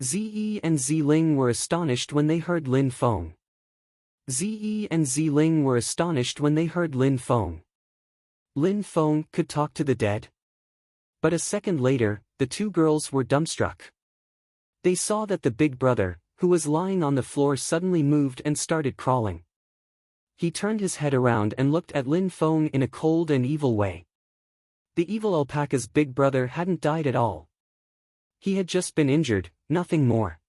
Ze and Ziling were astonished when they heard Lin Feng. Ze and Ziling were astonished when they heard Lin Feng. Lin Feng could talk to the dead? But a second later, the two girls were dumbstruck. They saw that the big brother, who was lying on the floor, suddenly moved and started crawling. He turned his head around and looked at Lin Feng in a cold and evil way. The evil alpaca's big brother hadn't died at all. He had just been injured, nothing more.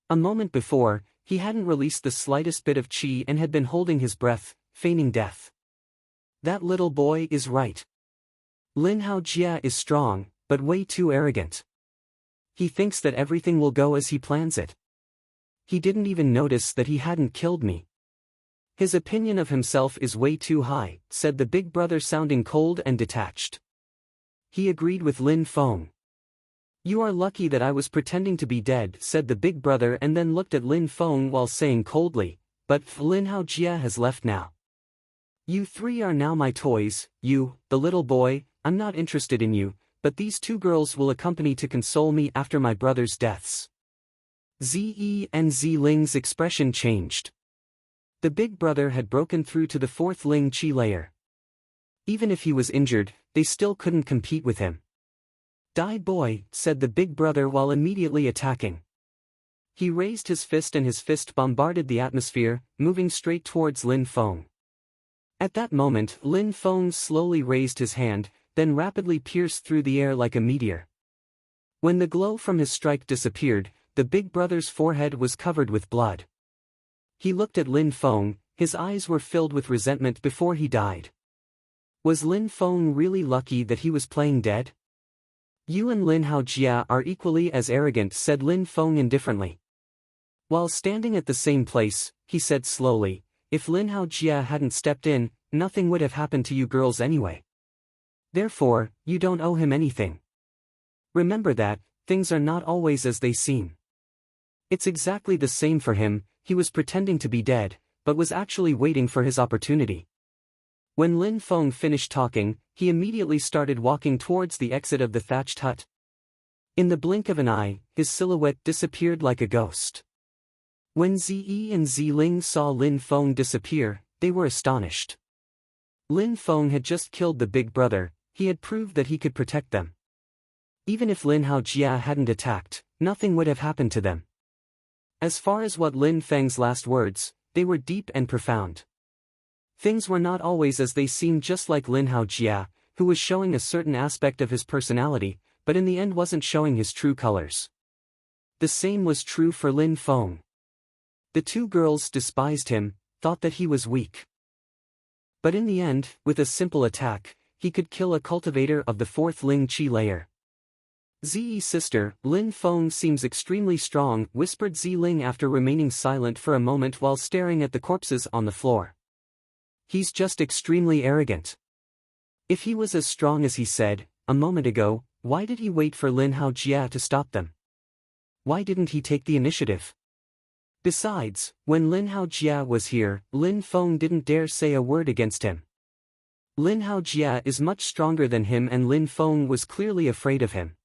A moment before, he hadn't released the slightest bit of qi and had been holding his breath, feigning death. That little boy is right. Lin Haojia is strong, but way too arrogant. He thinks that everything will go as he plans it. He didn't even notice that he hadn't killed me. His opinion of himself is way too high, said the big brother, sounding cold and detached. He agreed with Lin Feng. You are lucky that I was pretending to be dead, said the big brother, and then looked at Lin Feng while saying coldly, but Lin Haojia has left now. You three are now my toys. You, the little boy, I'm not interested in you, but these two girls will accompany to console me after my brother's deaths. Ze and Ziling's expression changed. The big brother had broken through to the fourth Ling Qi layer. Even if he was injured, they still couldn't compete with him. Die boy, said the big brother while immediately attacking. He raised his fist and his fist bombarded the atmosphere, moving straight towards Lin Feng. At that moment, Lin Feng slowly raised his hand, then rapidly pierced through the air like a meteor. When the glow from his strike disappeared, the big brother's forehead was covered with blood. He looked at Lin Feng, his eyes were filled with resentment before he died. Was Lin Feng really lucky that he was playing dead? You and Lin Haojia are equally as arrogant, said Lin Feng indifferently. While standing at the same place, he said slowly, if Lin Haojia hadn't stepped in, nothing would have happened to you girls anyway. Therefore, you don't owe him anything. Remember that, things are not always as they seem. It's exactly the same for him. He was pretending to be dead, but was actually waiting for his opportunity. When Lin Feng finished talking, he immediately started walking towards the exit of the thatched hut. In the blink of an eye, his silhouette disappeared like a ghost. When Ze and Ziling saw Lin Feng disappear, they were astonished. Lin Feng had just killed the big brother, he had proved that he could protect them. Even if Lin Haojia hadn't attacked, nothing would have happened to them. As far as what Lin Feng's last words, they were deep and profound. Things were not always as they seemed, just like Lin Haojia, who was showing a certain aspect of his personality, but in the end wasn't showing his true colors. The same was true for Lin Feng. The two girls despised him, thought that he was weak. But in the end, with a simple attack, he could kill a cultivator of the fourth Ling Qi layer. Zi's sister, Lin Feng, seems extremely strong, whispered Ziling after remaining silent for a moment while staring at the corpses on the floor. He's just extremely arrogant. If he was as strong as he said a moment ago, why did he wait for Lin Haojia to stop them? Why didn't he take the initiative? Besides, when Lin Haojia was here, Lin Feng didn't dare say a word against him. Lin Haojia is much stronger than him and Lin Feng was clearly afraid of him.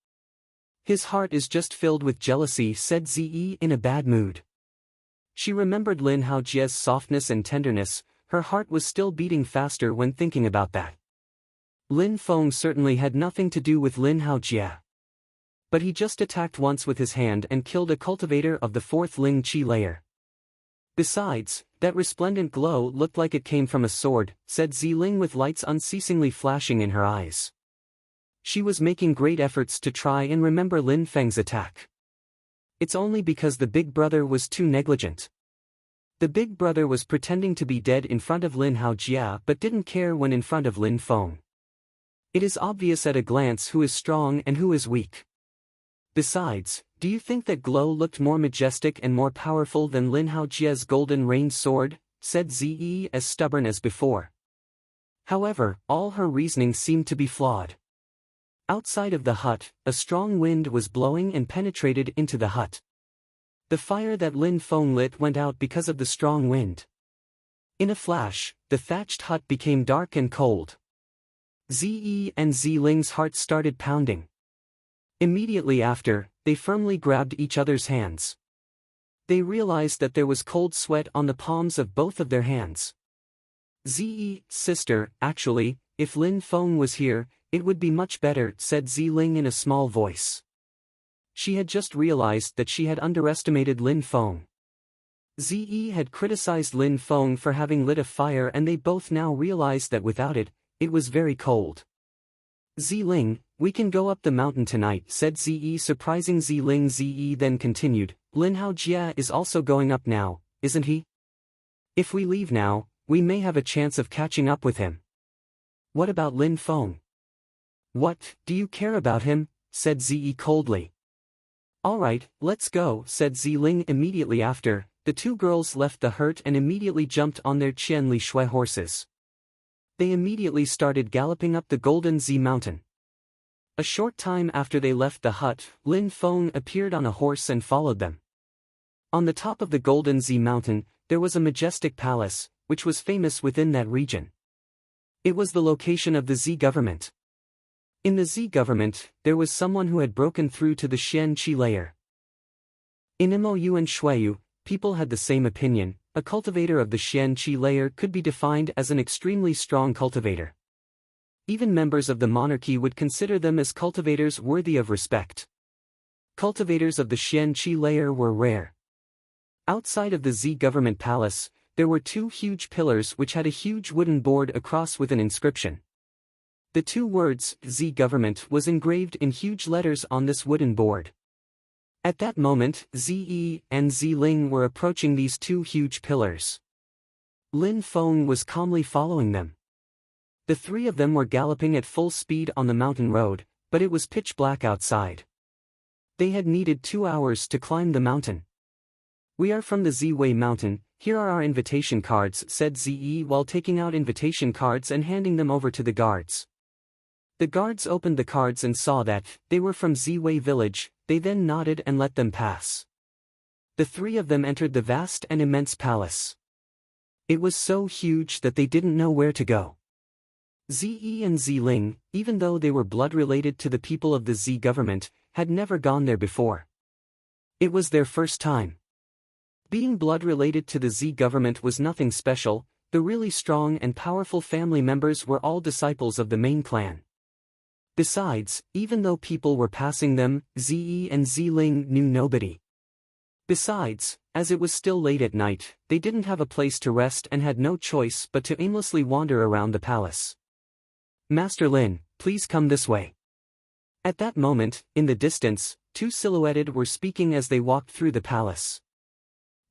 His heart is just filled with jealousy, said Ze in a bad mood. She remembered Lin Haojia's softness and tenderness. Her heart was still beating faster when thinking about that. Lin Feng certainly had nothing to do with Lin Haojia. But he just attacked once with his hand and killed a cultivator of the fourth Ling Qi layer. Besides, that resplendent glow looked like it came from a sword, said Ziling with lights unceasingly flashing in her eyes. She was making great efforts to try and remember Lin Feng's attack. It's only because the big brother was too negligent. The big brother was pretending to be dead in front of Lin Haojia but didn't care when in front of Lin Feng. It is obvious at a glance who is strong and who is weak. Besides, do you think that glow looked more majestic and more powerful than Lin Haojia's golden rain sword? Said Ze as stubborn as before. However, all her reasoning seemed to be flawed. Outside of the hut, a strong wind was blowing and penetrated into the hut. The fire that Lin Feng lit went out because of the strong wind. In a flash, the thatched hut became dark and cold. Ze and Ziling's heart started pounding. Immediately after, they firmly grabbed each other's hands. They realized that there was cold sweat on the palms of both of their hands. Ziyi, sister, actually, if Lin Feng was here, it would be much better, said Ziling in a small voice. She had just realized that she had underestimated Lin Feng. Ziyi had criticized Lin Feng for having lit a fire, and they both now realized that without it, it was very cold. Ziling, we can go up the mountain tonight, said Ziyi, surprising Ziling. Ziyi then continued, Lin Haojia is also going up now, isn't he? If we leave now, we may have a chance of catching up with him. What about Lin Feng? What, do you care about him? Said Ziyi coldly. Alright, let's go, said Ziling immediately after. The two girls left the hut and immediately jumped on their Qian Li Shui horses. They immediately started galloping up the Golden Z Mountain. A short time after they left the hut, Lin Feng appeared on a horse and followed them. On the top of the Golden Z Mountain, there was a majestic palace, which was famous within that region. It was the location of the Z government. In the Z government, there was someone who had broken through to the Xian Qi layer. In Mou and Shuiyu, people had the same opinion. A cultivator of the Xian Qi layer could be defined as an extremely strong cultivator. Even members of the monarchy would consider them as cultivators worthy of respect. Cultivators of the Xian Qi layer were rare. Outside of the Z government palace, there were two huge pillars which had a huge wooden board across with an inscription. The two words, Z government, was engraved in huge letters on this wooden board. At that moment, Ziyi and Ziling were approaching these two huge pillars. Lin Feng was calmly following them. The three of them were galloping at full speed on the mountain road, but it was pitch black outside. They had needed 2 hours to climb the mountain. We are from the Ziwei mountain, here are our invitation cards, said Ziyi while taking out invitation cards and handing them over to the guards. The guards opened the cards and saw that they were from Ziwei village. They then nodded and let them pass. The three of them entered the vast and immense palace. It was so huge that they didn't know where to go. Ziyi and Ziling, even though they were blood related to the people of the Z government, had never gone there before. It was their first time. Being blood related to the Z government was nothing special. The really strong and powerful family members were all disciples of the main clan. Besides, even though people were passing them, Ziyi and Ziling knew nobody. Besides, as it was still late at night, they didn't have a place to rest and had no choice but to aimlessly wander around the palace. Master Lin, please come this way. At that moment, in the distance, two silhouetted were speaking as they walked through the palace.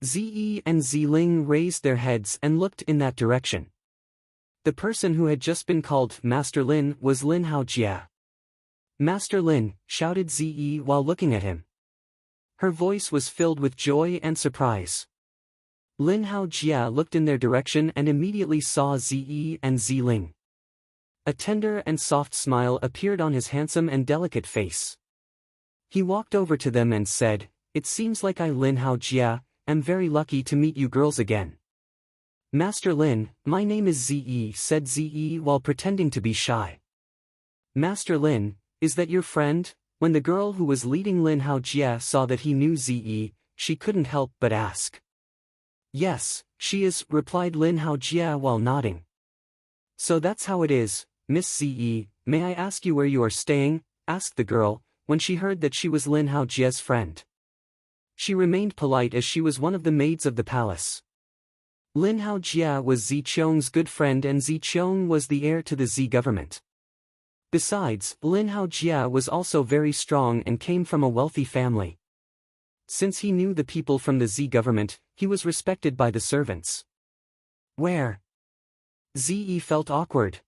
Ziyi and Ziling raised their heads and looked in that direction. The person who had just been called Master Lin was Lin Haojia. Master Lin, shouted Ziyi while looking at him. Her voice was filled with joy and surprise. Lin Haojia looked in their direction and immediately saw Ziyi and Ziling. A tender and soft smile appeared on his handsome and delicate face. He walked over to them and said, "It seems like I, Lin Haojia, am very lucky to meet you girls again." "Master Lin, my name is Ziyi," said Ziyi while pretending to be shy. "Master Lin, is that your friend?" When the girl who was leading Lin Haojia saw that he knew Ziyi, she couldn't help but ask. "Yes, she is," replied Lin Haojia while nodding. "So that's how it is, Miss Ziyi, may I ask you where you are staying?" asked the girl, when she heard that she was Lin Haojia's friend. She remained polite as she was one of the maids of the palace. Lin Haojia was Ziqiong's good friend and Ziqiong was the heir to the Z government. Besides, Lin Haojia was also very strong and came from a wealthy family. Since he knew the people from the Z government, he was respected by the servants. Where? Ziyi felt awkward.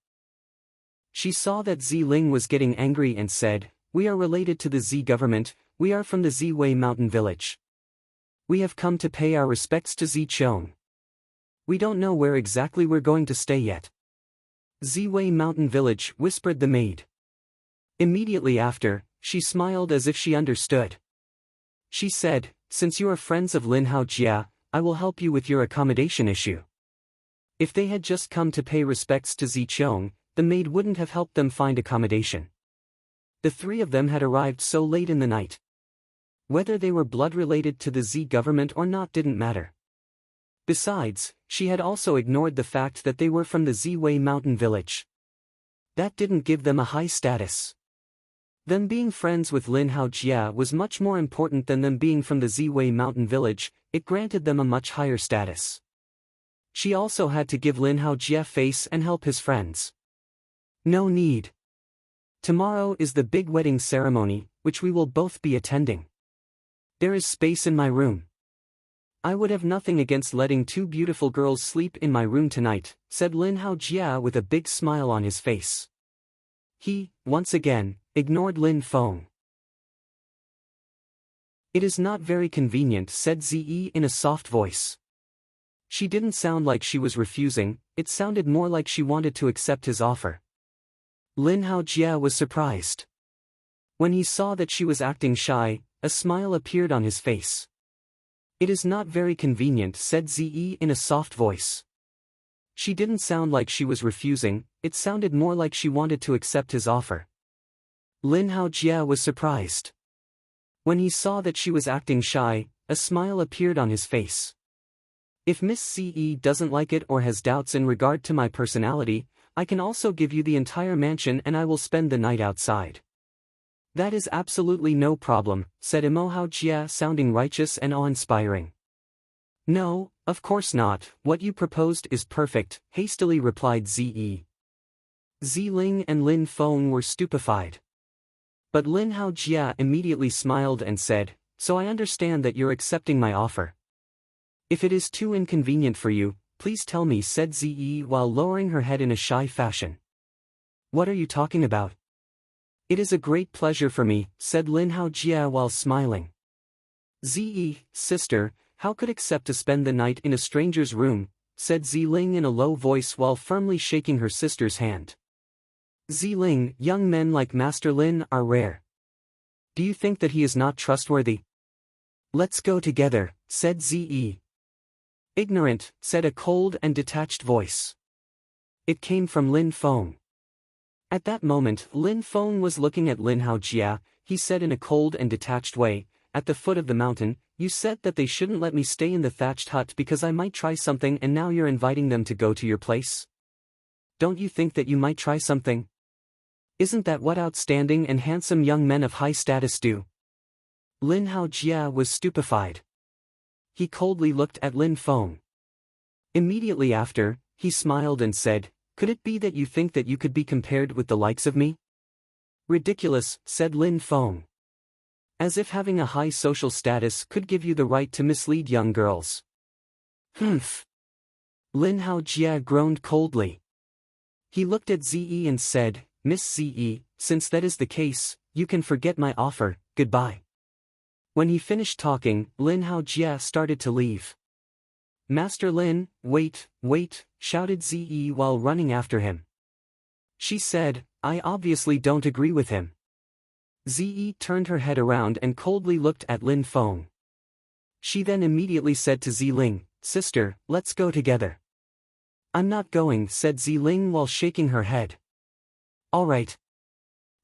She saw that Ziling was getting angry and said, "We are related to the Z government, we are from the Ziwei mountain village. We have come to pay our respects to Ziqiong. We don't know where exactly we're going to stay yet." "Ziwei mountain village," whispered the maid. Immediately after, she smiled as if she understood. She said, "Since you are friends of Lin Haojia, I will help you with your accommodation issue." If they had just come to pay respects to Ziqiong, the maid wouldn't have helped them find accommodation. The three of them had arrived so late in the night. Whether they were blood-related to the Z government or not didn't matter. Besides, she had also ignored the fact that they were from the Z-Wei mountain village. That didn't give them a high status. Them being friends with Lin Haojia was much more important than them being from the Z-Wei mountain village. It granted them a much higher status. She also had to give Lin Haojia face and help his friends. No need. Tomorrow is the big wedding ceremony, which we will both be attending. There is space in my room. I would have nothing against letting two beautiful girls sleep in my room tonight, said Lin Haojia with a big smile on his face. He, once again, ignored Lin Feng. It is not very convenient, said Zi in a soft voice. She didn't sound like she was refusing, it sounded more like she wanted to accept his offer. Lin Haojia was surprised. When he saw that she was acting shy, a smile appeared on his face. It is not very convenient, said Zi in a soft voice. She didn't sound like she was refusing, it sounded more like she wanted to accept his offer. Lin Haojia was surprised. When he saw that she was acting shy, a smile appeared on his face. If Miss Ce doesn't like it or has doubts in regard to my personality, I can also give you the entire mansion and I will spend the night outside. That is absolutely no problem, said Imo Haojia, sounding righteous and awe-inspiring. No, of course not, what you proposed is perfect, hastily replied Zi. Ziling and Lin Feng were stupefied. But Lin Haojia immediately smiled and said, so I understand that you're accepting my offer. If it is too inconvenient for you, please tell me, said Zi while lowering her head in a shy fashion. What are you talking about? It is a great pleasure for me, said Lin Haojia while smiling. Zi, sister, how could accept to spend the night in a stranger's room, said Ziling in a low voice while firmly shaking her sister's hand. Ziling, young men like Master Lin are rare. Do you think that he is not trustworthy? Let's go together, said Zi. Ignorant, said a cold and detached voice. It came from Lin Feng. At that moment, Lin Feng was looking at Lin Haojia. He said in a cold and detached way, at the foot of the mountain, you said that they shouldn't let me stay in the thatched hut because I might try something and now you're inviting them to go to your place? Don't you think that you might try something? Isn't that what outstanding and handsome young men of high status do? Lin Haojia was stupefied. He coldly looked at Lin Feng. Immediately after, he smiled and said, could it be that you think that you could be compared with the likes of me? Ridiculous, said Lin Feng. As if having a high social status could give you the right to mislead young girls. Humph. Lin Haojia groaned coldly. He looked at Zi and said, Miss Ce, since that is the case, you can forget my offer, goodbye. When he finished talking, Lin Haojia started to leave. Master Lin, wait, shouted Zi while running after him. She said, I obviously don't agree with him. Zi turned her head around and coldly looked at Lin Feng. She then immediately said to Ziling, sister, let's go together. I'm not going, said Ziling while shaking her head. Alright.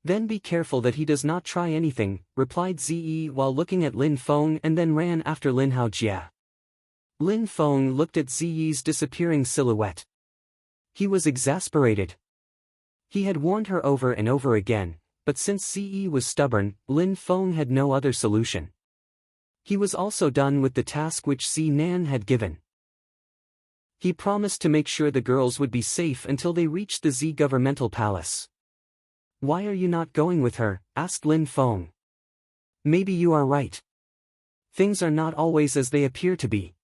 Then be careful that he does not try anything, replied Zi while looking at Lin Feng and then ran after Lin Haojia. Lin Feng looked at Zi's disappearing silhouette. He was exasperated. He had warned her over and over again, but since Zi was stubborn, Lin Feng had no other solution. He was also done with the task which Si Nan had given. He promised to make sure the girls would be safe until they reached the Z governmental palace. Why are you not going with her? Asked Lin Feng. Maybe you are right. Things are not always as they appear to be.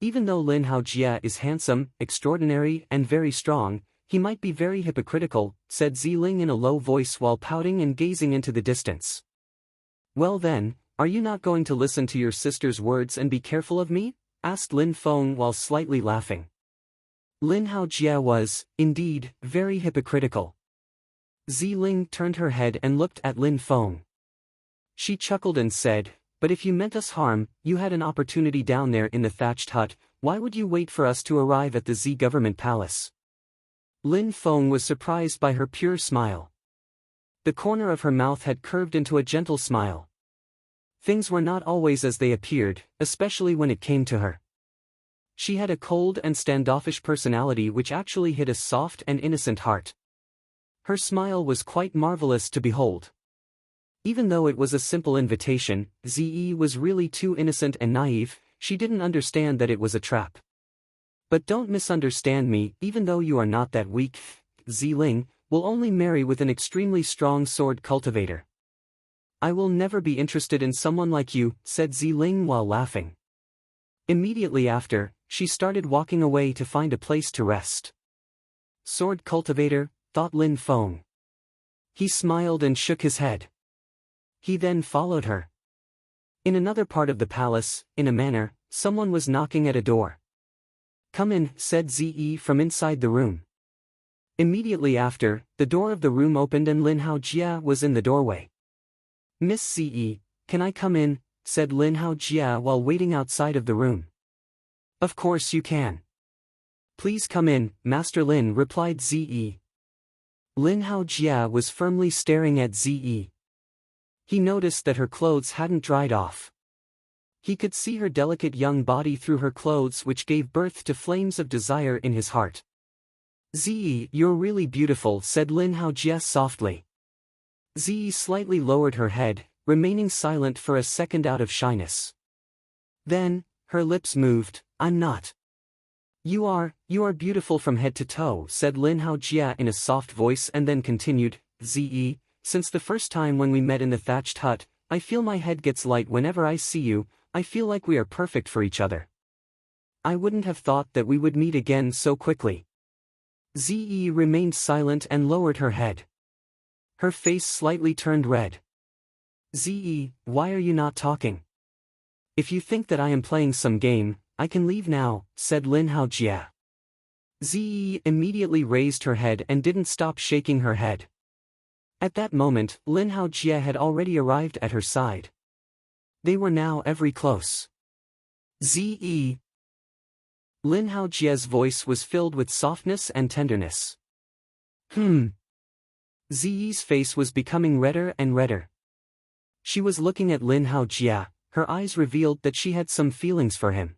Even though Lin Haojia is handsome, extraordinary and very strong, he might be very hypocritical, said Ziling in a low voice while pouting and gazing into the distance. Well then, are you not going to listen to your sister's words and be careful of me? Asked Lin Feng while slightly laughing. Lin Haojia was, indeed, very hypocritical. Ziling turned her head and looked at Lin Feng. She chuckled and said, but if you meant us harm, you had an opportunity down there in the thatched hut, why would you wait for us to arrive at the Z government palace? Lin Feng was surprised by her pure smile. The corner of her mouth had curved into a gentle smile. Things were not always as they appeared, especially when it came to her. She had a cold and standoffish personality which actually hid a soft and innocent heart. Her smile was quite marvelous to behold. Even though it was a simple invitation, Ze was really too innocent and naive. She didn't understand that it was a trap. But don't misunderstand me, even though you are not that weak, Ziling will only marry with an extremely strong sword cultivator. I will never be interested in someone like you, said Ziling while laughing. Immediately after, she started walking away to find a place to rest. Sword cultivator, thought Lin Feng. He smiled and shook his head. He then followed her. In another part of the palace, in a manor, someone was knocking at a door. Come in, said Ze from inside the room. Immediately after, the door of the room opened and Lin Haojia was in the doorway. Miss Ze, can I come in, said Lin Haojia while waiting outside of the room. Of course you can. Please come in, Master Lin, replied Ze. Lin Haojia was firmly staring at Ze. He noticed that her clothes hadn't dried off. He could see her delicate young body through her clothes, which gave birth to flames of desire in his heart. Ze, you're really beautiful, said Lin Haojia softly. Ze slightly lowered her head, remaining silent for a second out of shyness. Then, her lips moved. I'm not. You are beautiful from head to toe, said Lin Haojia in a soft voice and then continued, Ze, since the first time when we met in the thatched hut, I feel my head gets light whenever I see you. I feel like we are perfect for each other. I wouldn't have thought that we would meet again so quickly. Ze remained silent and lowered her head. Her face slightly turned red. Ze, why are you not talking? If you think that I am playing some game, I can leave now, said Lin Haojia. Ze immediately raised her head and didn't stop shaking her head. At that moment, Lin Haojia had already arrived at her side. They were now very close. Ze. Lin Haojia's voice was filled with softness and tenderness. Ze's face was becoming redder and redder. She was looking at Lin Haojia, her eyes revealed that she had some feelings for him.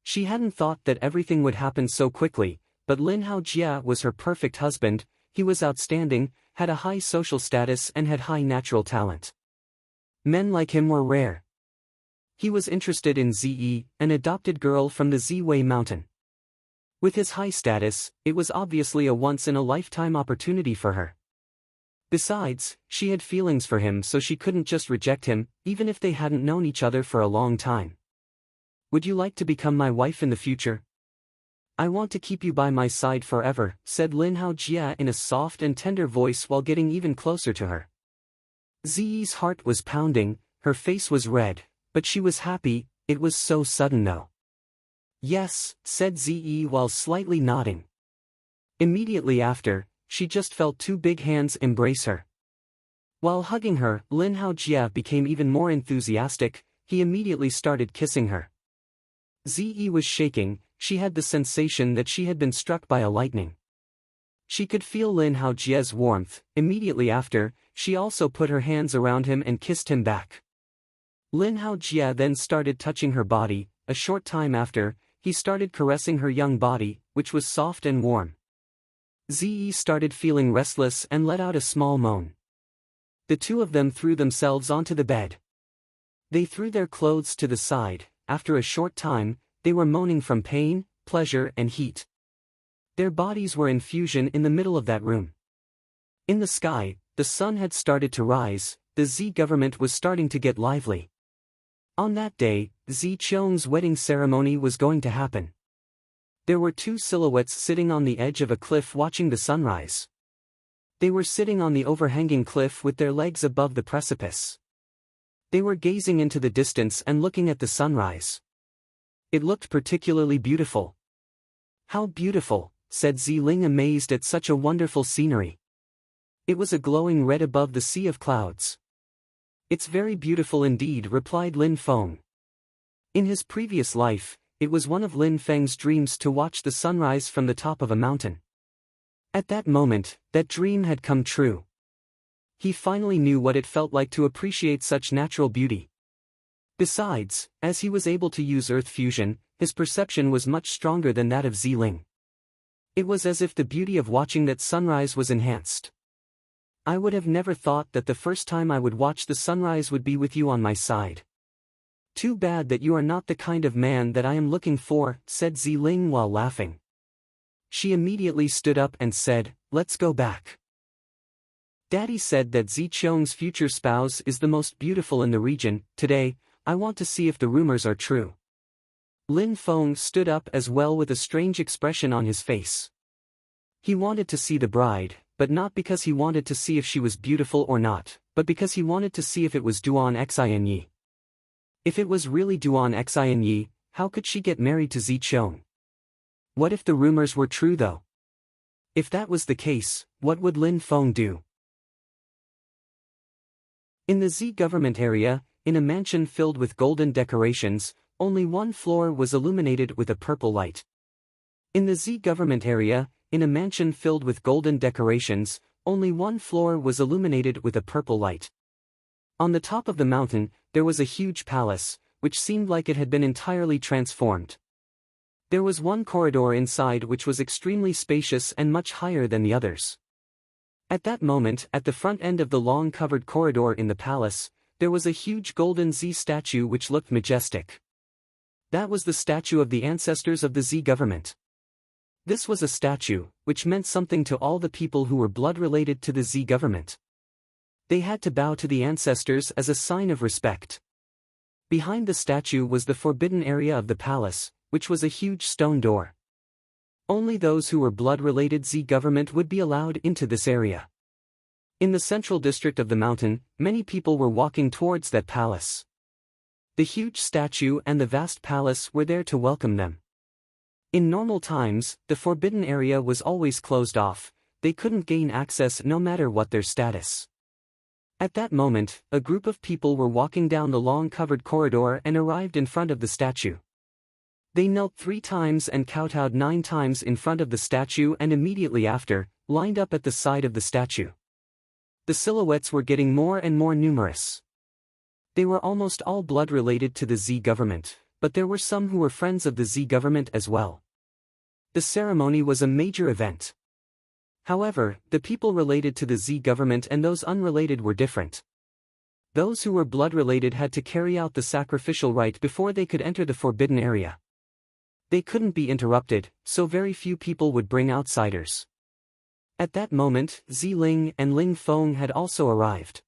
She hadn't thought that everything would happen so quickly, but Lin Haojia was her perfect husband. He was outstanding, had a high social status and had high natural talent. Men like him were rare. He was interested in Ze, an adopted girl from the Ziwei mountain. With his high status, it was obviously a once-in-a-lifetime opportunity for her. Besides, she had feelings for him, so she couldn't just reject him, even if they hadn't known each other for a long time. Would you like to become my wife in the future? I want to keep you by my side forever, said Lin Haojia in a soft and tender voice while getting even closer to her. Ze's heart was pounding, her face was red, but she was happy. It was so sudden though. Yes, said Ze while slightly nodding. Immediately after, she just felt two big hands embrace her. While hugging her, Lin Haojia became even more enthusiastic. He immediately started kissing her. Ze was shaking. She had the sensation that she had been struck by a lightning. She could feel Lin Haojia's warmth. Immediately after, she also put her hands around him and kissed him back. Lin Haojia then started touching her body. A short time after, he started caressing her young body, which was soft and warm. Ze started feeling restless and let out a small moan. The two of them threw themselves onto the bed. They threw their clothes to the side. After a short time, they were moaning from pain, pleasure and heat. Their bodies were in fusion in the middle of that room. In the sky, the sun had started to rise. The Z government was starting to get lively. On that day, Zi Qiong's wedding ceremony was going to happen. There were two silhouettes sitting on the edge of a cliff watching the sunrise. They were sitting on the overhanging cliff with their legs above the precipice. They were gazing into the distance and looking at the sunrise. It looked particularly beautiful. How beautiful, said Ziling, amazed at such a wonderful scenery. It was a glowing red above the sea of clouds. It's very beautiful indeed, replied Lin Feng. In his previous life, it was one of Lin Feng's dreams to watch the sunrise from the top of a mountain. At that moment, that dream had come true. He finally knew what it felt like to appreciate such natural beauty. Besides, as he was able to use earth fusion, his perception was much stronger than that of Ziling. It was as if the beauty of watching that sunrise was enhanced. I would have never thought that the first time I would watch the sunrise would be with you on my side. Too bad that you are not the kind of man that I am looking for, said Ziling while laughing. She immediately stood up and said, let's go back. Daddy said that Zichong's future spouse is the most beautiful in the region. Today, I want to see if the rumors are true. Lin Feng stood up as well with a strange expression on his face. He wanted to see the bride, but not because he wanted to see if she was beautiful or not, but because he wanted to see if it was Duan Xinyi. If it was really Duan Xinyi, how could she get married to Zichong? What if the rumors were true though? If that was the case, what would Lin Feng do? In the Z government area, in a mansion filled with golden decorations, only one floor was illuminated with a purple light. In the Z government area, in a mansion filled with golden decorations, only one floor was illuminated with a purple light. On the top of the mountain, there was a huge palace, which seemed like it had been entirely transformed. There was one corridor inside which was extremely spacious and much higher than the others. At that moment, at the front end of the long covered corridor in the palace, there was a huge golden Z statue which looked majestic. That was the statue of the ancestors of the Z government. This was a statue, which meant something to all the people who were blood-related to the Z government. They had to bow to the ancestors as a sign of respect. Behind the statue was the forbidden area of the palace, which was a huge stone door. Only those who were blood-related Z government would be allowed into this area. In the central district of the mountain, many people were walking towards that palace. The huge statue and the vast palace were there to welcome them. In normal times, the forbidden area was always closed off, they couldn't gain access no matter what their status. At that moment, a group of people were walking down the long covered corridor and arrived in front of the statue. They knelt 3 times and kowtowed 9 times in front of the statue and immediately after, lined up at the side of the statue. The silhouettes were getting more and more numerous. They were almost all blood related to the Z government, but there were some who were friends of the Z government as well. The ceremony was a major event. However, the people related to the Z government and those unrelated were different. Those who were blood related had to carry out the sacrificial rite before they could enter the forbidden area. They couldn't be interrupted, so very few people would bring outsiders. At that moment, Ziling and Lin Feng had also arrived.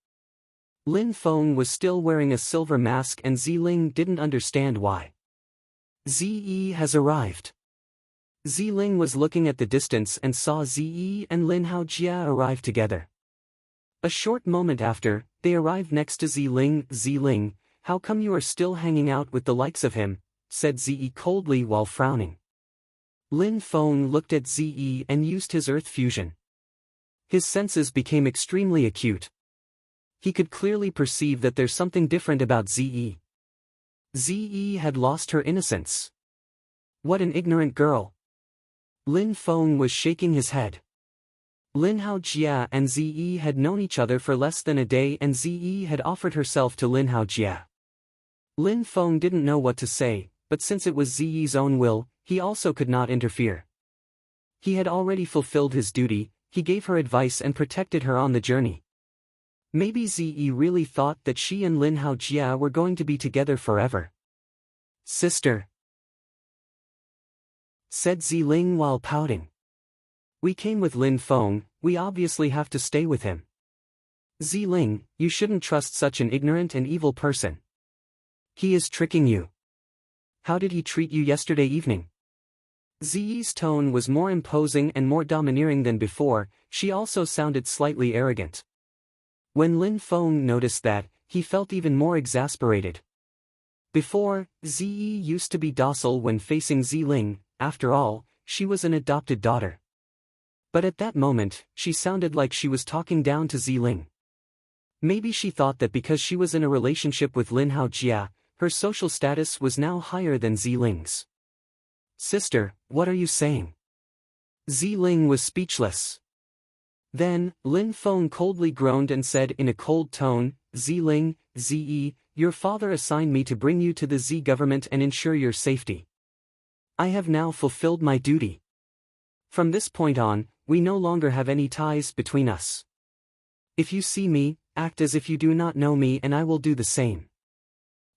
Lin Feng was still wearing a silver mask and Ziling didn't understand why. Zi has arrived. Ziling was looking at the distance and saw Zi and Lin Haojia arrive together. A short moment after, they arrived next to Ziling. Ziling, how come you are still hanging out with the likes of him? Said Zi coldly while frowning. Lin Feng looked at Zi and used his earth fusion. His senses became extremely acute. He could clearly perceive that there's something different about Zi. Zi had lost her innocence. What an ignorant girl. Lin Feng was shaking his head. Lin Haojia and Zi had known each other for less than a day and Zi had offered herself to Lin Haojia. Lin Feng didn't know what to say, but since it was Zi's own will, he also could not interfere. He had already fulfilled his duty, he gave her advice and protected her on the journey. Maybe Zi really thought that she and Lin Haojia were going to be together forever. Sister, said Ziling while pouting. We came with Lin Feng, we obviously have to stay with him. Ziling, you shouldn't trust such an ignorant and evil person. He is tricking you. How did he treat you yesterday evening? Zi's tone was more imposing and more domineering than before, she also sounded slightly arrogant. When Lin Feng noticed that, he felt even more exasperated. Before, Zi used to be docile when facing Ziling, after all, she was an adopted daughter. But at that moment, she sounded like she was talking down to Ziling. Maybe she thought that because she was in a relationship with Lin Haojia, her social status was now higher than Ziling's. Sister, what are you saying? Ziling was speechless. Then, Lin Feng coldly groaned and said in a cold tone, Ziling, Zi, your father assigned me to bring you to the Z government and ensure your safety. I have now fulfilled my duty. From this point on, we no longer have any ties between us. If you see me, act as if you do not know me and I will do the same.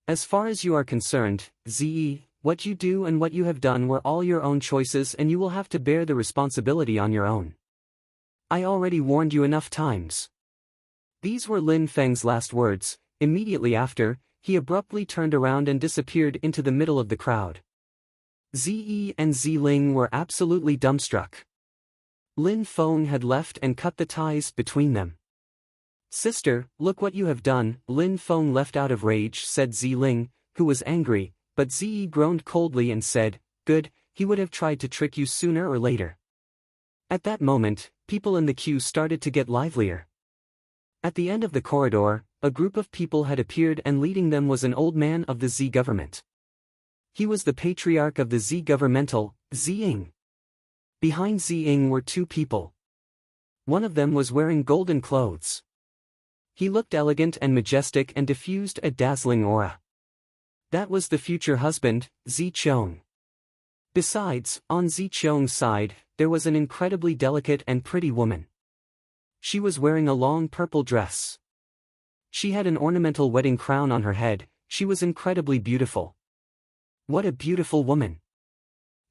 As far as you are concerned, ZE, what you do and what you have done were all your own choices and you will have to bear the responsibility on your own. I already warned you enough times. These were Lin Feng's last words. Immediately after, he abruptly turned around and disappeared into the middle of the crowd. ZE and Ziling were absolutely dumbstruck. Lin Feng had left and cut the ties between them. Sister, look what you have done, Lin Feng left out of rage, said Ziling, who was angry, but Ze groaned coldly and said, good, he would have tried to trick you sooner or later. At that moment, people in the queue started to get livelier. At the end of the corridor, a group of people had appeared and leading them was an old man of the Z government. He was the patriarch of the Z governmental, Ziying. Behind Ziying were two people. One of them was wearing golden clothes. He looked elegant and majestic and diffused a dazzling aura. That was the future husband, Zi Chong. Besides, on Zi Chong's side, there was an incredibly delicate and pretty woman. She was wearing a long purple dress. She had an ornamental wedding crown on her head. She was incredibly beautiful. What a beautiful woman.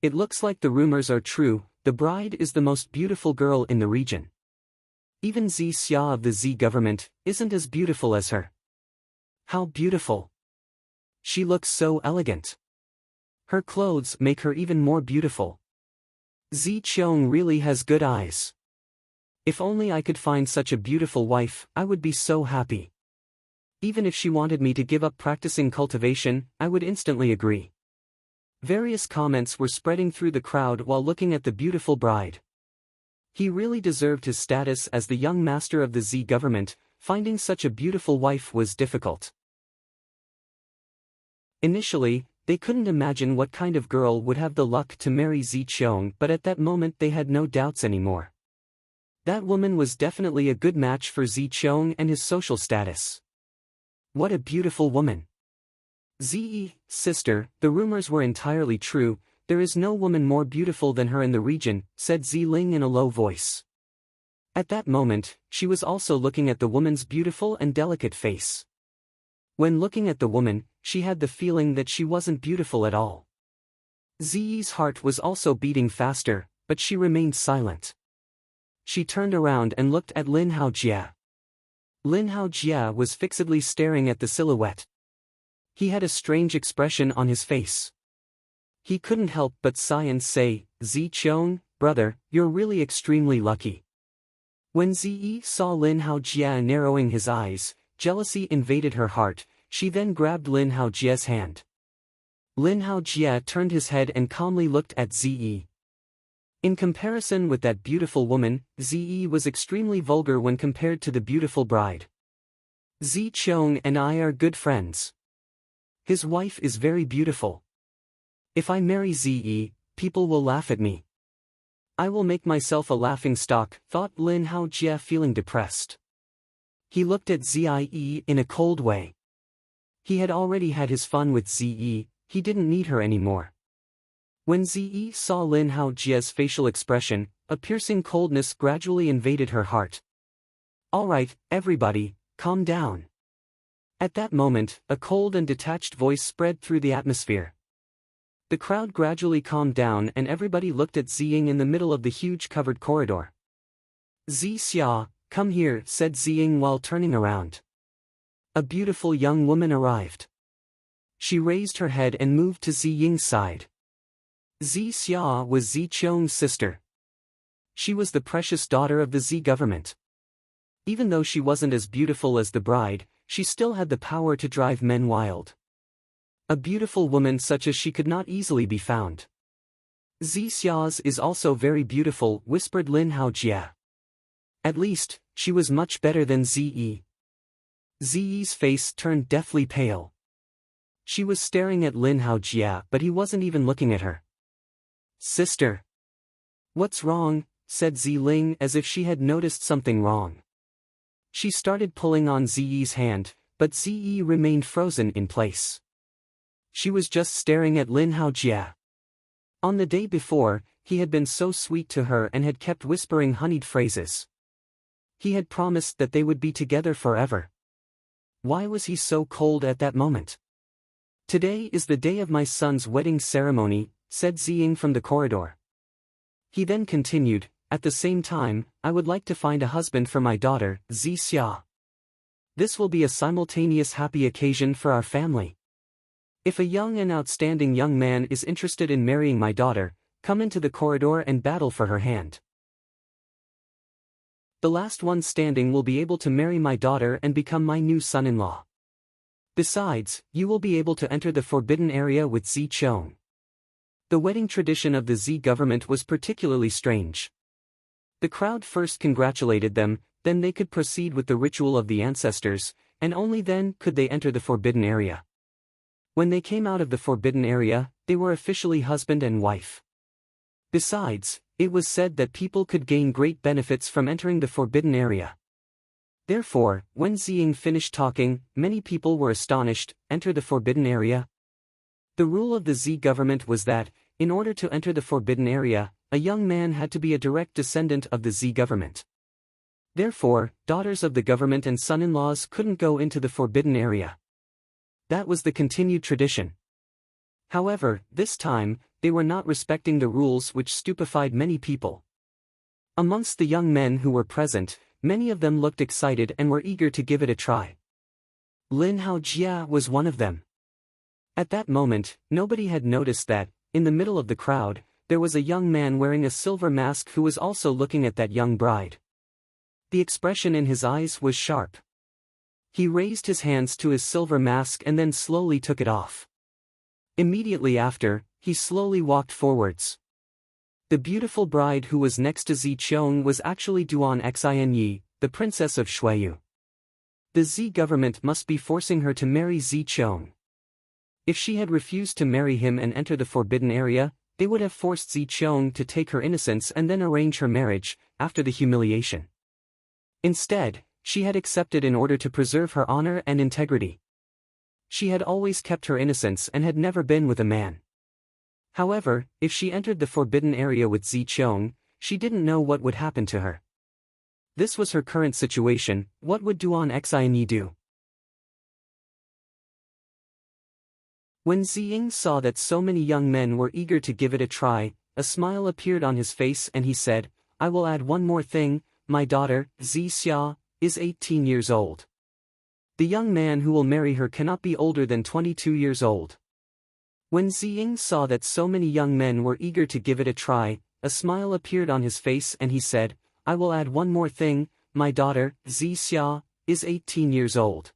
It looks like the rumors are true, the bride is the most beautiful girl in the region. Even Zi Xia of the Z government isn't as beautiful as her. How beautiful. She looks so elegant. Her clothes make her even more beautiful. Zi Chong really has good eyes. If only I could find such a beautiful wife, I would be so happy. Even if she wanted me to give up practicing cultivation, I would instantly agree. Various comments were spreading through the crowd while looking at the beautiful bride. He really deserved his status as the young master of the Z government. Finding such a beautiful wife was difficult. Initially, they couldn't imagine what kind of girl would have the luck to marry Zi Chong, but at that moment they had no doubts anymore. That woman was definitely a good match for Zi Chong and his social status. What a beautiful woman. Zi, sister, the rumors were entirely true, there is no woman more beautiful than her in the region, said Ziling in a low voice. At that moment, she was also looking at the woman's beautiful and delicate face. When looking at the woman, she had the feeling that she wasn't beautiful at all. Zi's heart was also beating faster, but she remained silent. She turned around and looked at Lin Haojia. Lin Haojia was fixedly staring at the silhouette. He had a strange expression on his face. He couldn't help but sigh and say, Zi Chong, brother, you're really extremely lucky. When Zi saw Lin Haojia narrowing his eyes, jealousy invaded her heart. She then grabbed Lin Haojia's hand. Lin Haojia turned his head and calmly looked at Zi. In comparison with that beautiful woman, Zi was extremely vulgar when compared to the beautiful bride. Zi Chong and I are good friends. His wife is very beautiful. If I marry Zi, people will laugh at me. I will make myself a laughingstock, thought Lin Haojia, feeling depressed. He looked at Zi in a cold way. He had already had his fun with Zi, he didn't need her anymore. When Zi saw Lin Haojia's facial expression, a piercing coldness gradually invaded her heart. Alright, everybody, calm down. At that moment, a cold and detached voice spread through the atmosphere. The crowd gradually calmed down and everybody looked at Ziying in the middle of the huge covered corridor. Zi Xia, come here, said Ziying while turning around. A beautiful young woman arrived. She raised her head and moved to Ziying's side. Zi Xia was Zi Chong's sister. She was the precious daughter of the Z government. Even though she wasn't as beautiful as the bride, she still had the power to drive men wild. A beautiful woman such as she could not easily be found. Zi Xia's is also very beautiful, whispered Lin Haojia. At least, she was much better than Zi. Zi's face turned deathly pale. She was staring at Lin Haojia, but he wasn't even looking at her. Sister. What's wrong? Said Ziling as if she had noticed something wrong. She started pulling on Zi's hand, But Ziyi remained frozen in place. She was just staring at Lin Haojia. On the day before, he had been so sweet to her and had kept whispering honeyed phrases. He had promised that they would be together forever. Why was he so cold at that moment? "Today is the day of my son's wedding ceremony," said Ziying from the corridor. He then continued, "At the same time, I would like to find a husband for my daughter, Zi Xia. This will be a simultaneous happy occasion for our family. If a young and outstanding young man is interested in marrying my daughter, come into the corridor and battle for her hand. The last one standing will be able to marry my daughter and become my new son-in-law. Besides, you will be able to enter the forbidden area with Zi Chong." The wedding tradition of the Zi government was particularly strange. The crowd first congratulated them, then they could proceed with the ritual of the ancestors, and only then could they enter the forbidden area. When they came out of the forbidden area, they were officially husband and wife. Besides, it was said that people could gain great benefits from entering the forbidden area. Therefore, when Ziying finished talking, many people were astonished. Enter the forbidden area? The rule of the Zi government was that, in order to enter the forbidden area, a young man had to be a direct descendant of the Zi government. Therefore, daughters of the government and son-in-laws couldn't go into the forbidden area. That was the continued tradition. However, this time, they were not respecting the rules, which stupefied many people. Amongst the young men who were present, many of them looked excited and were eager to give it a try. Lin Haojia was one of them. At that moment, nobody had noticed that, in the middle of the crowd, there was a young man wearing a silver mask who was also looking at that young bride. The expression in his eyes was sharp. He raised his hands to his silver mask and then slowly took it off. Immediately after, he slowly walked forwards. The beautiful bride who was next to Zi Qiong was actually Duan Xinyi, the princess of Shuiyu. The Zi government must be forcing her to marry Zi Qiong. If she had refused to marry him and enter the forbidden area, they would have forced Zi Qiong to take her innocence and then arrange her marriage, after the humiliation. Instead, she had accepted in order to preserve her honor and integrity. She had always kept her innocence and had never been with a man. However, if she entered the forbidden area with Zi Qiong, she didn't know what would happen to her. This was her current situation. What would Duan Xinyi do? When Ziying saw that so many young men were eager to give it a try, a smile appeared on his face and he said, "I will add one more thing. My daughter, Zi Xia, is 18 years old. The young man who will marry her cannot be older than 22 years old." When Ziying saw that so many young men were eager to give it a try, a smile appeared on his face and he said, "I will add one more thing. My daughter, Zi Xia, is 18 years old.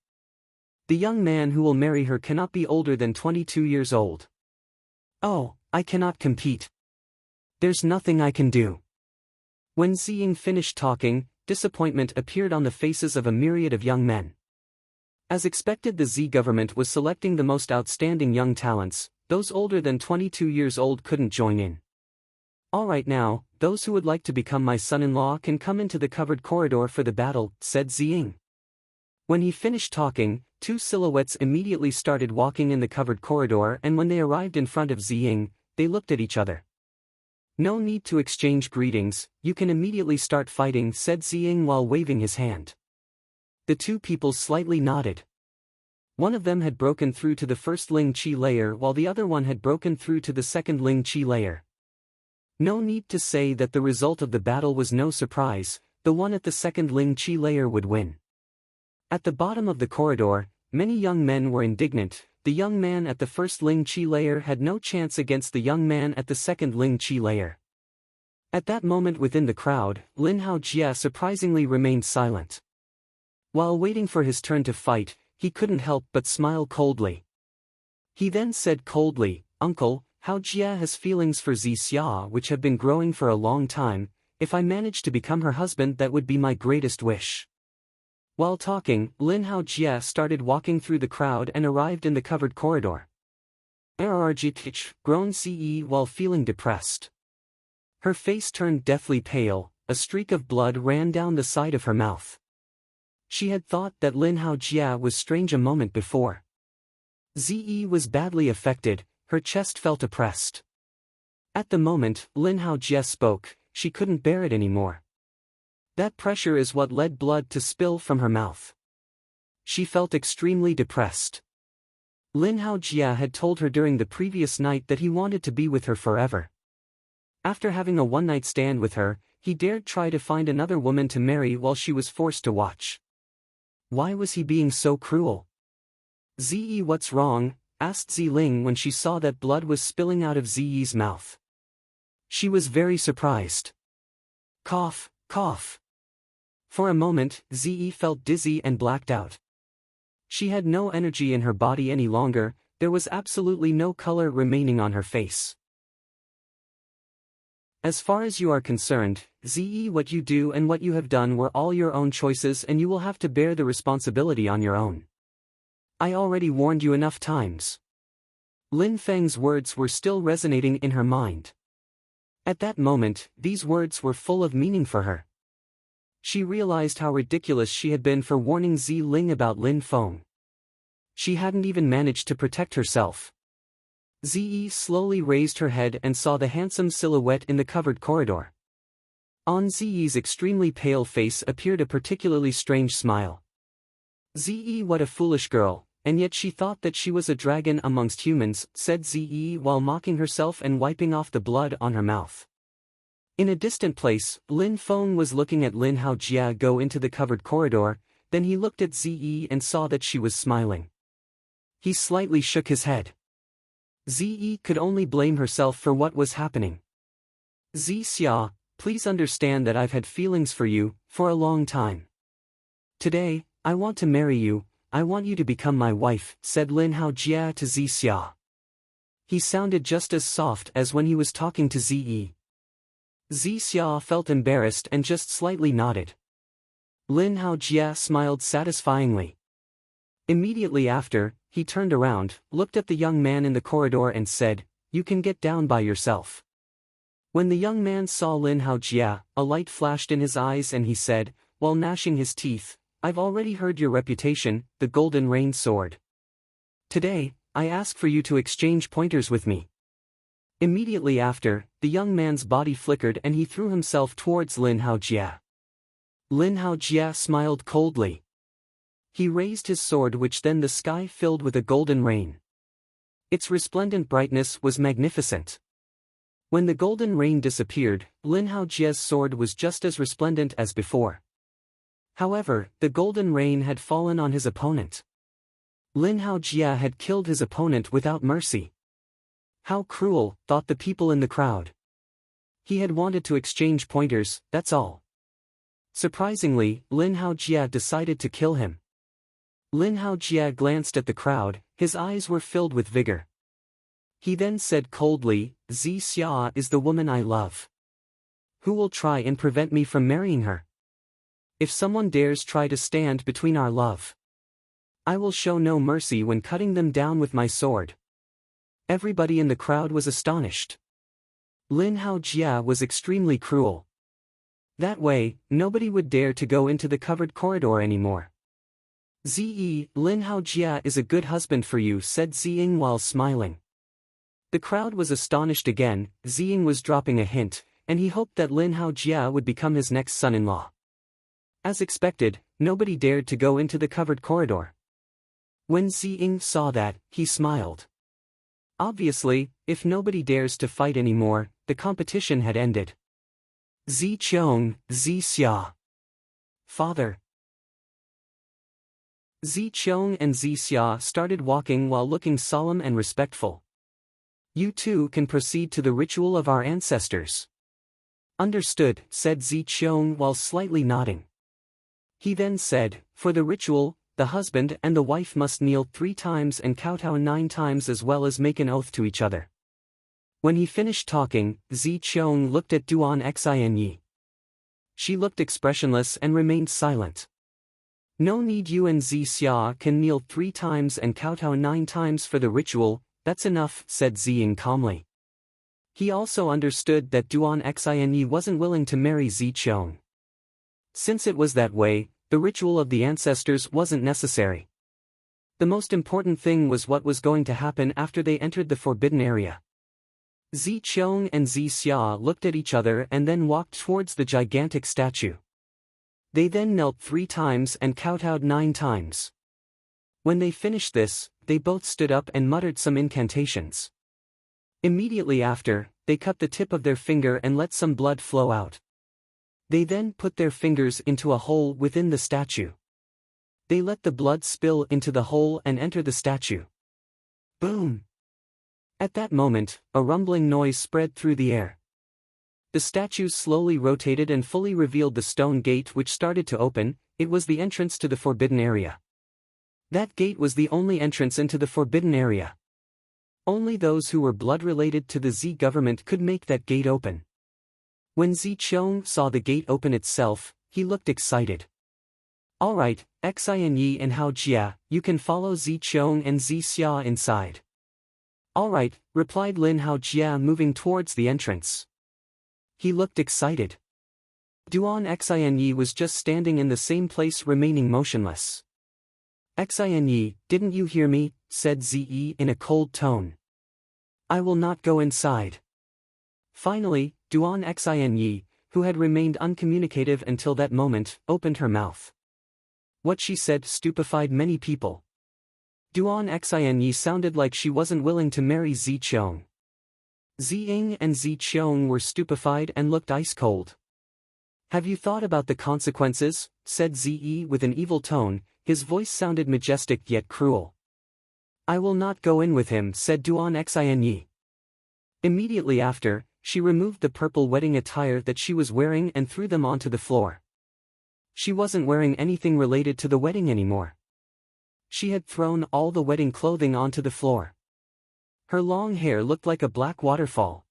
The young man who will marry her cannot be older than 22 years old. Oh, I cannot compete. There's nothing I can do." When Ziying finished talking, disappointment appeared on the faces of a myriad of young men. As expected, the Zi government was selecting the most outstanding young talents. Those older than 22 years old couldn't join in. "Alright now, those who would like to become my son-in-law can come into the covered corridor for the battle," said Ziying. When he finished talking, two silhouettes immediately started walking in the covered corridor, and when they arrived in front of Ziying, they looked at each other. "No need to exchange greetings, you can immediately start fighting," said Ziying while waving his hand. The two people slightly nodded. One of them had broken through to the first Ling Qi layer while the other one had broken through to the second Ling Qi layer. No need to say that the result of the battle was no surprise. The one at the second Ling Qi layer would win. At the bottom of the corridor, many young men were indignant. The young man at the first Ling Qi layer had no chance against the young man at the second Ling Qi layer. At that moment within the crowd, Lin Haojia surprisingly remained silent. While waiting for his turn to fight, he couldn't help but smile coldly. He then said coldly, "Uncle, Haojia has feelings for Zi Xia which have been growing for a long time. If I manage to become her husband, that would be my greatest wish." While talking, Lin Haojia started walking through the crowd and arrived in the covered corridor. "Arrgtch," groaned Ce while feeling depressed. Her face turned deathly pale, a streak of blood ran down the side of her mouth. She had thought that Lin Haojia was strange a moment before. Zi was badly affected, her chest felt oppressed. At the moment Lin Haojia spoke, she couldn't bear it anymore. That pressure is what led blood to spill from her mouth. She felt extremely depressed. Lin Haojia had told her during the previous night that he wanted to be with her forever. After having a one-night stand with her, he dared try to find another woman to marry while she was forced to watch. Why was he being so cruel? Zi, what's wrong? Asked Ziling when she saw that blood was spilling out of Zi's mouth. She was very surprised. Cough, cough. For a moment, Zi felt dizzy and blacked out. She had no energy in her body any longer, there was absolutely no color remaining on her face. As far as you are concerned, Zi, what you do and what you have done were all your own choices and you will have to bear the responsibility on your own. I already warned you enough times. Lin Feng's words were still resonating in her mind. At that moment, these words were full of meaning for her. She realized how ridiculous she had been for warning Zi Ling about Lin Feng. She hadn't even managed to protect herself. Zi slowly raised her head and saw the handsome silhouette in the covered corridor. On Zi's extremely pale face appeared a particularly strange smile. Zi, what a foolish girl, and yet she thought that she was a dragon amongst humans, said Zi while mocking herself and wiping off the blood on her mouth. In a distant place, Lin Feng was looking at Lin Haojia go into the covered corridor, then he looked at Zi and saw that she was smiling. He slightly shook his head. Zi could only blame herself for what was happening. Zi Xia, please understand that I've had feelings for you, for a long time. Today, I want to marry you, I want you to become my wife, said Lin Haojia to Zi Xia. He sounded just as soft as when he was talking to Zi. Zi Xia felt embarrassed and just slightly nodded. Lin Haojia smiled satisfyingly. Immediately after, he turned around, looked at the young man in the corridor and said, "You can get down by yourself." When the young man saw Lin Haojia, a light flashed in his eyes and he said, while gnashing his teeth, "I've already heard your reputation, the Golden Rain Sword. Today, I ask for you to exchange pointers with me." Immediately after, the young man's body flickered and he threw himself towards Lin Haojia. Lin Haojia smiled coldly. He raised his sword, which then the sky filled with a golden rain. Its resplendent brightness was magnificent. When the golden rain disappeared, Lin Haojia's sword was just as resplendent as before. However, the golden rain had fallen on his opponent. Lin Haojia had killed his opponent without mercy. How cruel, thought the people in the crowd. He had wanted to exchange pointers, that's all. Surprisingly, Lin Haojia decided to kill him. Lin Haojia glanced at the crowd, his eyes were filled with vigor. He then said coldly, "Zi Xia is the woman I love. Who will try and prevent me from marrying her? If someone dares try to stand between our love, I will show no mercy when cutting them down with my sword." Everybody in the crowd was astonished. Lin Haojia was extremely cruel. That way, nobody would dare to go into the covered corridor anymore. "Zi, Lin Haojia is a good husband for you," said Ziying while smiling. The crowd was astonished again. Ziying was dropping a hint, and he hoped that Lin Haojia would become his next son-in-law. As expected, nobody dared to go into the covered corridor. When Ziying saw that, he smiled. Obviously, if nobody dares to fight anymore, the competition had ended. Zi Qiong, Zi Xia. Father. Zi Qiong and Zi Xia started walking while looking solemn and respectful. "You too can proceed to the ritual of our ancestors." "Understood," said Zi Qiong while slightly nodding. He then said, "For the ritual, the husband and the wife must kneel 3 times and kowtow 9 times as well as make an oath to each other." When he finished talking, Zi Qiong looked at Duan Xinyi. She looked expressionless and remained silent. "No need, you and Zi Xia can kneel 3 times and kowtow 9 times for the ritual, that's enough," said Ziying calmly. He also understood that Duan Xinyi wasn't willing to marry Zi Qiong. Since it was that way, The ritual of the ancestors wasn't necessary. The most important thing was what was going to happen after they entered the forbidden area. Zi Qiong and Zi Xia looked at each other and then walked towards the gigantic statue. They then knelt 3 times and kowtowed 9 times. When they finished this, they both stood up and muttered some incantations. Immediately after, they cut the tip of their finger and let some blood flow out. They then put their fingers into a hole within the statue. They let the blood spill into the hole and enter the statue. Boom! At that moment, a rumbling noise spread through the air. The statue slowly rotated and fully revealed the stone gate which started to open. It was the entrance to the forbidden area. That gate was the only entrance into the forbidden area. Only those who were blood-related to the Zi government could make that gate open. When Zi Qiong saw the gate open itself, he looked excited. Alright, Xianyi and Hao Jia, you can follow Zi Qiong and Zi Xia inside. Alright, replied Lin Hao Jia moving towards the entrance. He looked excited. Duan Xianyi was just standing in the same place remaining motionless. Xianyi, didn't you hear me? Said Zi in a cold tone. I will not go inside. Finally, Duan Xianyi, who had remained uncommunicative until that moment, opened her mouth. What she said stupefied many people. Duan Xianyi sounded like she wasn't willing to marry Zi Qiong. Zi Ying and Zi Qiong were stupefied and looked ice-cold. Have you thought about the consequences? Said Zi with an evil tone, his voice sounded majestic yet cruel. I will not go in with him, said Duan Xianyi. Immediately after, she removed the purple wedding attire that she was wearing and threw them onto the floor. She wasn't wearing anything related to the wedding anymore. She had thrown all the wedding clothing onto the floor. Her long hair looked like a black waterfall.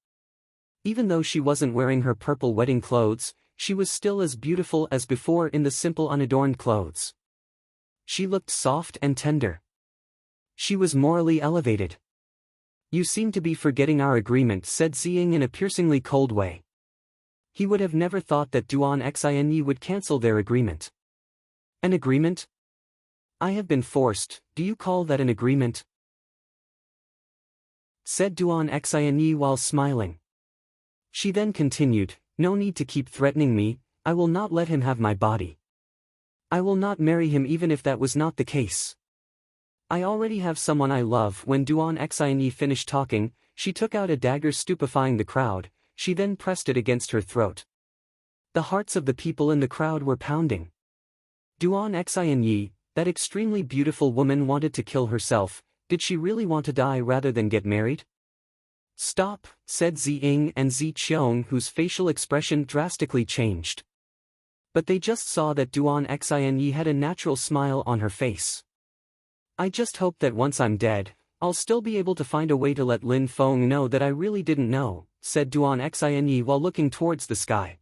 Even though she wasn't wearing her purple wedding clothes, she was still as beautiful as before in the simple unadorned clothes. She looked soft and tender. She was morally elevated. You seem to be forgetting our agreement, said Ziying in a piercingly cold way. He would have never thought that Duan Xianyi would cancel their agreement. An agreement? I have been forced, do you call that an agreement? Said Duan Xianyi while smiling. She then continued, no need to keep threatening me, I will not let him have my body. I will not marry him even if that was not the case. I already have someone I love. When Duan Xianyi finished talking, she took out a dagger stupefying the crowd, she then pressed it against her throat. The hearts of the people in the crowd were pounding. Duan Xianyi, that extremely beautiful woman, wanted to kill herself. Did she really want to die rather than get married? Stop, said Zi Ying and Zi Qiong, whose facial expression drastically changed. But they just saw that Duan Xianyi had a natural smile on her face. I just hope that once I'm dead, I'll still be able to find a way to let Lin Feng know that I really didn't know, said Duan Xianyi while looking towards the sky.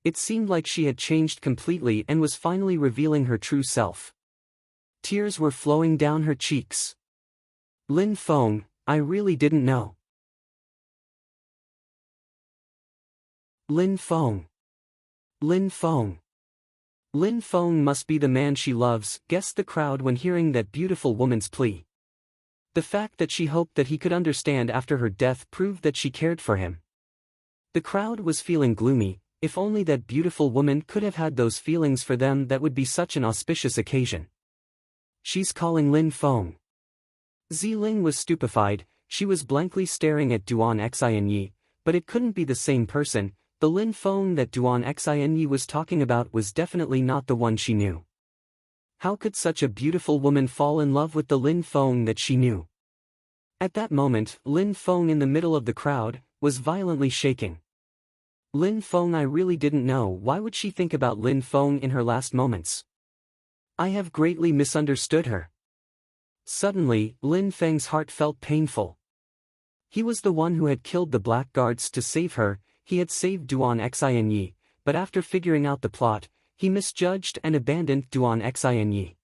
It seemed like she had changed completely and was finally revealing her true self. Tears were flowing down her cheeks. Lin Feng, I really didn't know. Lin Feng. Lin Feng. Lin Feng must be the man she loves, guessed the crowd when hearing that beautiful woman's plea. The fact that she hoped that he could understand after her death proved that she cared for him. The crowd was feeling gloomy. If only that beautiful woman could have had those feelings for them, that would be such an auspicious occasion. She's calling Lin Feng. Ziling was stupefied, she was blankly staring at Duan Xianyi, but it couldn't be the same person. The Lin Feng that Duan Xianyi was talking about was definitely not the one she knew. How could such a beautiful woman fall in love with the Lin Feng that she knew? At that moment, Lin Feng in the middle of the crowd was violently shaking. Lin Feng, I really didn't know. Why would she think about Lin Feng in her last moments? I have greatly misunderstood her. Suddenly, Lin Feng's heart felt painful. He was the one who had killed the blackguards to save her. He had saved Duan Xianyi, but after figuring out the plot, he misjudged and abandoned Duan Xianyi.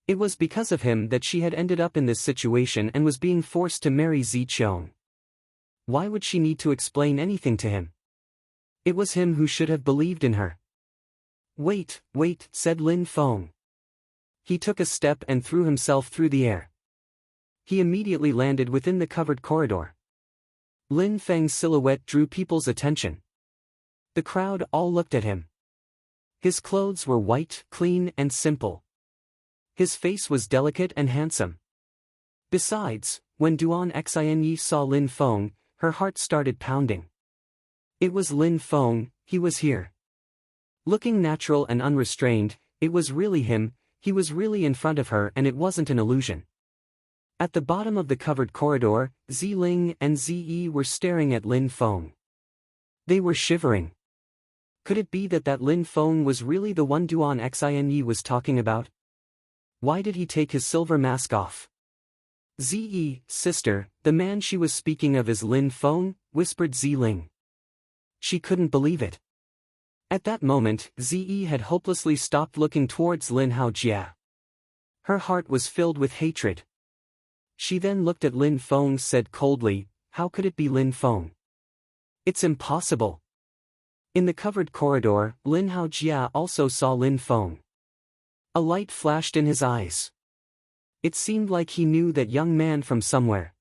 It was because of him that she had ended up in this situation and was being forced to marry Zi Qiong. Why would she need to explain anything to him? It was him who should have believed in her. Wait, wait, said Lin Feng. He took a step and threw himself through the air. He immediately landed within the covered corridor. Lin Feng's silhouette drew people's attention. The crowd all looked at him. His clothes were white, clean and simple. His face was delicate and handsome. Besides, when Duan Xinyi saw Lin Feng, her heart started pounding. It was Lin Feng, he was here. Looking natural and unrestrained, it was really him, he was really in front of her and it wasn't an illusion. At the bottom of the covered corridor, Ziling and Ziyi were staring at Lin Feng. They were shivering. Could it be that Lin Feng was really the one Duan Xinyi was talking about? Why did he take his silver mask off? Ziyi, sister, the man she was speaking of is Lin Feng, whispered Ziling. She couldn't believe it. At that moment, Ziyi had hopelessly stopped looking towards Lin Haojia. Her heart was filled with hatred. She then looked at Lin Feng and said coldly, "How could it be Lin Feng? It's impossible." In the covered corridor, Lin Haojia also saw Lin Feng. A light flashed in his eyes. It seemed like he knew that young man from somewhere.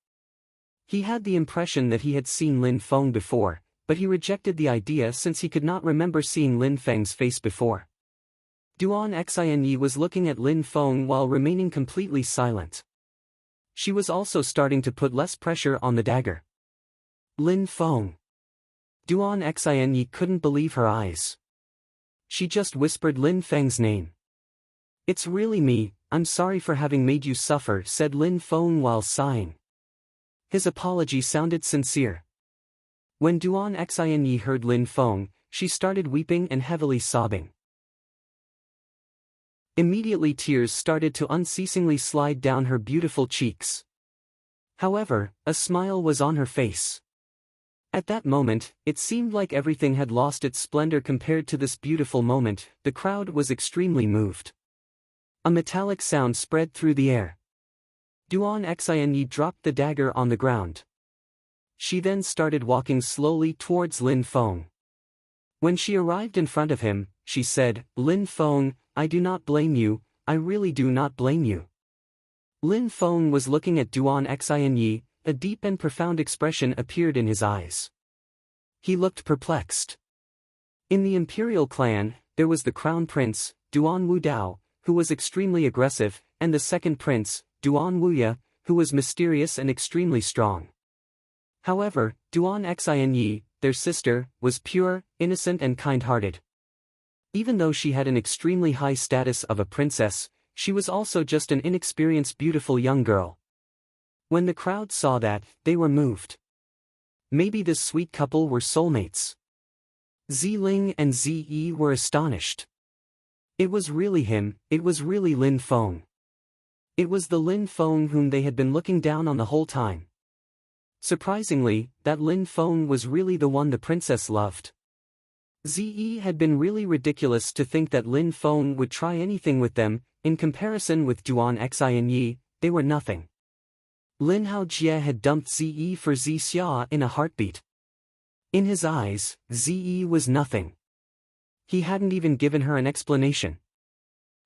He had the impression that he had seen Lin Feng before, but he rejected the idea since he could not remember seeing Lin Feng's face before. Duan Xinyi was looking at Lin Feng while remaining completely silent. She was also starting to put less pressure on the dagger. Lin Feng. Duan Xinyi couldn't believe her eyes. She just whispered Lin Feng's name. "It's really me, I'm sorry for having made you suffer," said Lin Feng while sighing. His apology sounded sincere. When Duan Xinyi heard Lin Feng, she started weeping and heavily sobbing. Immediately tears started to unceasingly slide down her beautiful cheeks. However, a smile was on her face. At that moment, it seemed like everything had lost its splendor compared to this beautiful moment. The crowd was extremely moved. A metallic sound spread through the air. Duan Xinyi dropped the dagger on the ground. She then started walking slowly towards Lin Feng. When she arrived in front of him, she said, "Lin Feng, I do not blame you, I really do not blame you." Lin Feng was looking at Duan Xinyi, a deep and profound expression appeared in his eyes. He looked perplexed. In the imperial clan, there was the crown prince, Duan Wudao, who was extremely aggressive, and the second prince, Duan Wuya, who was mysterious and extremely strong. However, Duan Xinyi, their sister, was pure, innocent and kind-hearted. Even though she had an extremely high status of a princess, she was also just an inexperienced beautiful young girl. When the crowd saw that, they were moved. Maybe this sweet couple were soulmates. Ziling and Ziyi were astonished. It was really him, it was really Lin Feng. It was the Lin Feng whom they had been looking down on the whole time. Surprisingly, that Lin Feng was really the one the princess loved. Ziyi had been really ridiculous to think that Lin Feng would try anything with them. In comparison with Duan Xinyi, they were nothing. Lin Haojia had dumped Ziyi for Xia in a heartbeat. In his eyes, Ziyi was nothing. He hadn't even given her an explanation.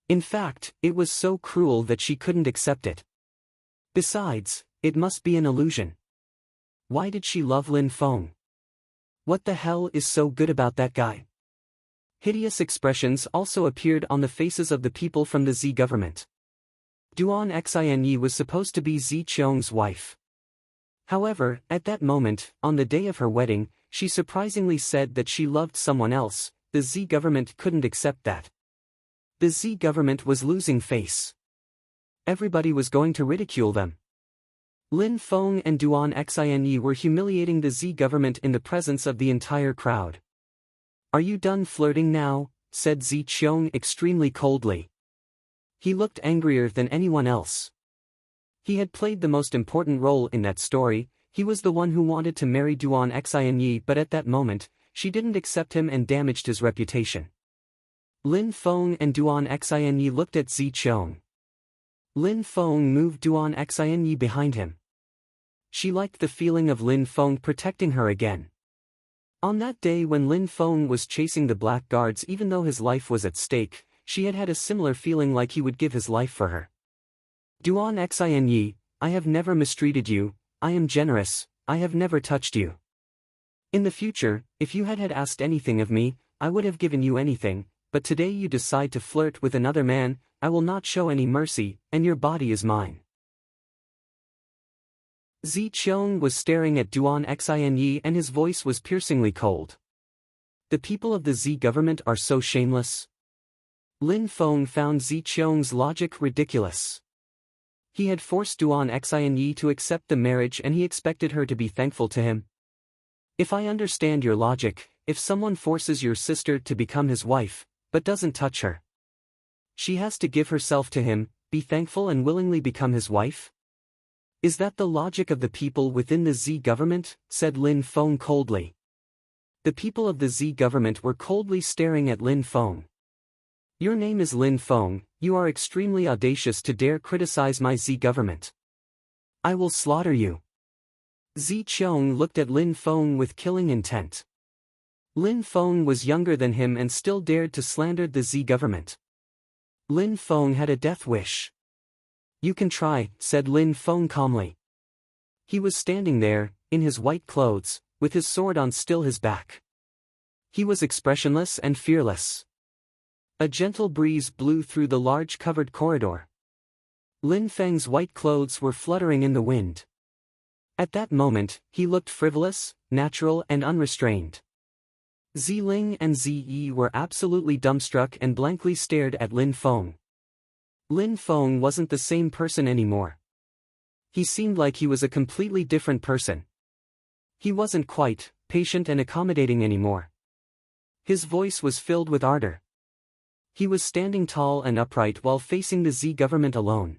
In fact, it was so cruel that she couldn't accept it. Besides, it must be an illusion. Why did she love Lin Feng? What the hell is so good about that guy? Hideous expressions also appeared on the faces of the people from the Z government. Duan Xinyi was supposed to be Zi Qiong's wife. However, at that moment, on the day of her wedding, she surprisingly said that she loved someone else. The Z government couldn't accept that. The Z government was losing face. Everybody was going to ridicule them. Lin Feng and Duan Xinyi were humiliating the Z government in the presence of the entire crowd. "Are you done flirting now?" said Zi Qiong extremely coldly. He looked angrier than anyone else. He had played the most important role in that story. He was the one who wanted to marry Duan Xinyi, but at that moment, she didn't accept him and damaged his reputation. Lin Feng and Duan Xinyi looked at Zi Qiong. Lin Feng moved Duan Xinyi behind him. She liked the feeling of Lin Feng protecting her again. On that day when Lin Feng was chasing the black guards even though his life was at stake, she had had a similar feeling like he would give his life for her. Duan Xin, I have never mistreated you, I am generous, I have never touched you. In the future, if you had asked anything of me, I would have given you anything, but today you decide to flirt with another man, I will not show any mercy, and your body is mine. Zi Qiong was staring at Duan Xin and his voice was piercingly cold. The people of the Zi government are so shameless. Lin Feng found Zi Qiong's logic ridiculous. He had forced Duan Xin to accept the marriage and he expected her to be thankful to him. If I understand your logic, if someone forces your sister to become his wife, but doesn't touch her, she has to give herself to him, be thankful and willingly become his wife? Is that the logic of the people within the Zi government? Said Lin Feng coldly. The people of the Zi government were coldly staring at Lin Feng. Your name is Lin Feng, you are extremely audacious to dare criticize my Zi government. I will slaughter you. Zi Qiong looked at Lin Feng with killing intent. Lin Feng was younger than him and still dared to slander the Zi government. Lin Feng had a death wish. You can try, said Lin Feng calmly. He was standing there, in his white clothes, with his sword on still his back. He was expressionless and fearless. A gentle breeze blew through the large covered corridor. Lin Feng's white clothes were fluttering in the wind. At that moment, he looked frivolous, natural and unrestrained. Ziling and Ziyi were absolutely dumbstruck and blankly stared at Lin Feng. Lin Feng wasn't the same person anymore. He seemed like he was a completely different person. He wasn't quite patient and accommodating anymore. His voice was filled with ardor. He was standing tall and upright while facing the Zi government alone.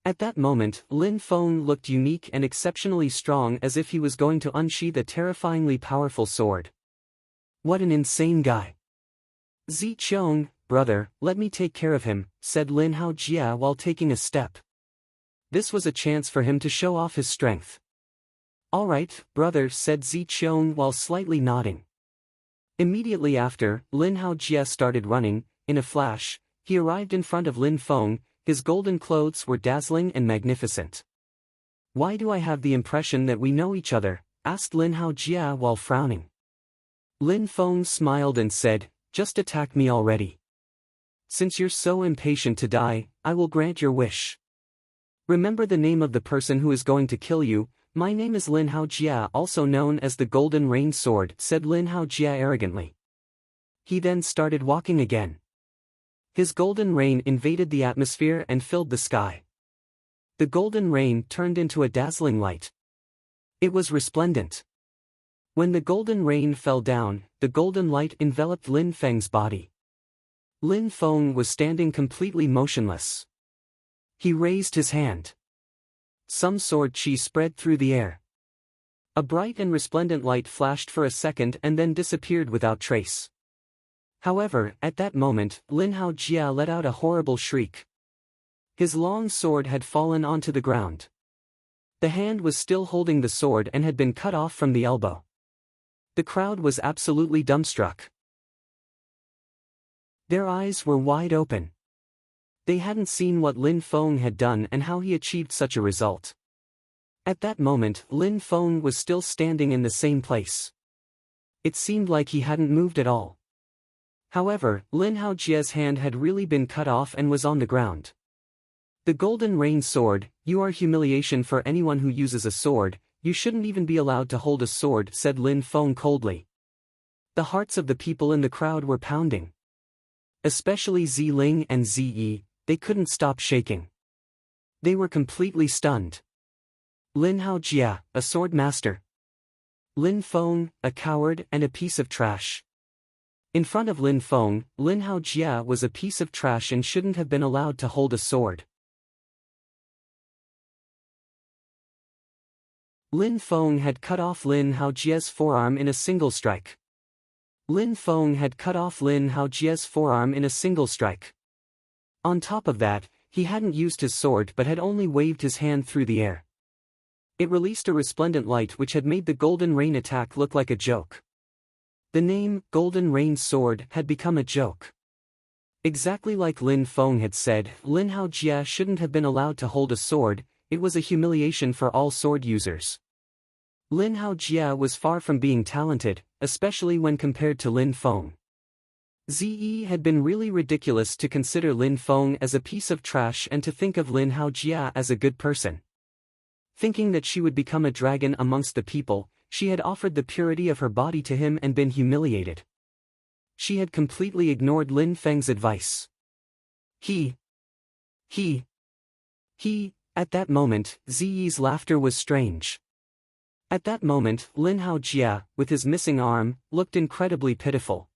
At that moment, Lin Feng looked unique and exceptionally strong, as if he was going to unsheath a terrifyingly powerful sword. What an insane guy. Zi Qiong, brother, let me take care of him, said Lin Haojia while taking a step. This was a chance for him to show off his strength. All right, brother, said Zi Qiong while slightly nodding. Immediately after, Lin Haojia started running. In a flash, he arrived in front of Lin Feng. His golden clothes were dazzling and magnificent. Why do I have the impression that we know each other? Asked Lin Haojia while frowning. Lin Feng smiled and said, just attack me already. Since you're so impatient to die, I will grant your wish. Remember the name of the person who is going to kill you. My name is Lin Haojia, also known as the Golden Rain Sword, said Lin Haojia arrogantly. He then started walking again. His golden rain invaded the atmosphere and filled the sky. The golden rain turned into a dazzling light. It was resplendent. When the golden rain fell down, the golden light enveloped Lin Feng's body. Lin Feng was standing completely motionless. He raised his hand. Some sword chi spread through the air. A bright and resplendent light flashed for a second and then disappeared without trace. However, at that moment, Lin Haojia let out a horrible shriek. His long sword had fallen onto the ground. The hand was still holding the sword and had been cut off from the elbow. The crowd was absolutely dumbstruck. Their eyes were wide open. They hadn't seen what Lin Feng had done and how he achieved such a result. At that moment, Lin Feng was still standing in the same place. It seemed like he hadn't moved at all. However, Lin Haojia's hand had really been cut off and was on the ground. The Golden Rain Sword, you are humiliation for anyone who uses a sword. You shouldn't even be allowed to hold a sword, said Lin Feng coldly. The hearts of the people in the crowd were pounding. Especially Ziling and Ziyi, they couldn't stop shaking. They were completely stunned. Lin Haojia, a sword master. Lin Feng, a coward and a piece of trash. In front of Lin Feng, Lin Haojia was a piece of trash and shouldn't have been allowed to hold a sword. Lin Feng had cut off Lin Haojia's forearm in a single strike. Lin Feng had cut off Lin Haojia's forearm in a single strike. On top of that, he hadn't used his sword but had only waved his hand through the air. It released a resplendent light which had made the Golden Rain attack look like a joke. The name, Golden Rain Sword, had become a joke. Exactly like Lin Feng had said, Lin Haojia shouldn't have been allowed to hold a sword. It was a humiliation for all sword users. Lin Haojia was far from being talented, especially when compared to Lin Feng. Zi had been really ridiculous to consider Lin Feng as a piece of trash and to think of Lin Haojia as a good person. Thinking that she would become a dragon amongst the people, she had offered the purity of her body to him and been humiliated. She had completely ignored Lin Feng's advice. At that moment, Ziyi's laughter was strange. At that moment, Lin Haojia, with his missing arm, looked incredibly pitiful.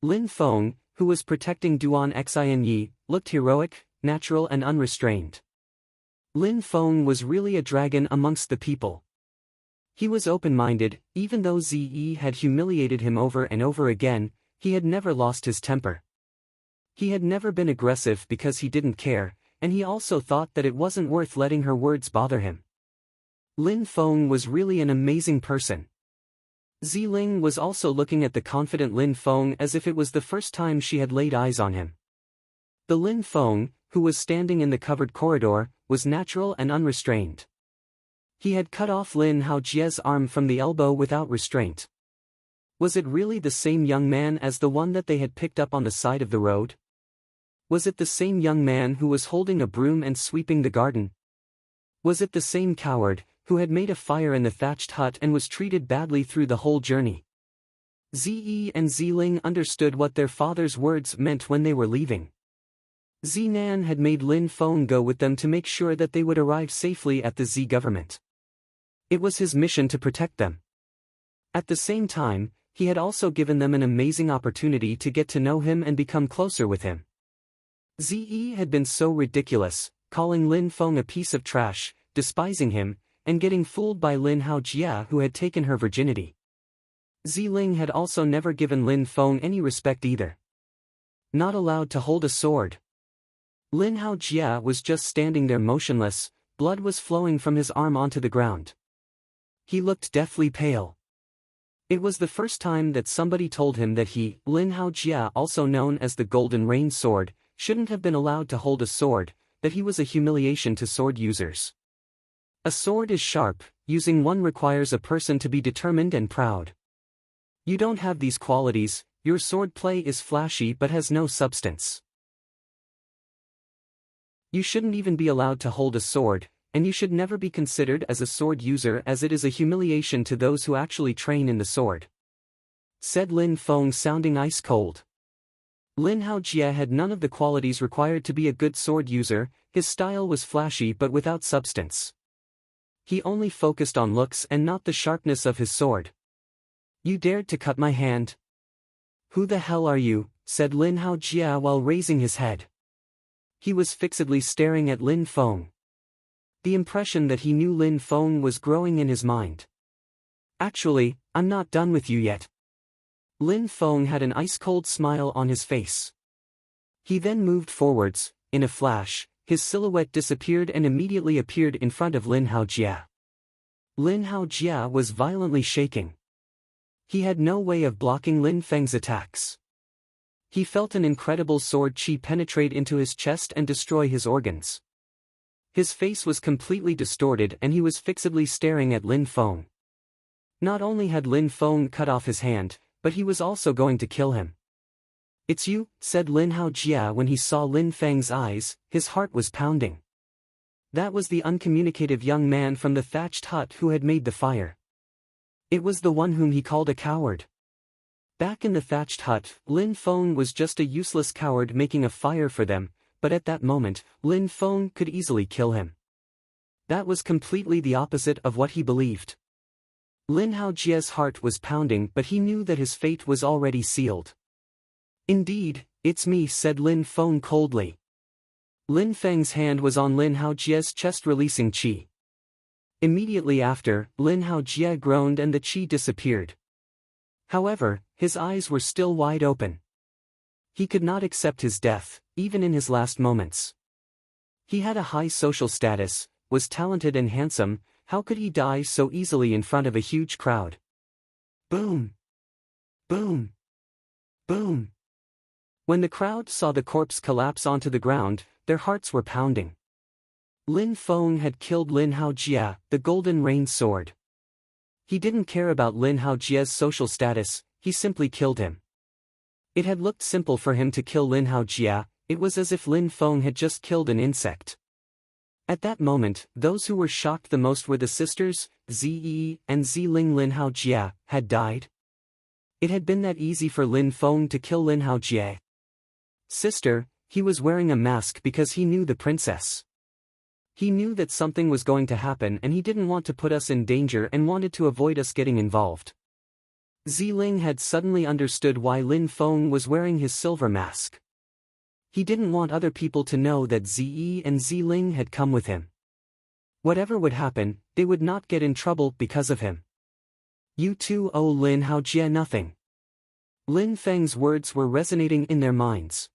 Lin Feng, who was protecting Duan Xin, looked heroic, natural and unrestrained. Lin Feng was really a dragon amongst the people. He was open-minded, even though Ziyi had humiliated him over and over again, he had never lost his temper. He had never been aggressive because he didn't care, and he also thought that it wasn't worth letting her words bother him. Lin Feng was really an amazing person. Ziling was also looking at the confident Lin Feng as if it was the first time she had laid eyes on him. The Lin Feng, who was standing in the covered corridor, was natural and unrestrained. He had cut off Lin Haojia's arm from the elbow without restraint. Was it really the same young man as the one that they had picked up on the side of the road? Was it the same young man who was holding a broom and sweeping the garden? Was it the same coward, who had made a fire in the thatched hut and was treated badly through the whole journey? Zi and Ziling understood what their father's words meant when they were leaving. Zinan had made Lin Feng go with them to make sure that they would arrive safely at the Z government. It was his mission to protect them. At the same time, he had also given them an amazing opportunity to get to know him and become closer with him. Zi had been so ridiculous, calling Lin Feng a piece of trash, despising him, and getting fooled by Lin Haojia who had taken her virginity. Ziling had also never given Lin Feng any respect either. Not allowed to hold a sword. Lin Haojia was just standing there motionless, blood was flowing from his arm onto the ground. He looked deathly pale. It was the first time that somebody told him that he, Lin Haojia, also known as the Golden Rain Sword, shouldn't have been allowed to hold a sword, that he was a humiliation to sword users. A sword is sharp, using one requires a person to be determined and proud. You don't have these qualities, your sword play is flashy but has no substance. You shouldn't even be allowed to hold a sword, and you should never be considered as a sword user as it is a humiliation to those who actually train in the sword. Said Lin Feng, sounding ice cold. Lin Haojia had none of the qualities required to be a good sword user, his style was flashy but without substance. He only focused on looks and not the sharpness of his sword. You dared to cut my hand? Who the hell are you? Said Lin Haojia while raising his head. He was fixedly staring at Lin Feng. The impression that he knew Lin Feng was growing in his mind. Actually, I'm not done with you yet. Lin Feng had an ice-cold smile on his face. He then moved forwards, in a flash, his silhouette disappeared and immediately appeared in front of Lin Haojia. Lin Haojia was violently shaking. He had no way of blocking Lin Feng's attacks. He felt an incredible sword chi penetrate into his chest and destroy his organs. His face was completely distorted and he was fixedly staring at Lin Feng. Not only had Lin Feng cut off his hand, but he was also going to kill him. It's you, said Lin Haojia when he saw Lin Feng's eyes, his heart was pounding. That was the uncommunicative young man from the thatched hut who had made the fire. It was the one whom he called a coward. Back in the thatched hut, Lin Feng was just a useless coward making a fire for them, but at that moment, Lin Feng could easily kill him. That was completely the opposite of what he believed. Lin Haojia's heart was pounding but he knew that his fate was already sealed. Indeed, it's me, said Lin Feng coldly. Lin Feng's hand was on Lin Haojia's chest releasing qi. Immediately after, Lin Haojia groaned and the qi disappeared. However, his eyes were still wide open. He could not accept his death, even in his last moments. He had a high social status, was talented and handsome, how could he die so easily in front of a huge crowd? Boom! Boom! Boom! When the crowd saw the corpse collapse onto the ground, their hearts were pounding. Lin Feng had killed Lin Haojia, the Golden Rain Sword. He didn't care about Lin Haojia's social status, he simply killed him. It had looked simple for him to kill Lin Haojia, it was as if Lin Feng had just killed an insect. At that moment, those who were shocked the most were the sisters, Ziyi and Ziling. Lin Haojia had died. It had been that easy for Lin Feng to kill Lin Haojia. Sister, he was wearing a mask because he knew the princess. He knew that something was going to happen and he didn't want to put us in danger and wanted to avoid us getting involved. Ziling had suddenly understood why Lin Feng was wearing his silver mask. He didn't want other people to know that Ziyi and Ziling had come with him. Whatever would happen, they would not get in trouble because of him. You two owe Lin Haojia nothing. Lin Feng's words were resonating in their minds.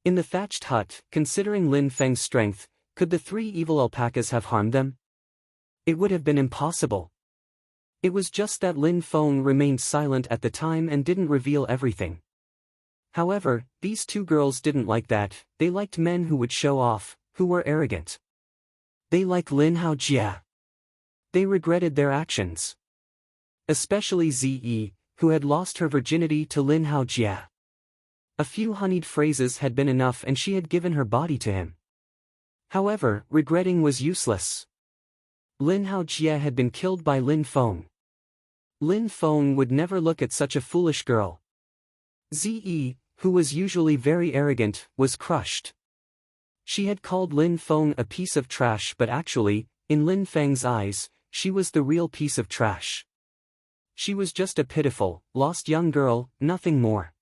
In the thatched hut, considering Lin Feng's strength, could the three evil alpacas have harmed them? It would have been impossible. It was just that Lin Feng remained silent at the time and didn't reveal everything. However, these two girls didn't like that, they liked men who would show off, who were arrogant. They liked Lin Haojia. They regretted their actions. Especially Ziyi, who had lost her virginity to Lin Haojia. A few honeyed phrases had been enough and she had given her body to him. However, regretting was useless. Lin Haojia had been killed by Lin Feng. Lin Feng would never look at such a foolish girl. Ziyi, who was usually very arrogant, was crushed. She had called Lin Feng a piece of trash, but actually, in Lin Feng's eyes, she was the real piece of trash. She was just a pitiful, lost young girl, nothing more.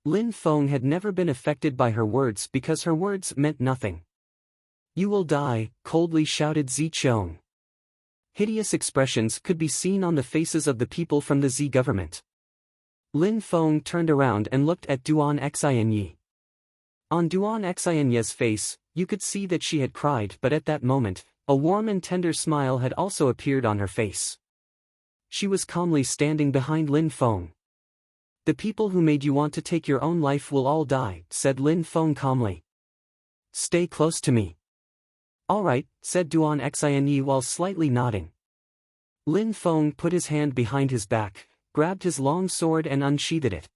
Lin Feng had never been affected by her words because her words meant nothing. You will die, coldly shouted Zichong. Hideous expressions could be seen on the faces of the people from the Z government. Lin Feng turned around and looked at Duan Xianyi. On Duan Xianyi's face, you could see that she had cried, but at that moment, a warm and tender smile had also appeared on her face. She was calmly standing behind Lin Feng. The people who made you want to take your own life will all die, said Lin Feng calmly. Stay close to me. All right, said Duan Xianyi while slightly nodding. Lin Feng put his hand behind his back, grabbed his long sword and unsheathed it.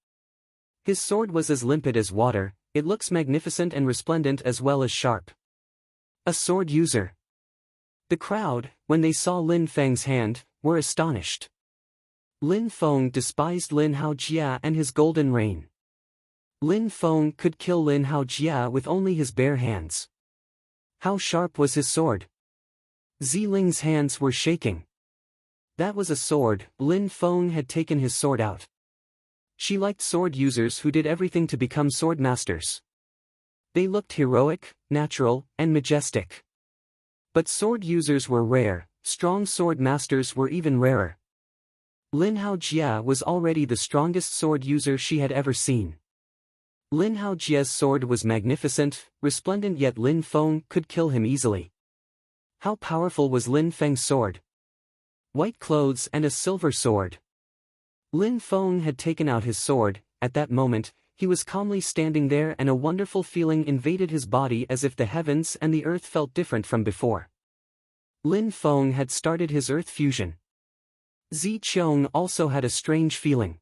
His sword was as limpid as water, it looks magnificent and resplendent as well as sharp. A sword user. The crowd, when they saw Lin Feng's hand, were astonished. Lin Feng despised Lin Haojia and his golden rain. Lin Feng could kill Lin Haojia with only his bare hands. How sharp was his sword? Ziling's hands were shaking. That was a sword. Lin Feng had taken his sword out. She liked sword users who did everything to become sword masters. They looked heroic, natural, and majestic. But sword users were rare, strong sword masters were even rarer. Lin Haojia was already the strongest sword user she had ever seen. Lin Haojia's sword was magnificent, resplendent, yet Lin Feng could kill him easily. How powerful was Lin Feng's sword? White clothes and a silver sword. Lin Feng had taken out his sword. At that moment, he was calmly standing there and a wonderful feeling invaded his body as if the heavens and the earth felt different from before. Lin Feng had started his earth fusion. Zichong also had a strange feeling.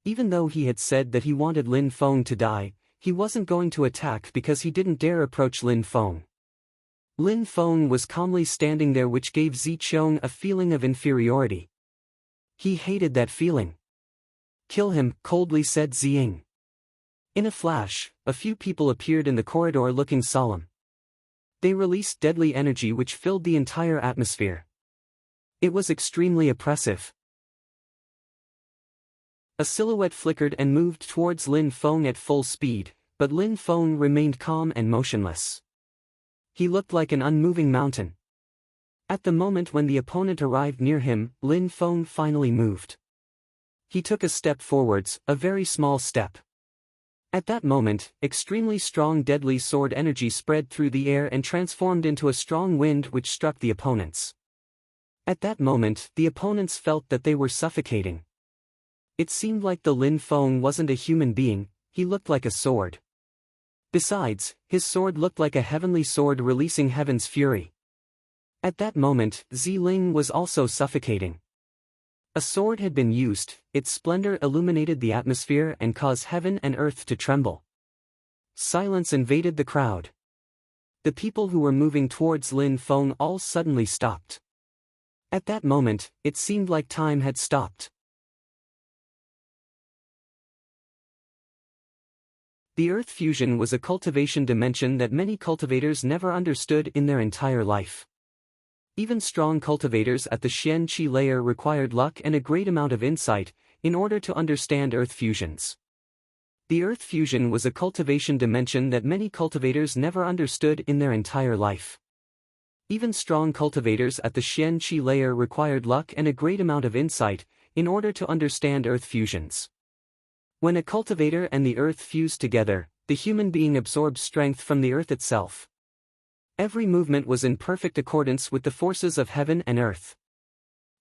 Even though he had said that he wanted Lin Feng to die, he wasn't going to attack because he didn't dare approach Lin Feng. Lin Feng was calmly standing there, which gave Zichong a feeling of inferiority. He hated that feeling. Kill him, coldly said Ziying. In a flash, a few people appeared in the corridor looking solemn. They released deadly energy which filled the entire atmosphere. It was extremely oppressive. A silhouette flickered and moved towards Lin Feng at full speed, but Lin Feng remained calm and motionless. He looked like an unmoving mountain. At the moment when the opponent arrived near him, Lin Feng finally moved. He took a step forwards, a very small step. At that moment, extremely strong deadly sword energy spread through the air and transformed into a strong wind which struck the opponents. At that moment, the opponents felt that they were suffocating. It seemed like the Lin Feng wasn't a human being, he looked like a sword. Besides, his sword looked like a heavenly sword releasing heaven's fury. At that moment, Ziling was also suffocating. A sword had been used, its splendor illuminated the atmosphere and caused heaven and earth to tremble. Silence invaded the crowd. The people who were moving towards Lin Feng all suddenly stopped. At that moment, it seemed like time had stopped. The Earth fusion was a cultivation dimension that many cultivators never understood in their entire life. Even strong cultivators at the Xian Qi layer required luck and a great amount of insight in order to understand Earth fusions. The Earth fusion was a cultivation dimension that many cultivators never understood in their entire life. Even strong cultivators at the Xian Qi layer required luck and a great amount of insight in order to understand Earth fusions. When a cultivator and the Earth fused together, the human being absorbed strength from the Earth itself. Every movement was in perfect accordance with the forces of heaven and earth.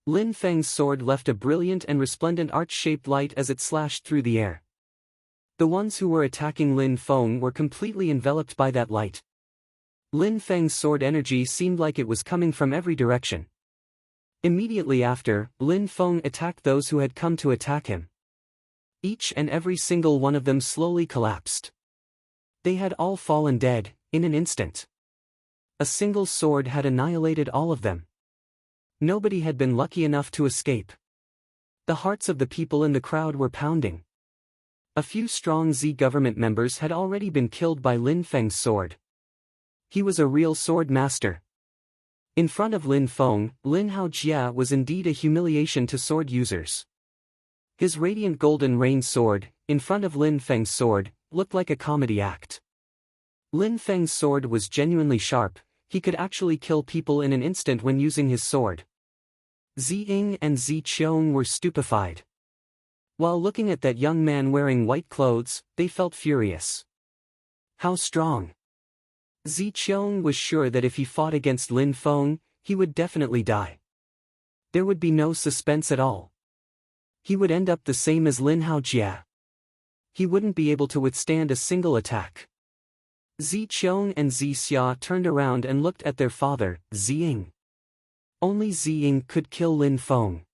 Lin Feng's sword left a brilliant and resplendent arch-shaped light as it slashed through the air. The ones who were attacking Lin Feng were completely enveloped by that light. Lin Feng's sword energy seemed like it was coming from every direction. Immediately after, Lin Feng attacked those who had come to attack him. Each and every single one of them slowly collapsed. They had all fallen dead, in an instant. A single sword had annihilated all of them. Nobody had been lucky enough to escape. The hearts of the people in the crowd were pounding. A few strong Z government members had already been killed by Lin Feng's sword. He was a real sword master. In front of Lin Feng, Lin Haojia was indeed a humiliation to sword users. His radiant golden rain sword, in front of Lin Feng's sword, looked like a comedy act. Lin Feng's sword was genuinely sharp, he could actually kill people in an instant when using his sword. Zi Ying and Zi Qiong were stupefied. While looking at that young man wearing white clothes, they felt furious. How strong! Zi Qiong was sure that if he fought against Lin Feng, he would definitely die. There would be no suspense at all. He would end up the same as Lin Haojia. He wouldn't be able to withstand a single attack. Zi Qiong and Zi Xia turned around and looked at their father, Zi Ying. Only Zi Ying could kill Lin Feng.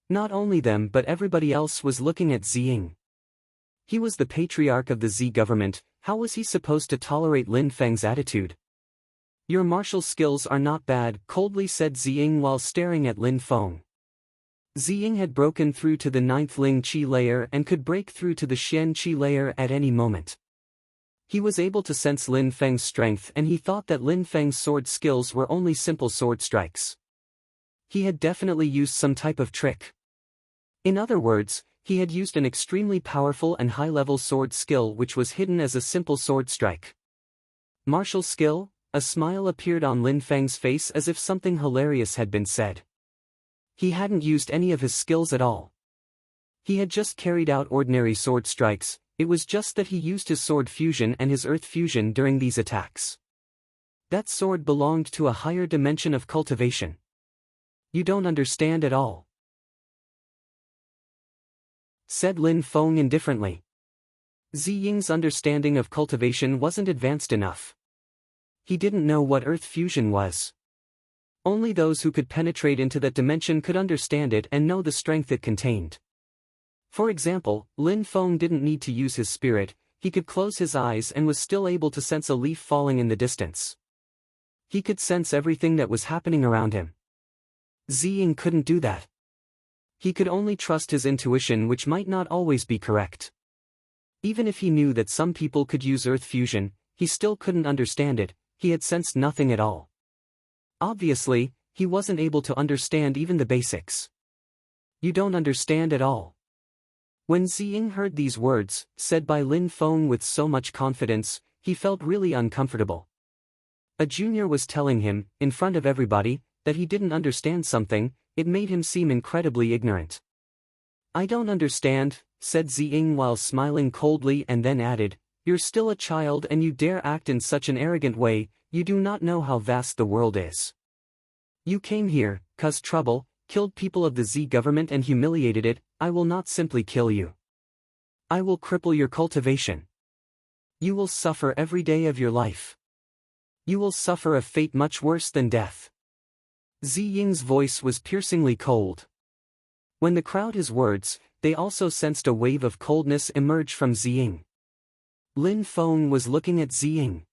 Not only them but everybody else was looking at Zi Ying. He was the patriarch of the Z government, how was he supposed to tolerate Lin Feng's attitude? Your martial skills are not bad, coldly said Zi Ying while staring at Lin Feng. Zi Ying had broken through to the 9th Ling Qi layer and could break through to the Xian Qi layer at any moment. He was able to sense Lin Feng's strength and he thought that Lin Feng's sword skills were only simple sword strikes. He had definitely used some type of trick. In other words, he had used an extremely powerful and high-level sword skill which was hidden as a simple sword strike. Martial skill? A smile appeared on Lin Feng's face as if something hilarious had been said. He hadn't used any of his skills at all. He had just carried out ordinary sword strikes, it was just that he used his sword fusion and his earth fusion during these attacks. That sword belonged to a higher dimension of cultivation. You don't understand at all, said Lin Feng indifferently. Zi Ying's understanding of cultivation wasn't advanced enough. He didn't know what earth fusion was. Only those who could penetrate into that dimension could understand it and know the strength it contained. For example, Lin Feng didn't need to use his spirit, he could close his eyes and was still able to sense a leaf falling in the distance. He could sense everything that was happening around him. Zi Ying couldn't do that. He could only trust his intuition, which might not always be correct. Even if he knew that some people could use earth fusion, he still couldn't understand it, he had sensed nothing at all. Obviously, he wasn't able to understand even the basics. You don't understand at all. When Zi Ying heard these words, said by Lin Feng with so much confidence, he felt really uncomfortable. A junior was telling him, in front of everybody, that he didn't understand something, it made him seem incredibly ignorant. I don't understand, said Zi Ying while smiling coldly and then added, you're still a child and you dare act in such an arrogant way, you do not know how vast the world is. You came here, caused trouble, killed people of the Z government and humiliated it, I will not simply kill you. I will cripple your cultivation. You will suffer every day of your life. You will suffer a fate much worse than death. Zi Ying's voice was piercingly cold. When the crowd his words, they also sensed a wave of coldness emerge from Zi Ying. Lin Feng was looking at Zi Ying.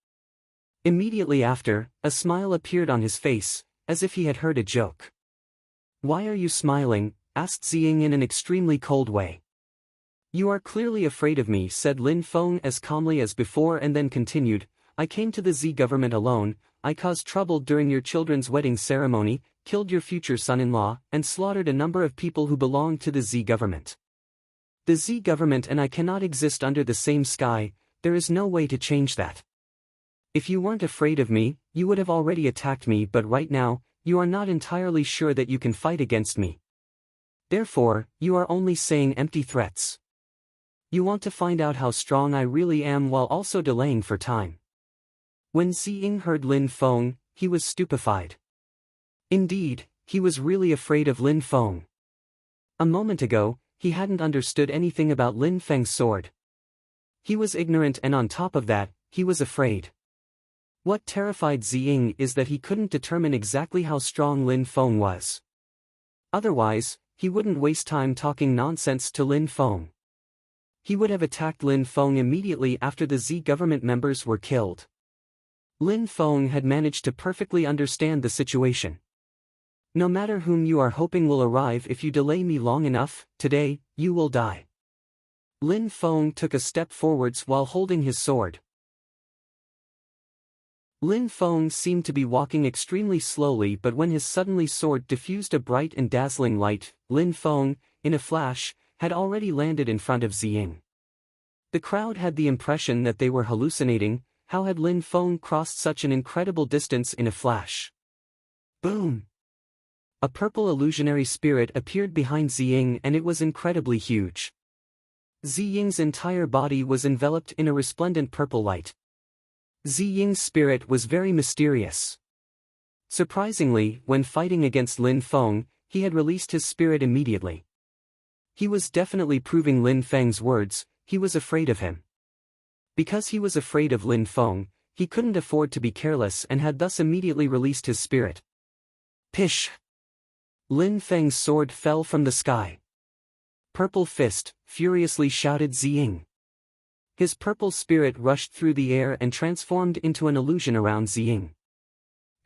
Immediately after, a smile appeared on his face, as if he had heard a joke. Why are you smiling? Asked Zi Ying in an extremely cold way. You are clearly afraid of me, said Lin Feng as calmly as before, and then continued, I came to the Z government alone, I caused trouble during your children's wedding ceremony, killed your future son-in-law, and slaughtered a number of people who belonged to the Z government. The Z government and I cannot exist under the same sky, there is no way to change that. If you weren't afraid of me, you would have already attacked me, but right now, you are not entirely sure that you can fight against me. Therefore, you are only saying empty threats. You want to find out how strong I really am while also delaying for time. When Zi Ying heard Lin Feng, he was stupefied. Indeed, he was really afraid of Lin Feng. A moment ago, he hadn't understood anything about Lin Feng's sword. He was ignorant, and on top of that, he was afraid. What terrified Zi Ying is that he couldn't determine exactly how strong Lin Feng was. Otherwise, he wouldn't waste time talking nonsense to Lin Feng. He would have attacked Lin Feng immediately after the Z government members were killed. Lin Feng had managed to perfectly understand the situation. No matter whom you are hoping will arrive, if you delay me long enough, today, you will die. Lin Feng took a step forwards while holding his sword. Lin Feng seemed to be walking extremely slowly, but when his suddenly sword diffused a bright and dazzling light, Lin Feng, in a flash, had already landed in front of Zi Ying. The crowd had the impression that they were hallucinating. How had Lin Feng crossed such an incredible distance in a flash? Boom! A purple illusionary spirit appeared behind Zi Ying, and it was incredibly huge. Zi Ying's entire body was enveloped in a resplendent purple light. Zi Ying's spirit was very mysterious. Surprisingly, when fighting against Lin Feng, he had released his spirit immediately. He was definitely proving Lin Feng's words, he was afraid of him. Because he was afraid of Lin Feng, he couldn't afford to be careless and had thus immediately released his spirit. Pish! Lin Feng's sword fell from the sky. Purple Fist, furiously shouted Zi Ying. His purple spirit rushed through the air and transformed into an illusion around Zi Ying.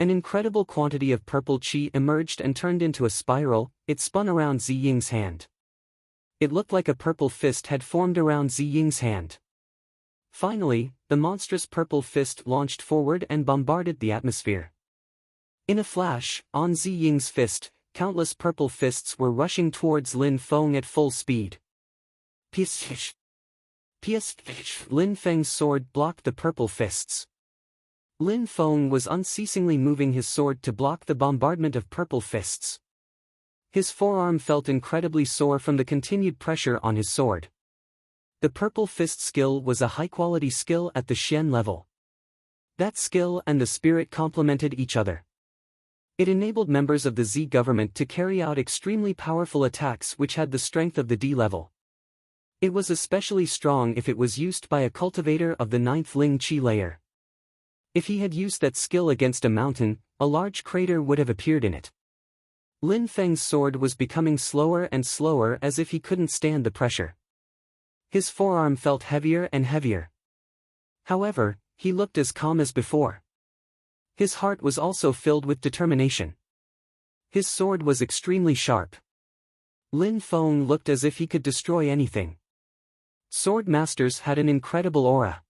An incredible quantity of purple chi emerged and turned into a spiral, it spun around Zi Ying's hand. It looked like a purple fist had formed around Zi Ying's hand. Finally, the monstrous purple fist launched forward and bombarded the atmosphere. In a flash, on Zi Ying's fist, countless purple fists were rushing towards Lin Feng at full speed. Pish! Lin Feng's sword blocked the purple fists. Lin Feng was unceasingly moving his sword to block the bombardment of purple fists. His forearm felt incredibly sore from the continued pressure on his sword. The purple fist skill was a high-quality skill at the Xian level. That skill and the spirit complemented each other. It enabled members of the Z government to carry out extremely powerful attacks which had the strength of the D level. It was especially strong if it was used by a cultivator of the 9th Ling Qi layer. If he had used that skill against a mountain, a large crater would have appeared in it. Lin Feng's sword was becoming slower and slower as if he couldn't stand the pressure. His forearm felt heavier and heavier. However, he looked as calm as before. His heart was also filled with determination. His sword was extremely sharp. Lin Feng looked as if he could destroy anything. Sword masters had an incredible aura.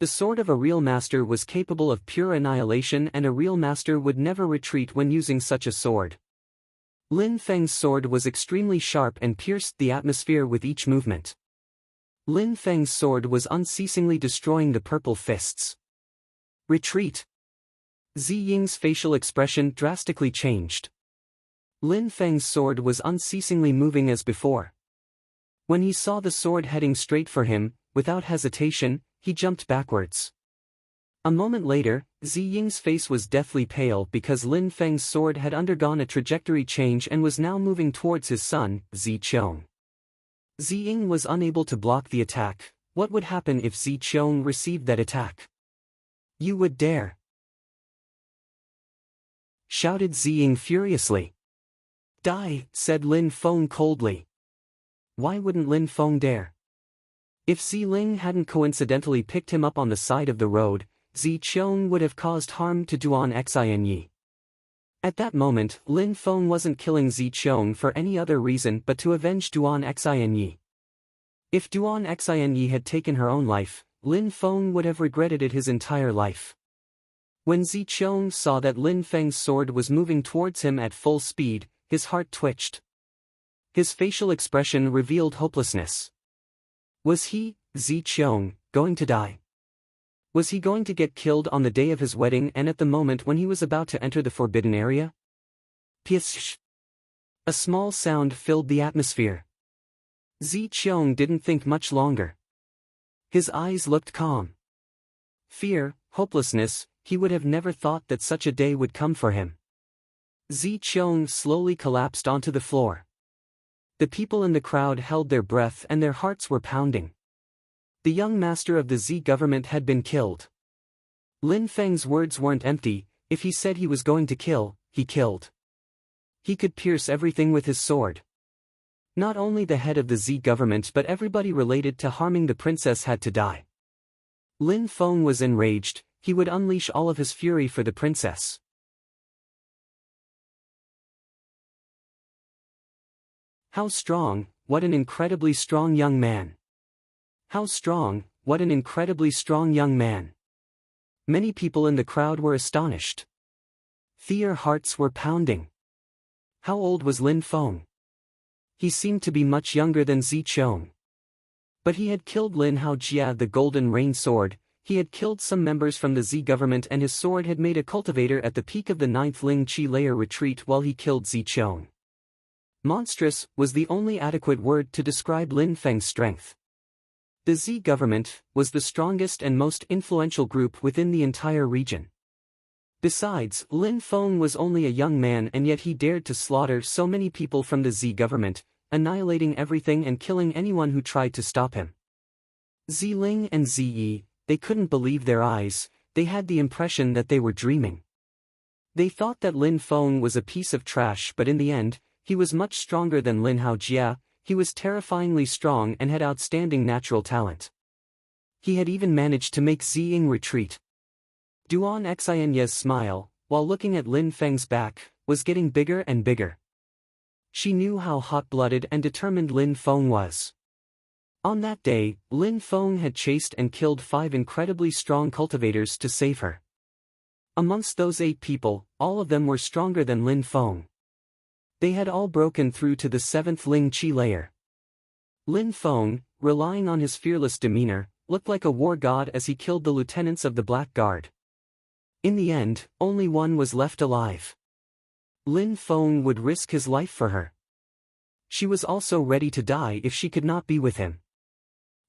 The sword of a real master was capable of pure annihilation, and a real master would never retreat when using such a sword. Lin Feng's sword was extremely sharp and pierced the atmosphere with each movement. Lin Feng's sword was unceasingly destroying the purple fists. Retreat! Zi Ying's facial expression drastically changed. Lin Feng's sword was unceasingly moving as before. When he saw the sword heading straight for him, without hesitation, he jumped backwards. A moment later, Zi Ying's face was deathly pale because Lin Feng's sword had undergone a trajectory change and was now moving towards his son, Zi Qiong. Zi Ying was unable to block the attack. What would happen if Zi Qiong received that attack? "You would dare!" shouted Zi Ying furiously. "Die," said Lin Feng coldly. Why wouldn't Lin Feng dare? If Zi Ling hadn't coincidentally picked him up on the side of the road, Zi Qiong would have caused harm to Duan Xinyi. At that moment, Lin Feng wasn't killing Zi Qiong for any other reason but to avenge Duan Xinyi. If Duan Xinyi had taken her own life, Lin Feng would have regretted it his entire life. When Zi Qiong saw that Lin Feng's sword was moving towards him at full speed, his heart twitched. His facial expression revealed hopelessness. Was he, Zi Qiong, going to die? Was he going to get killed on the day of his wedding and at the moment when he was about to enter the forbidden area? Psh! A small sound filled the atmosphere. Zi Qiong didn't think much longer. His eyes looked calm. Fear, hopelessness, he would have never thought that such a day would come for him. Zi Qiong slowly collapsed onto the floor. The people in the crowd held their breath and their hearts were pounding. The young master of the Zi government had been killed. Lin Feng's words weren't empty. If he said he was going to kill, he killed. He could pierce everything with his sword. Not only the head of the Zi government but everybody related to harming the princess had to die. Lin Feng was enraged. He would unleash all of his fury for the princess. How strong, what an incredibly strong young man. How strong, what an incredibly strong young man. Many people in the crowd were astonished. Their hearts were pounding. How old was Lin Feng? He seemed to be much younger than Zi Qiong. But he had killed Lin Haojia the Golden Rain Sword, he had killed some members from the Zi government and his sword had made a cultivator at the peak of the 9th Ling Qi layer retreat while he killed Zi Qiong. Monstrous was the only adequate word to describe Lin Feng's strength. The Zi government was the strongest and most influential group within the entire region. Besides, Lin Feng was only a young man and yet he dared to slaughter so many people from the Zi government, annihilating everything and killing anyone who tried to stop him. Zi Ling and Zi Yi, they couldn't believe their eyes, they had the impression that they were dreaming. They thought that Lin Feng was a piece of trash but in the end, he was much stronger than Lin Haojia. He was terrifyingly strong and had outstanding natural talent. He had even managed to make Zi Ying retreat. Duan Xinye's smile, while looking at Lin Feng's back, was getting bigger and bigger. She knew how hot-blooded and determined Lin Feng was. On that day, Lin Feng had chased and killed 5 incredibly strong cultivators to save her. Amongst those 8 people, all of them were stronger than Lin Feng. They had all broken through to the 7th Ling Qi layer. Lin Feng, relying on his fearless demeanor, looked like a war god as he killed the lieutenants of the Black Guard. In the end, only one was left alive. Lin Feng would risk his life for her. She was also ready to die if she could not be with him.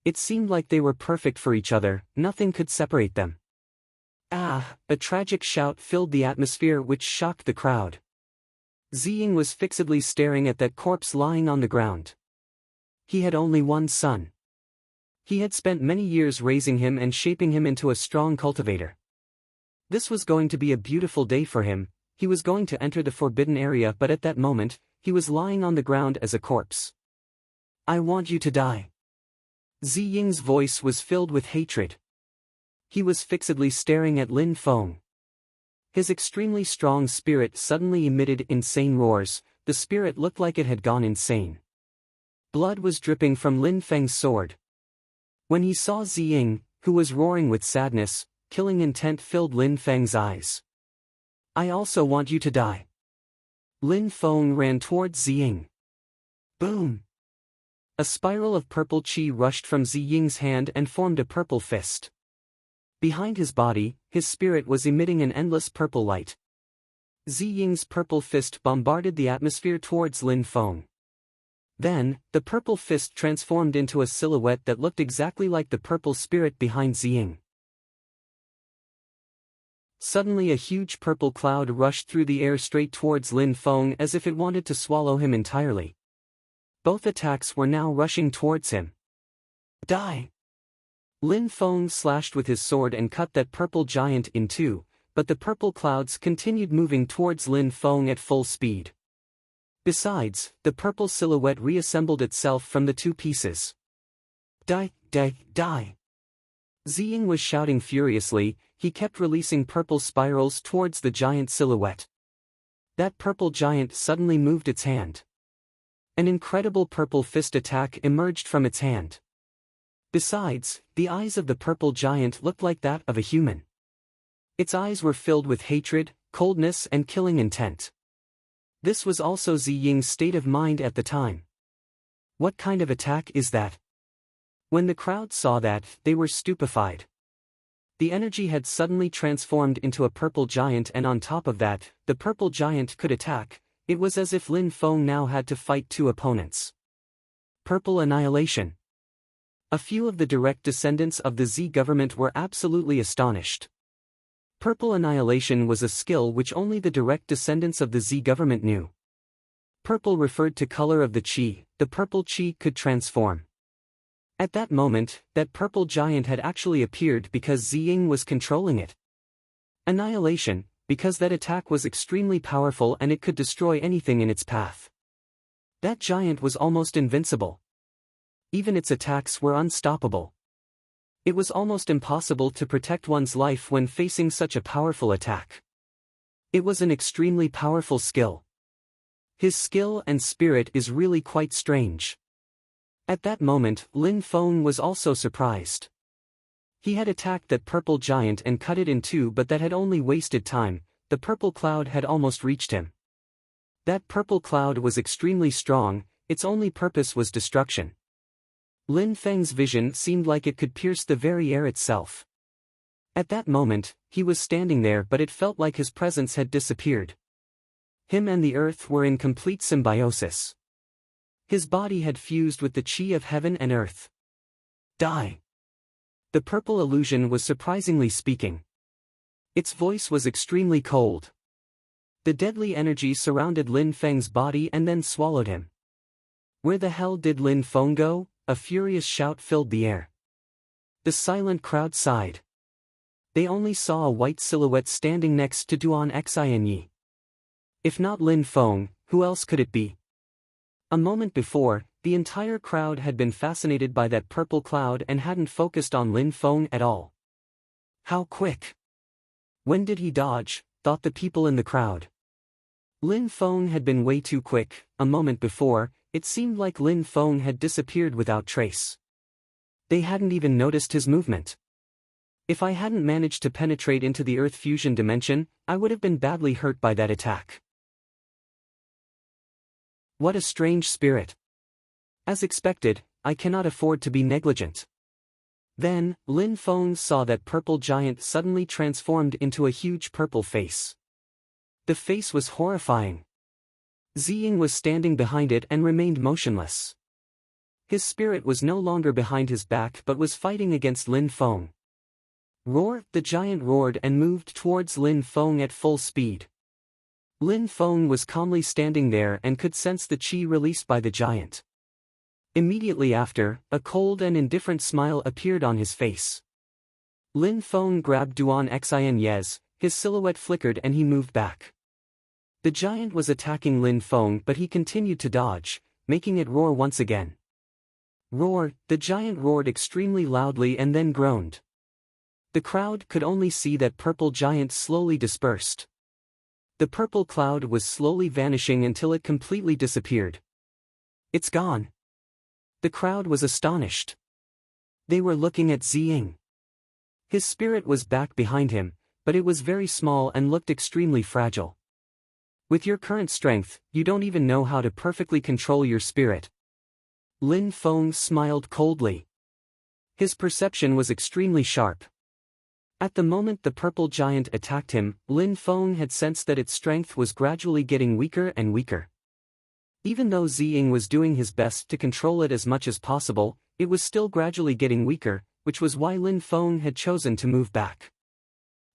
It seemed like they were perfect for each other, nothing could separate them. Ah! A tragic shout filled the atmosphere which shocked the crowd. Zi Ying was fixedly staring at that corpse lying on the ground. He had only one son. He had spent many years raising him and shaping him into a strong cultivator. This was going to be a beautiful day for him. He was going to enter the forbidden area but at that moment, he was lying on the ground as a corpse. "I want you to die." Zi Ying's voice was filled with hatred. He was fixedly staring at Lin Feng. His extremely strong spirit suddenly emitted insane roars. The spirit looked like it had gone insane. Blood was dripping from Lin Feng's sword. When he saw Zi Ying, who was roaring with sadness, killing intent filled Lin Feng's eyes. "I also want you to die." Lin Feng ran towards Zi Ying. Boom! A spiral of purple qi rushed from Zi Ying's hand and formed a purple fist. Behind his body, his spirit was emitting an endless purple light. Zi Ying's purple fist bombarded the atmosphere towards Lin Feng. Then, the purple fist transformed into a silhouette that looked exactly like the purple spirit behind Zi Ying. Suddenly a huge purple cloud rushed through the air straight towards Lin Feng as if it wanted to swallow him entirely. Both attacks were now rushing towards him. Die! Lin Feng slashed with his sword and cut that purple giant in two, but the purple clouds continued moving towards Lin Feng at full speed. Besides, the purple silhouette reassembled itself from the two pieces. Die, die, die! Ziying was shouting furiously. He kept releasing purple spirals towards the giant silhouette. That purple giant suddenly moved its hand. An incredible purple fist attack emerged from its hand. Besides, the eyes of the purple giant looked like that of a human. Its eyes were filled with hatred, coldness and killing intent. This was also Ziying's state of mind at the time. What kind of attack is that? When the crowd saw that, they were stupefied. The energy had suddenly transformed into a purple giant, and on top of that, the purple giant could attack. It was as if Lin Feng now had to fight two opponents. Purple annihilation. A few of the direct descendants of the Z government were absolutely astonished. Purple annihilation was a skill which only the direct descendants of the Z government knew. Purple referred to color of the qi. The purple qi could transform. At that moment, that purple giant had actually appeared because Ziying was controlling it. Annihilation, because that attack was extremely powerful and it could destroy anything in its path. That giant was almost invincible. Even its attacks were unstoppable. It was almost impossible to protect one's life when facing such a powerful attack. It was an extremely powerful skill. His skill and spirit is really quite strange. At that moment, Lin Feng was also surprised. He had attacked that purple giant and cut it in two, but that had only wasted time. The purple cloud had almost reached him. That purple cloud was extremely strong. Its only purpose was destruction. Lin Feng's vision seemed like it could pierce the very air itself. At that moment, he was standing there, but it felt like his presence had disappeared. Him and the earth were in complete symbiosis. His body had fused with the qi of heaven and earth. Die! The purple illusion was surprisingly speaking. Its voice was extremely cold. The deadly energy surrounded Lin Feng's body and then swallowed him. Where the hell did Lin Feng go? A furious shout filled the air. The silent crowd sighed. They only saw a white silhouette standing next to Duan Xinyi. If not Lin Feng, who else could it be? A moment before, the entire crowd had been fascinated by that purple cloud and hadn't focused on Lin Feng at all. How quick! When did he dodge? Thought the people in the crowd. Lin Feng had been way too quick. A moment before, it seemed like Lin Feng had disappeared without trace. They hadn't even noticed his movement. If I hadn't managed to penetrate into the Earth fusion dimension, I would have been badly hurt by that attack. What a strange spirit. As expected, I cannot afford to be negligent. Then, Lin Feng saw that purple giant suddenly transformed into a huge purple face. The face was horrifying. Ziying was standing behind it and remained motionless. His spirit was no longer behind his back but was fighting against Lin Feng. Roar! The giant roared and moved towards Lin Feng at full speed. Lin Feng was calmly standing there and could sense the qi released by the giant. Immediately after, a cold and indifferent smile appeared on his face. Lin Feng grabbed Duan Xinyi's, his silhouette flickered and he moved back. The giant was attacking Lin Feng but he continued to dodge, making it roar once again. Roar! The giant roared extremely loudly and then groaned. The crowd could only see that purple giant slowly dispersed. The purple cloud was slowly vanishing until it completely disappeared. It's gone. The crowd was astonished. They were looking at Ziying. His spirit was back behind him, but it was very small and looked extremely fragile. With your current strength, you don't even know how to perfectly control your spirit. Lin Feng smiled coldly. His perception was extremely sharp. At the moment the purple giant attacked him, Lin Feng had sensed that its strength was gradually getting weaker and weaker. Even though Ziying was doing his best to control it as much as possible, it was still gradually getting weaker, which was why Lin Feng had chosen to move back.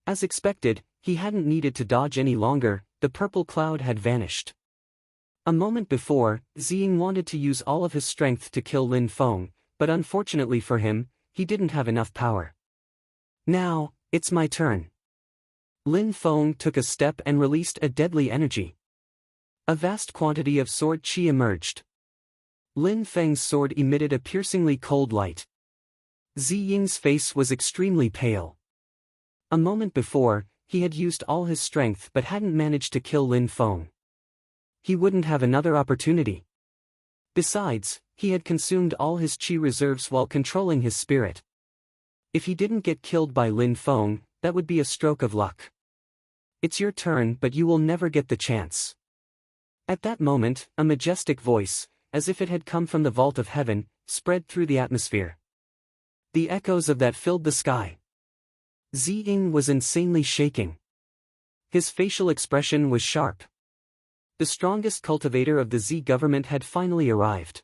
As expected, he hadn't needed to dodge any longer, the purple cloud had vanished. A moment before, Ziying wanted to use all of his strength to kill Lin Feng, but unfortunately for him, he didn't have enough power. Now, it's my turn. Lin Feng took a step and released a deadly energy. A vast quantity of sword qi emerged. Lin Feng's sword emitted a piercingly cold light. Ziying's face was extremely pale. A moment before, he had used all his strength but hadn't managed to kill Lin Feng. He wouldn't have another opportunity. Besides, he had consumed all his qi reserves while controlling his spirit. If he didn't get killed by Lin Feng, that would be a stroke of luck. It's your turn, but you will never get the chance. At that moment, a majestic voice, as if it had come from the vault of heaven, spread through the atmosphere. The echoes of that filled the sky. Ziying was insanely shaking. His facial expression was sharp. The strongest cultivator of the Z government had finally arrived.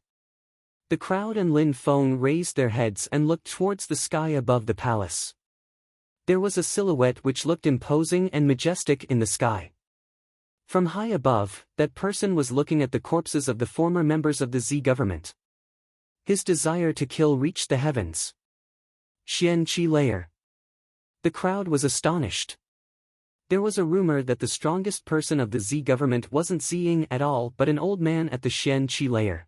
The crowd and Lin Feng raised their heads and looked towards the sky above the palace. There was a silhouette which looked imposing and majestic in the sky. From high above, that person was looking at the corpses of the former members of the Z government. His desire to kill reached the heavens. Xian Qi layer. The crowd was astonished. There was a rumor that the strongest person of the Z government wasn't Ziying at all but an old man at the Xian Qi layer.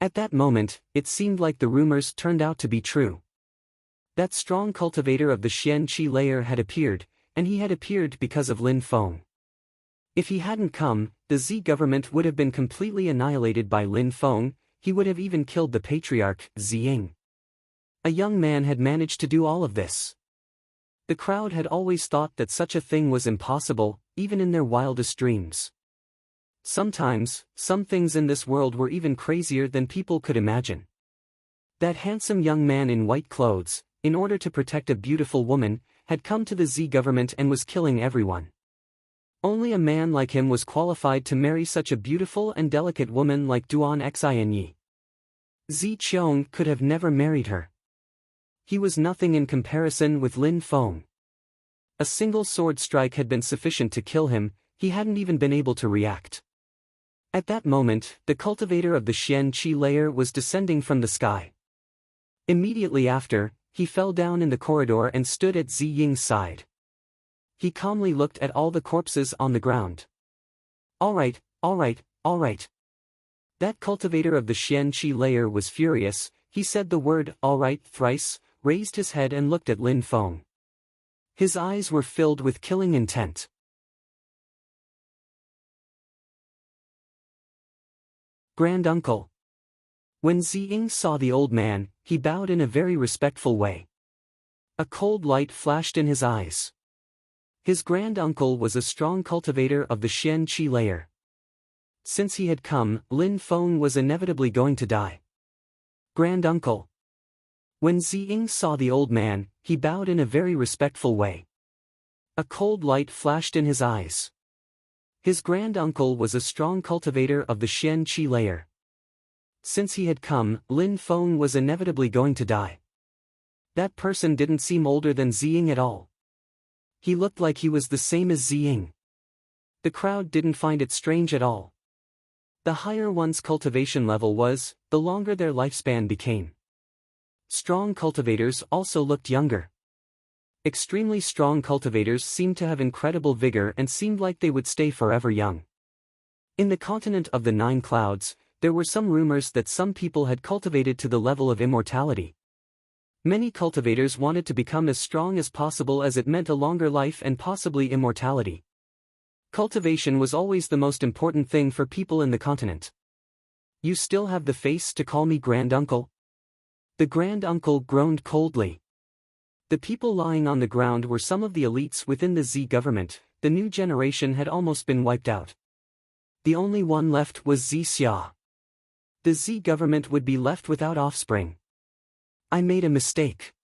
At that moment, it seemed like the rumors turned out to be true. That strong cultivator of the Xian Qi layer had appeared, and he had appeared because of Lin Feng. If he hadn't come, the Z government would have been completely annihilated by Lin Feng. He would have even killed the patriarch, Ziying. A young man had managed to do all of this. The crowd had always thought that such a thing was impossible, even in their wildest dreams. Sometimes, some things in this world were even crazier than people could imagine. That handsome young man in white clothes, in order to protect a beautiful woman, had come to the Z government and was killing everyone. Only a man like him was qualified to marry such a beautiful and delicate woman like Duan Xinyi. Zi Qiong could have never married her. He was nothing in comparison with Lin Feng. A single sword strike had been sufficient to kill him. He hadn't even been able to react. At that moment, the cultivator of the Xian Qi layer was descending from the sky. Immediately after, he fell down in the corridor and stood at Ziying's side. He calmly looked at all the corpses on the ground. All right. That cultivator of the Xian Qi layer was furious. He said the word, all right, thrice, raised his head and looked at Lin Feng. His eyes were filled with killing intent. Grand Uncle. When Ziying saw the old man, he bowed in a very respectful way. A cold light flashed in his eyes. His grand uncle was a strong cultivator of the Xian Qi layer. Since he had come, Lin Feng was inevitably going to die. Grand Uncle. When Ziying saw the old man, he bowed in a very respectful way. A cold light flashed in his eyes. His grand uncle was a strong cultivator of the Xian Qi layer. Since he had come, Lin Feng was inevitably going to die. That person didn't seem older than Ziying at all. He looked like he was the same as Ziying. The crowd didn't find it strange at all. The higher one's cultivation level was, the longer their lifespan became. Strong cultivators also looked younger. Extremely strong cultivators seemed to have incredible vigor and seemed like they would stay forever young. In the continent of the Nine Clouds, there were some rumors that some people had cultivated to the level of immortality. Many cultivators wanted to become as strong as possible as it meant a longer life and possibly immortality. Cultivation was always the most important thing for people in the continent. You still have the face to call me Grand Uncle? The Grand Uncle groaned coldly. The people lying on the ground were some of the elites within the Z government. The new generation had almost been wiped out. The only one left was Zi Xia. The Z government would be left without offspring. I made a mistake.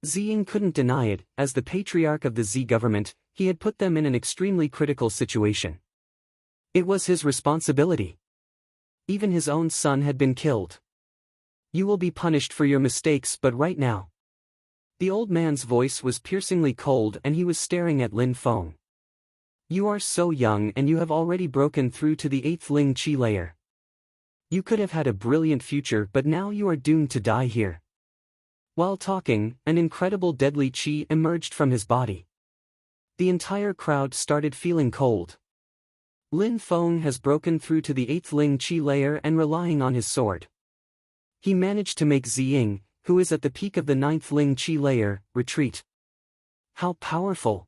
Ziying couldn't deny it. As the patriarch of the Z government, he had put them in an extremely critical situation. It was his responsibility. Even his own son had been killed. You will be punished for your mistakes, but right now. The old man's voice was piercingly cold and he was staring at Lin Feng. You are so young and you have already broken through to the 8th Ling Qi layer. You could have had a brilliant future but now you are doomed to die here. While talking, an incredible deadly qi emerged from his body. The entire crowd started feeling cold. Lin Feng has broken through to the 8th Ling Qi layer and relying on his sword. He managed to make Ziying, who is at the peak of the 9th Ling Qi layer, retreat. How powerful!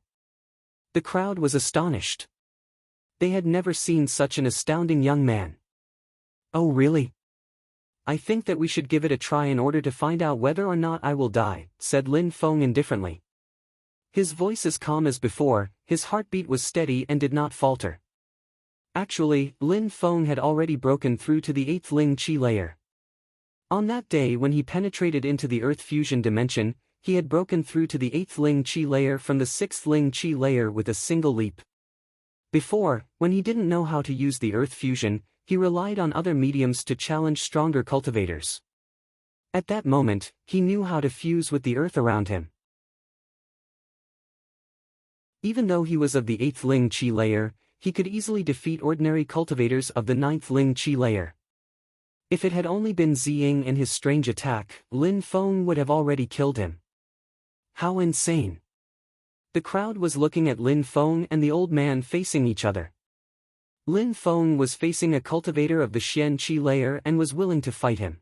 The crowd was astonished. They had never seen such an astounding young man. Oh really? I think that we should give it a try in order to find out whether or not I will die, said Lin Feng indifferently. His voice as calm as before, his heartbeat was steady and did not falter. Actually, Lin Feng had already broken through to the 8th Ling Qi layer. On that day when he penetrated into the Earth fusion dimension, he had broken through to the 8th Ling Qi layer from the 6th Ling Qi layer with a single leap. Before, when he didn't know how to use the Earth fusion, he relied on other mediums to challenge stronger cultivators. At that moment, he knew how to fuse with the Earth around him. Even though he was of the 8th Ling Qi layer, he could easily defeat ordinary cultivators of the 9th Ling Qi layer. If it had only been Ziying and his strange attack, Lin Feng would have already killed him. How insane! The crowd was looking at Lin Feng and the old man facing each other. Lin Feng was facing a cultivator of the Xian Qi layer and was willing to fight him.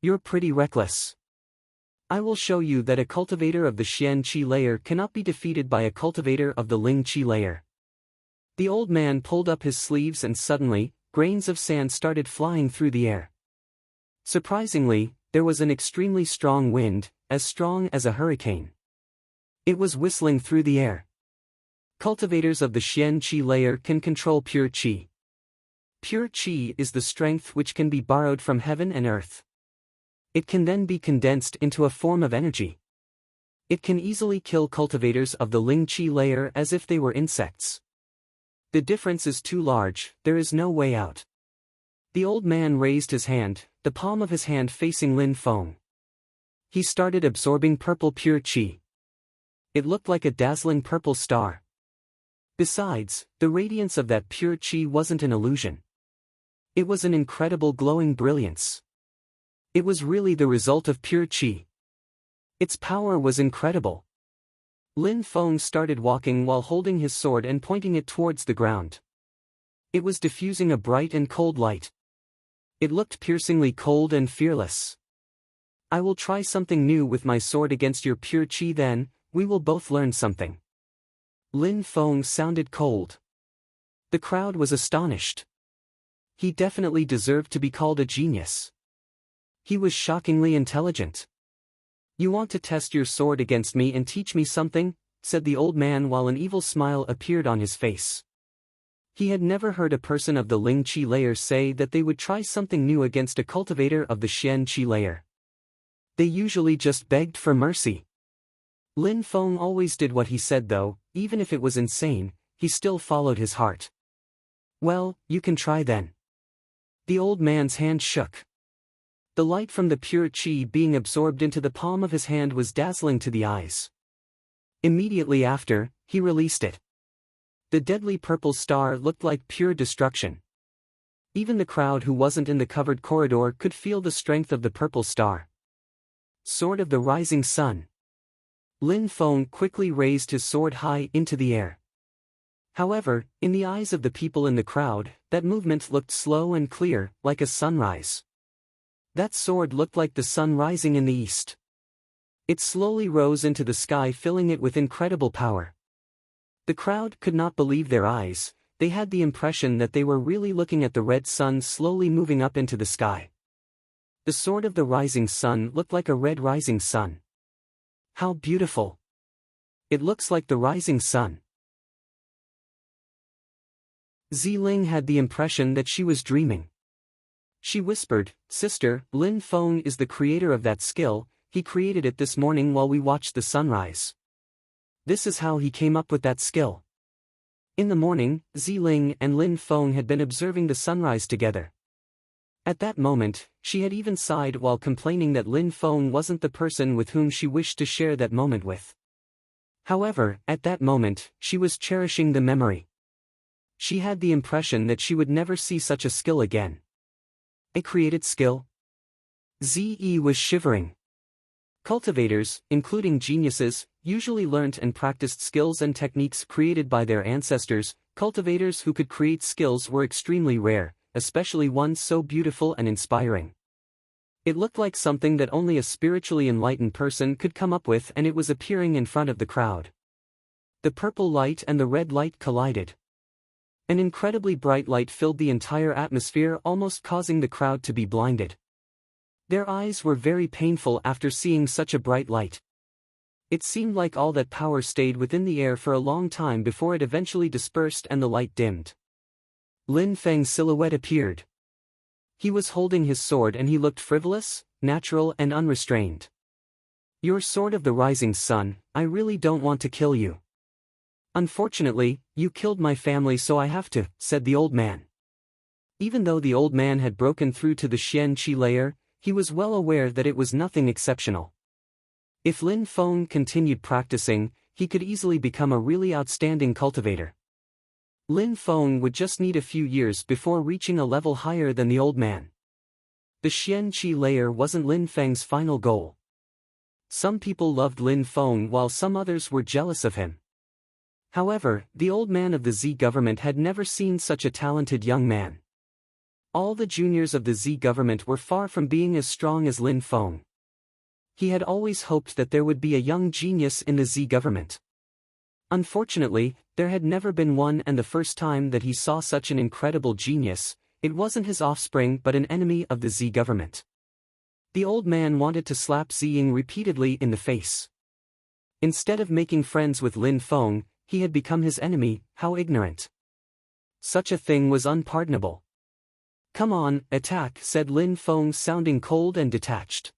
You're pretty reckless. I will show you that a cultivator of the Xian Qi layer cannot be defeated by a cultivator of the Ling Qi layer. The old man pulled up his sleeves and suddenly, grains of sand started flying through the air. Surprisingly, there was an extremely strong wind, as strong as a hurricane. It was whistling through the air. Cultivators of the Xian Qi layer can control pure qi. Pure qi is the strength which can be borrowed from heaven and earth. It can then be condensed into a form of energy. It can easily kill cultivators of the Ling Qi layer as if they were insects. The difference is too large, there is no way out. The old man raised his hand, the palm of his hand facing Lin Feng. He started absorbing purple pure qi. It looked like a dazzling purple star. Besides, the radiance of that pure qi wasn't an illusion. It was an incredible glowing brilliance. It was really the result of pure qi. Its power was incredible. Lin Feng started walking while holding his sword and pointing it towards the ground. It was diffusing a bright and cold light. It looked piercingly cold and fearless. I will try something new with my sword against your pure qi, then we will both learn something. Lin Feng sounded cold. The crowd was astonished. He definitely deserved to be called a genius. He was shockingly intelligent. You want to test your sword against me and teach me something? Said the old man while an evil smile appeared on his face. He had never heard a person of the Ling Qi layer say that they would try something new against a cultivator of the Xian Qi layer. They usually just begged for mercy. Lin Feng always did what he said though, even if it was insane, he still followed his heart. Well, you can try then. The old man's hand shook. The light from the pure qi being absorbed into the palm of his hand was dazzling to the eyes. Immediately after, he released it. The deadly purple star looked like pure destruction. Even the crowd who wasn't in the covered corridor could feel the strength of the purple star. Sword of the Rising Sun. Lin Feng quickly raised his sword high into the air. However, in the eyes of the people in the crowd, that movement looked slow and clear, like a sunrise. That sword looked like the sun rising in the east. It slowly rose into the sky, filling it with incredible power. The crowd could not believe their eyes, they had the impression that they were really looking at the red sun slowly moving up into the sky. The sword of the rising sun looked like a red rising sun. How beautiful! It looks like the rising sun. Ziling had the impression that she was dreaming. She whispered, "Sister, Lin Feng is the creator of that skill, he created it this morning while we watched the sunrise. This is how he came up with that skill." In the morning, Ziling and Lin Feng had been observing the sunrise together. At that moment, she had even sighed while complaining that Lin Feng wasn't the person with whom she wished to share that moment with. However, at that moment, she was cherishing the memory. She had the impression that she would never see such a skill again. A created skill? Ze was shivering. Cultivators, including geniuses, usually learnt and practiced skills and techniques created by their ancestors. Cultivators who could create skills were extremely rare, especially ones so beautiful and inspiring. It looked like something that only a spiritually enlightened person could come up with, and it was appearing in front of the crowd. The purple light and the red light collided. An incredibly bright light filled the entire atmosphere, almost causing the crowd to be blinded. Their eyes were very painful after seeing such a bright light. It seemed like all that power stayed within the air for a long time before it eventually dispersed and the light dimmed. Lin Feng's silhouette appeared. He was holding his sword and he looked frivolous, natural and unrestrained. "Your sword of the rising sun, I really don't want to kill you. Unfortunately, you killed my family, so I have to," said the old man. Even though the old man had broken through to the Xian Qi layer, he was well aware that it was nothing exceptional. If Lin Feng continued practicing, he could easily become a really outstanding cultivator. Lin Feng would just need a few years before reaching a level higher than the old man. The Xian Qi layer wasn't Lin Feng's final goal. Some people loved Lin Feng while some others were jealous of him. However, the old man of the Z government had never seen such a talented young man. All the juniors of the Z government were far from being as strong as Lin Feng. He had always hoped that there would be a young genius in the Z government. Unfortunately, there had never been one, and the first time that he saw such an incredible genius, it wasn't his offspring but an enemy of the Z government. The old man wanted to slap Ziying repeatedly in the face. Instead of making friends with Lin Feng, he had become his enemy. How ignorant. Such a thing was unpardonable. "Come on, attack," said Lin Feng, sounding cold and detached.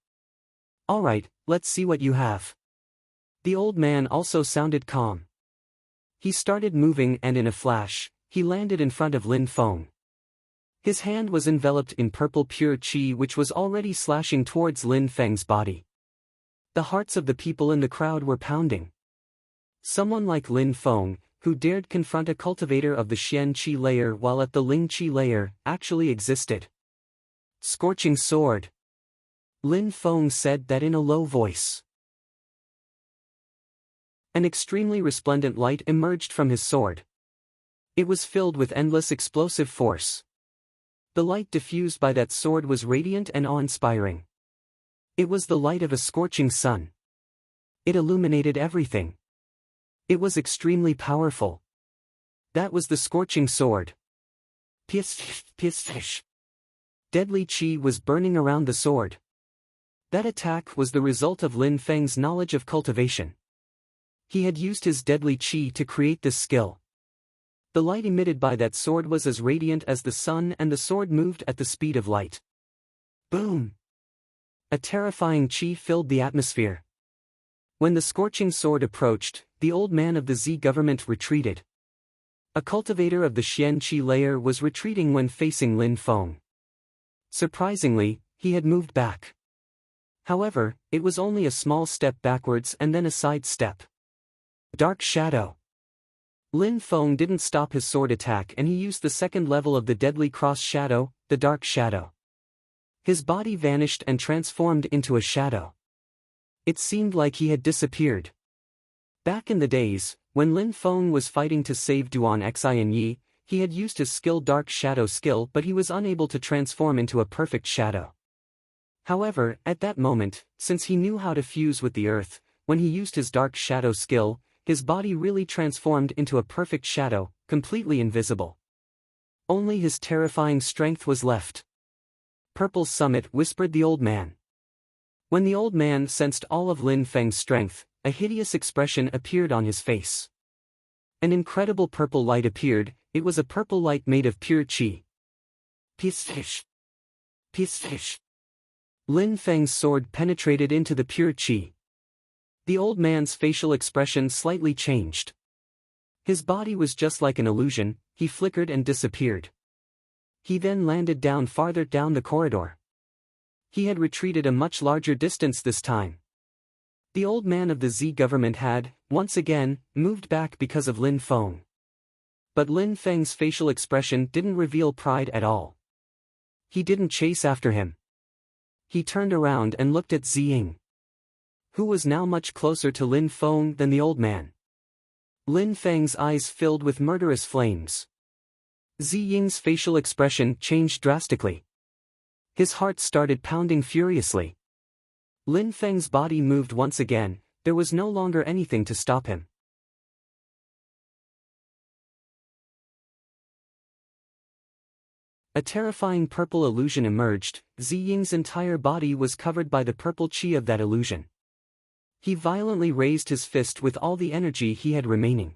"All right, let's see what you have." The old man also sounded calm. He started moving and in a flash, he landed in front of Lin Feng. His hand was enveloped in purple pure qi which was already slashing towards Lin Feng's body. The hearts of the people in the crowd were pounding. Someone like Lin Feng, who dared confront a cultivator of the Xian Qi layer while at the Ling Qi layer, actually existed. "Scorching sword." Lin Feng said that in a low voice. An extremely resplendent light emerged from his sword. It was filled with endless explosive force. The light diffused by that sword was radiant and awe-inspiring. It was the light of a scorching sun. It illuminated everything. It was extremely powerful. That was the scorching sword. Piss. Deadly qi was burning around the sword. That attack was the result of Lin Feng's knowledge of cultivation. He had used his deadly qi to create this skill. The light emitted by that sword was as radiant as the sun, and the sword moved at the speed of light. Boom! A terrifying qi filled the atmosphere. When the scorching sword approached, the old man of the Z government retreated. A cultivator of the Xian Qi layer was retreating when facing Lin Feng. Surprisingly, he had moved back. However, it was only a small step backwards and then a side step. Dark shadow. Lin Feng didn't stop his sword attack and he used the second level of the deadly cross shadow, the dark shadow. His body vanished and transformed into a shadow. It seemed like he had disappeared. Back in the days, when Lin Feng was fighting to save Duan Xianyi, he had used his skill Dark Shadow skill, but he was unable to transform into a perfect shadow. However, at that moment, since he knew how to fuse with the earth, when he used his Dark Shadow skill, his body really transformed into a perfect shadow, completely invisible. Only his terrifying strength was left. "Purple Summit," whispered the old man. When the old man sensed all of Lin Feng's strength, a hideous expression appeared on his face. An incredible purple light appeared. It was a purple light made of pure qi. Piss. Lin Feng's sword penetrated into the pure qi. The old man's facial expression slightly changed. His body was just like an illusion, he flickered and disappeared. He then landed down farther down the corridor. He had retreated a much larger distance this time. The old man of the Z government had, once again, moved back because of Lin Feng. But Lin Feng's facial expression didn't reveal pride at all. He didn't chase after him. He turned around and looked at Ziying, who was now much closer to Lin Feng than the old man. Lin Feng's eyes filled with murderous flames. Ziying's facial expression changed drastically. His heart started pounding furiously. Lin Feng's body moved once again, there was no longer anything to stop him. A terrifying purple illusion emerged. Ziying's entire body was covered by the purple chi of that illusion. He violently raised his fist with all the energy he had remaining.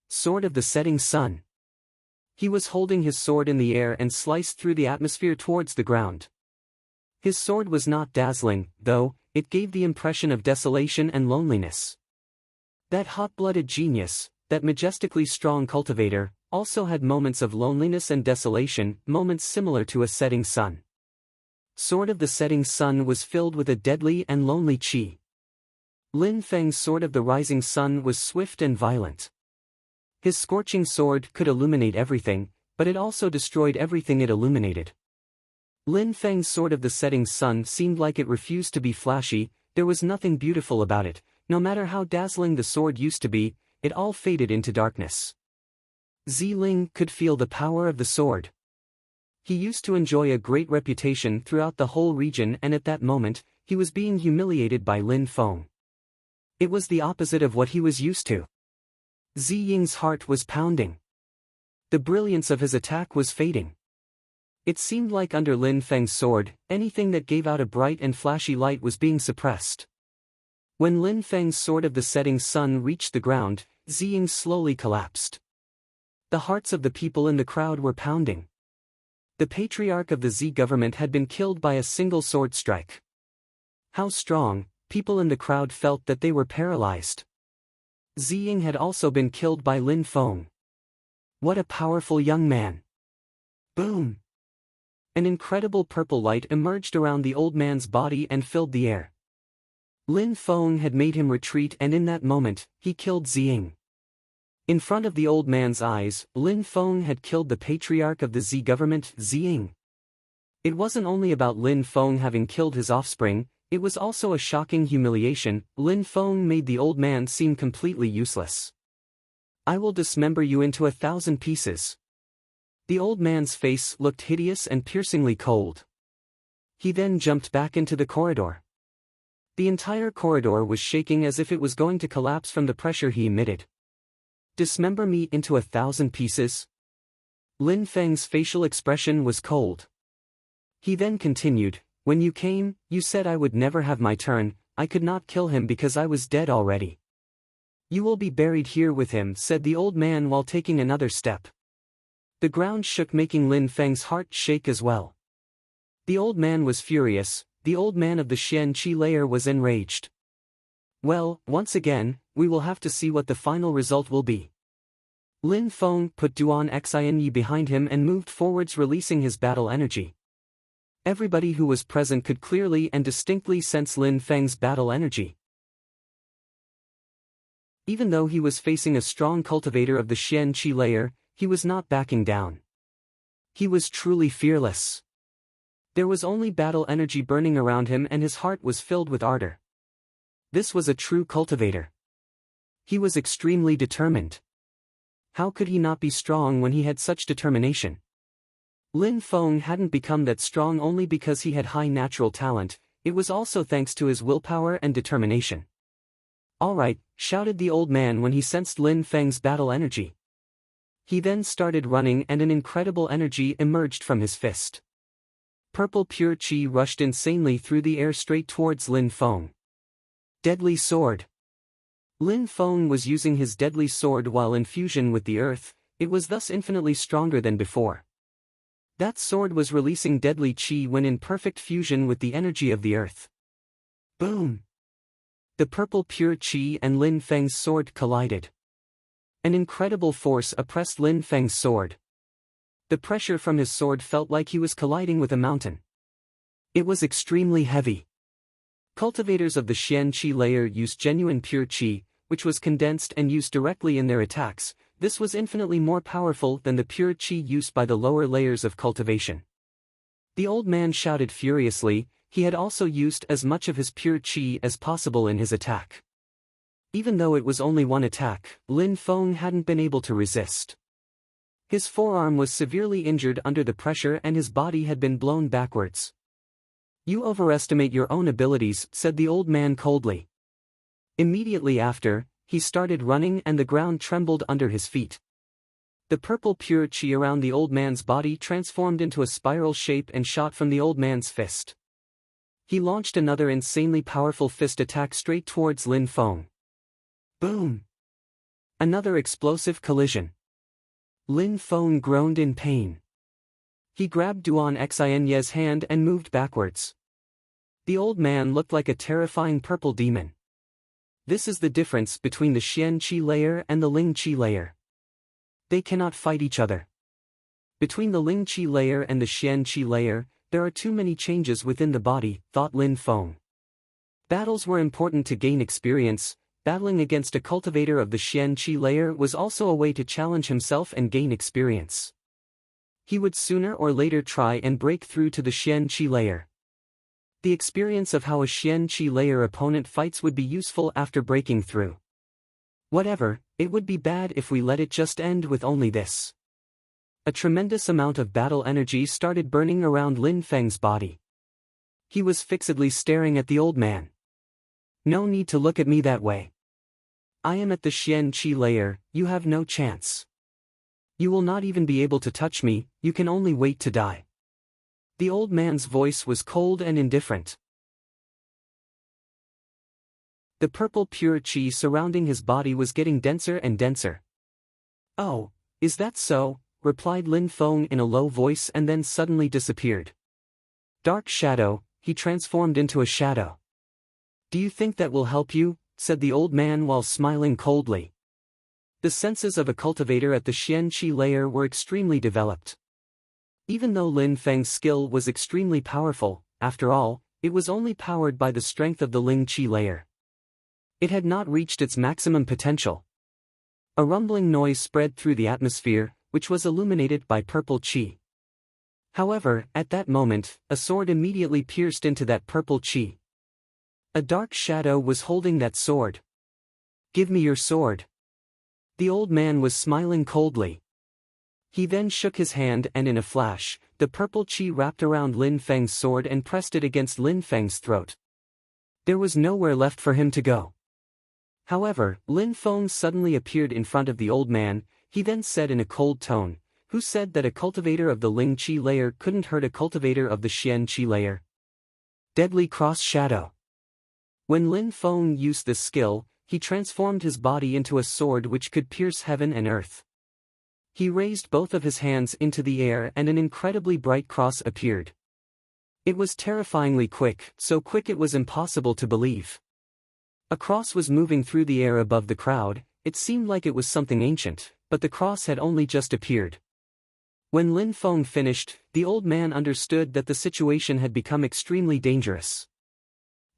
Sword of the setting sun. He was holding his sword in the air and sliced through the atmosphere towards the ground. His sword was not dazzling, though, it gave the impression of desolation and loneliness. That hot-blooded genius, that majestically strong cultivator, also had moments of loneliness and desolation, moments similar to a setting sun. Sword of the setting sun was filled with a deadly and lonely chi. Lin Feng's sword of the rising sun was swift and violent. His scorching sword could illuminate everything, but it also destroyed everything it illuminated. Lin Feng's sword of the setting sun seemed like it refused to be flashy, there was nothing beautiful about it, no matter how dazzling the sword used to be, it all faded into darkness. Ziling could feel the power of the sword. He used to enjoy a great reputation throughout the whole region, and at that moment, he was being humiliated by Lin Feng. It was the opposite of what he was used to. Ziying's heart was pounding. The brilliance of his attack was fading. It seemed like under Lin Feng's sword, anything that gave out a bright and flashy light was being suppressed. When Lin Feng's sword of the setting sun reached the ground, Ziying slowly collapsed. The hearts of the people in the crowd were pounding. The patriarch of the Z government had been killed by a single sword strike. How strong, people in the crowd felt that they were paralyzed. Ziying had also been killed by Lin Feng. What a powerful young man. Boom! An incredible purple light emerged around the old man's body and filled the air. Lin Feng had made him retreat, and in that moment, he killed Ziying. In front of the old man's eyes, Lin Feng had killed the patriarch of the Z government, Ziying. It wasn't only about Lin Feng having killed his offspring, it was also a shocking humiliation. Lin Feng made the old man seem completely useless. I will dismember you into 1,000 pieces. The old man's face looked hideous and piercingly cold. He then jumped back into the corridor. The entire corridor was shaking as if it was going to collapse from the pressure he emitted. Dismember me into 1,000 pieces? Lin Feng's facial expression was cold. He then continued, when you came, you said I would never have my turn, I could not kill him because I was dead already. You will be buried here with him, said the old man while taking another step. The ground shook, making Lin Feng's heart shake as well. The old man was furious, the old man of the Xian Qi layer was enraged. Well, once again, we will have to see what the final result will be. Lin Feng put Duan Xinyi behind him and moved forwards, releasing his battle energy. Everybody who was present could clearly and distinctly sense Lin Feng's battle energy. Even though he was facing a strong cultivator of the Xian Qi layer, he was not backing down. He was truly fearless. There was only battle energy burning around him, and his heart was filled with ardor. This was a true cultivator. He was extremely determined. How could he not be strong when he had such determination? Lin Feng hadn't become that strong only because he had high natural talent, it was also thanks to his willpower and determination. All right, shouted the old man when he sensed Lin Feng's battle energy. He then started running, and an incredible energy emerged from his fist. Purple pure chi rushed insanely through the air straight towards Lin Feng. Deadly sword. Lin Feng was using his deadly sword while in fusion with the earth, it was thus infinitely stronger than before. That sword was releasing deadly chi when in perfect fusion with the energy of the earth. Boom! The purple pure chi and Lin Feng's sword collided. An incredible force oppressed Lin Feng's sword. The pressure from his sword felt like he was colliding with a mountain. It was extremely heavy. Cultivators of the Xian Qi layer used genuine pure Qi, which was condensed and used directly in their attacks. This was infinitely more powerful than the pure Qi used by the lower layers of cultivation. The old man shouted furiously. He had also used as much of his pure Qi as possible in his attack. Even though it was only one attack, Lin Feng hadn't been able to resist. His forearm was severely injured under the pressure and his body had been blown backwards. "You overestimate your own abilities," said the old man coldly. Immediately after, he started running and the ground trembled under his feet. The purple pure Qi around the old man's body transformed into a spiral shape and shot from the old man's fist. He launched another insanely powerful fist attack straight towards Lin Feng. Boom! Another explosive collision. Lin Feng groaned in pain. He grabbed Duan Xinye's hand and moved backwards. The old man looked like a terrifying purple demon. This is the difference between the Xian Qi layer and the Ling Qi layer. They cannot fight each other. Between the Ling Qi layer and the Xian Qi layer, there are too many changes within the body, thought Lin Feng. Battles were important to gain experience. Battling against a cultivator of the Xian Qi layer was also a way to challenge himself and gain experience. He would sooner or later try and break through to the Xian Qi layer. The experience of how a Xian Qi layer opponent fights would be useful after breaking through. Whatever, it would be bad if we let it just end with only this. A tremendous amount of battle energy started burning around Lin Feng's body. He was fixedly staring at the old man. "No need to look at me that way. I am at the Xian Qi layer, you have no chance. You will not even be able to touch me, you can only wait to die." The old man's voice was cold and indifferent. The purple pure Qi surrounding his body was getting denser and denser. "Oh, is that so?" replied Lin Feng in a low voice and then suddenly disappeared. Dark shadow, he transformed into a shadow. "Do you think that will help you?" said the old man while smiling coldly. The senses of a cultivator at the Xian Qi layer were extremely developed. Even though Lin Feng's skill was extremely powerful, after all, it was only powered by the strength of the Ling Qi layer. It had not reached its maximum potential. A rumbling noise spread through the atmosphere, which was illuminated by purple Qi. However, at that moment, a sword immediately pierced into that purple Qi. A dark shadow was holding that sword. "Give me your sword." The old man was smiling coldly. He then shook his hand and in a flash, the purple Qi wrapped around Lin Feng's sword and pressed it against Lin Feng's throat. There was nowhere left for him to go. However, Lin Feng suddenly appeared in front of the old man. He then said in a cold tone, "Who said that a cultivator of the Ling Qi layer couldn't hurt a cultivator of the Xian Qi layer?" Deadly Cross Shadow. When Lin Feng used this skill, he transformed his body into a sword which could pierce heaven and earth. He raised both of his hands into the air and an incredibly bright cross appeared. It was terrifyingly quick, so quick it was impossible to believe. A cross was moving through the air above the crowd. It seemed like it was something ancient, but the cross had only just appeared. When Lin Feng finished, the old man understood that the situation had become extremely dangerous.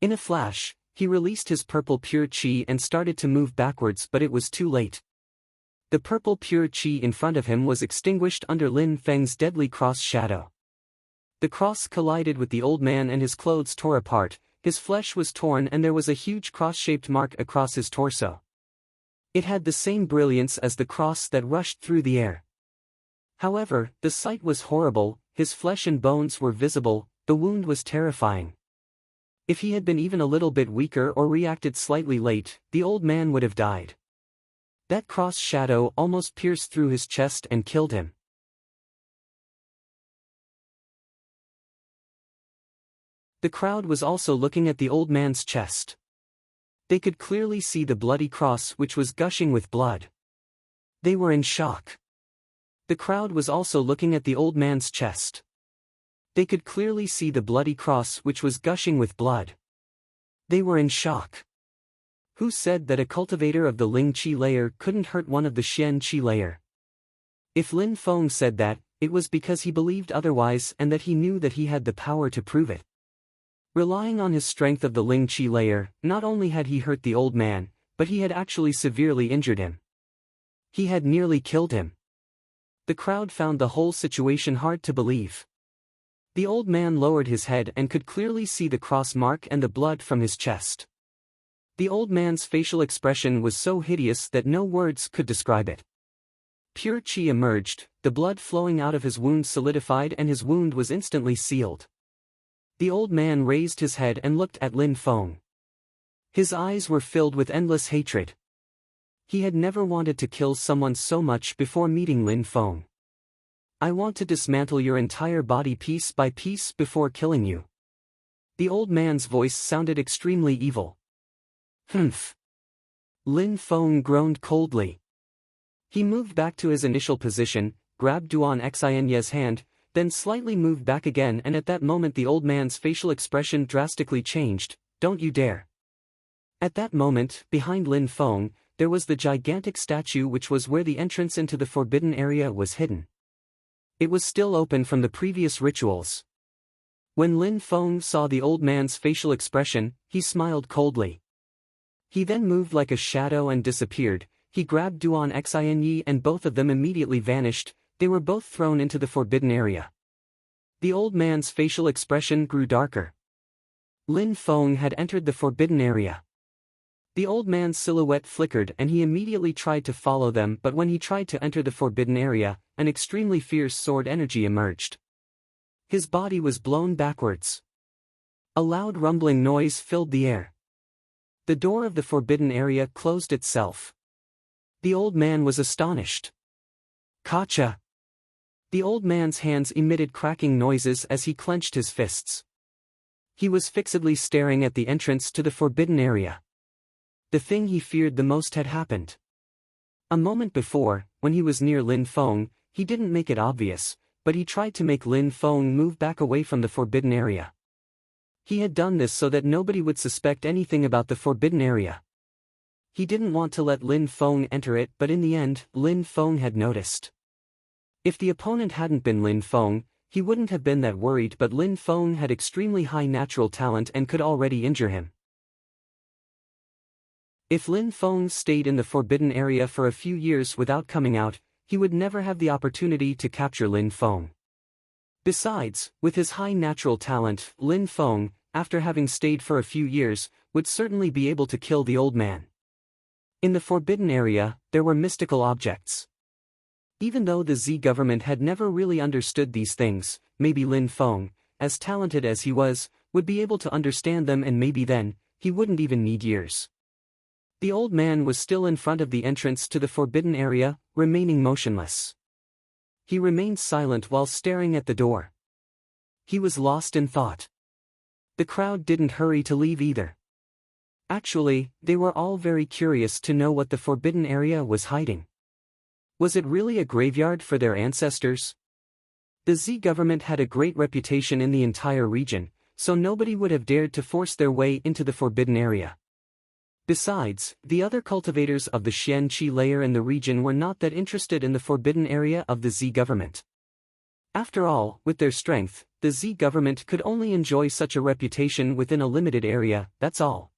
In a flash, he released his purple pure Qi and started to move backwards, but it was too late. The purple pure Qi in front of him was extinguished under Lin Feng's deadly cross shadow. The cross collided with the old man and his clothes tore apart, his flesh was torn and there was a huge cross-shaped mark across his torso. It had the same brilliance as the cross that rushed through the air. However, the sight was horrible, his flesh and bones were visible, the wound was terrifying. If he had been even a little bit weaker or reacted slightly late, the old man would have died. That cross shadow almost pierced through his chest and killed him. The crowd was also looking at the old man's chest. They could clearly see the bloody cross which was gushing with blood. They were in shock. The crowd was also looking at the old man's chest. They could clearly see the bloody cross which was gushing with blood. They were in shock. Who said that a cultivator of the Ling Qi layer couldn't hurt one of the Xian Qi layer? If Lin Feng said that, it was because he believed otherwise and that he knew that he had the power to prove it. Relying on his strength of the Ling Qi layer, not only had he hurt the old man, but he had actually severely injured him. He had nearly killed him. The crowd found the whole situation hard to believe. The old man lowered his head and could clearly see the cross mark and the blood from his chest. The old man's facial expression was so hideous that no words could describe it. Pure qi emerged, the blood flowing out of his wound solidified and his wound was instantly sealed. The old man raised his head and looked at Lin Feng. His eyes were filled with endless hatred. He had never wanted to kill someone so much before meeting Lin Feng. I want to dismantle your entire body piece by piece before killing you. The old man's voice sounded extremely evil. Humph. Lin Feng groaned coldly. He moved back to his initial position, grabbed Duan Xinye's hand, then slightly moved back again, and at that moment the old man's facial expression drastically changed. Don't you dare. At that moment, behind Lin Feng, there was the gigantic statue which was where the entrance into the forbidden area was hidden. It was still open from the previous rituals. When Lin Feng saw the old man's facial expression, he smiled coldly. He then moved like a shadow and disappeared. He grabbed Duan Xinye and both of them immediately vanished. They were both thrown into the forbidden area. The old man's facial expression grew darker. Lin Feng had entered the forbidden area. The old man's silhouette flickered and he immediately tried to follow them, but when he tried to enter the forbidden area, an extremely fierce sword energy emerged. His body was blown backwards. A loud rumbling noise filled the air. The door of the forbidden area closed itself. The old man was astonished. Kacha! The old man's hands emitted cracking noises as he clenched his fists. He was fixedly staring at the entrance to the forbidden area. The thing he feared the most had happened. A moment before, when he was near Lin Feng, he didn't make it obvious, but he tried to make Lin Feng move back away from the forbidden area. He had done this so that nobody would suspect anything about the forbidden area. He didn't want to let Lin Feng enter it, but in the end, Lin Feng had noticed. If the opponent hadn't been Lin Feng, he wouldn't have been that worried, but Lin Feng had extremely high natural talent and could already injure him. If Lin Feng stayed in the forbidden area for a few years without coming out, he would never have the opportunity to capture Lin Feng. Besides, with his high natural talent, Lin Feng, after having stayed for a few years, would certainly be able to kill the old man. In the forbidden area, there were mystical objects. Even though the Z government had never really understood these things, maybe Lin Feng, as talented as he was, would be able to understand them, and maybe then, he wouldn't even need years. The old man was still in front of the entrance to the forbidden area, remaining motionless. He remained silent while staring at the door. He was lost in thought. The crowd didn't hurry to leave either. Actually, they were all very curious to know what the forbidden area was hiding. Was it really a graveyard for their ancestors? The Z government had a great reputation in the entire region, so nobody would have dared to force their way into the forbidden area. Besides, the other cultivators of the Xian Qi layer in the region were not that interested in the forbidden area of the Z government. After all, with their strength, the Z government could only enjoy such a reputation within a limited area, that's all.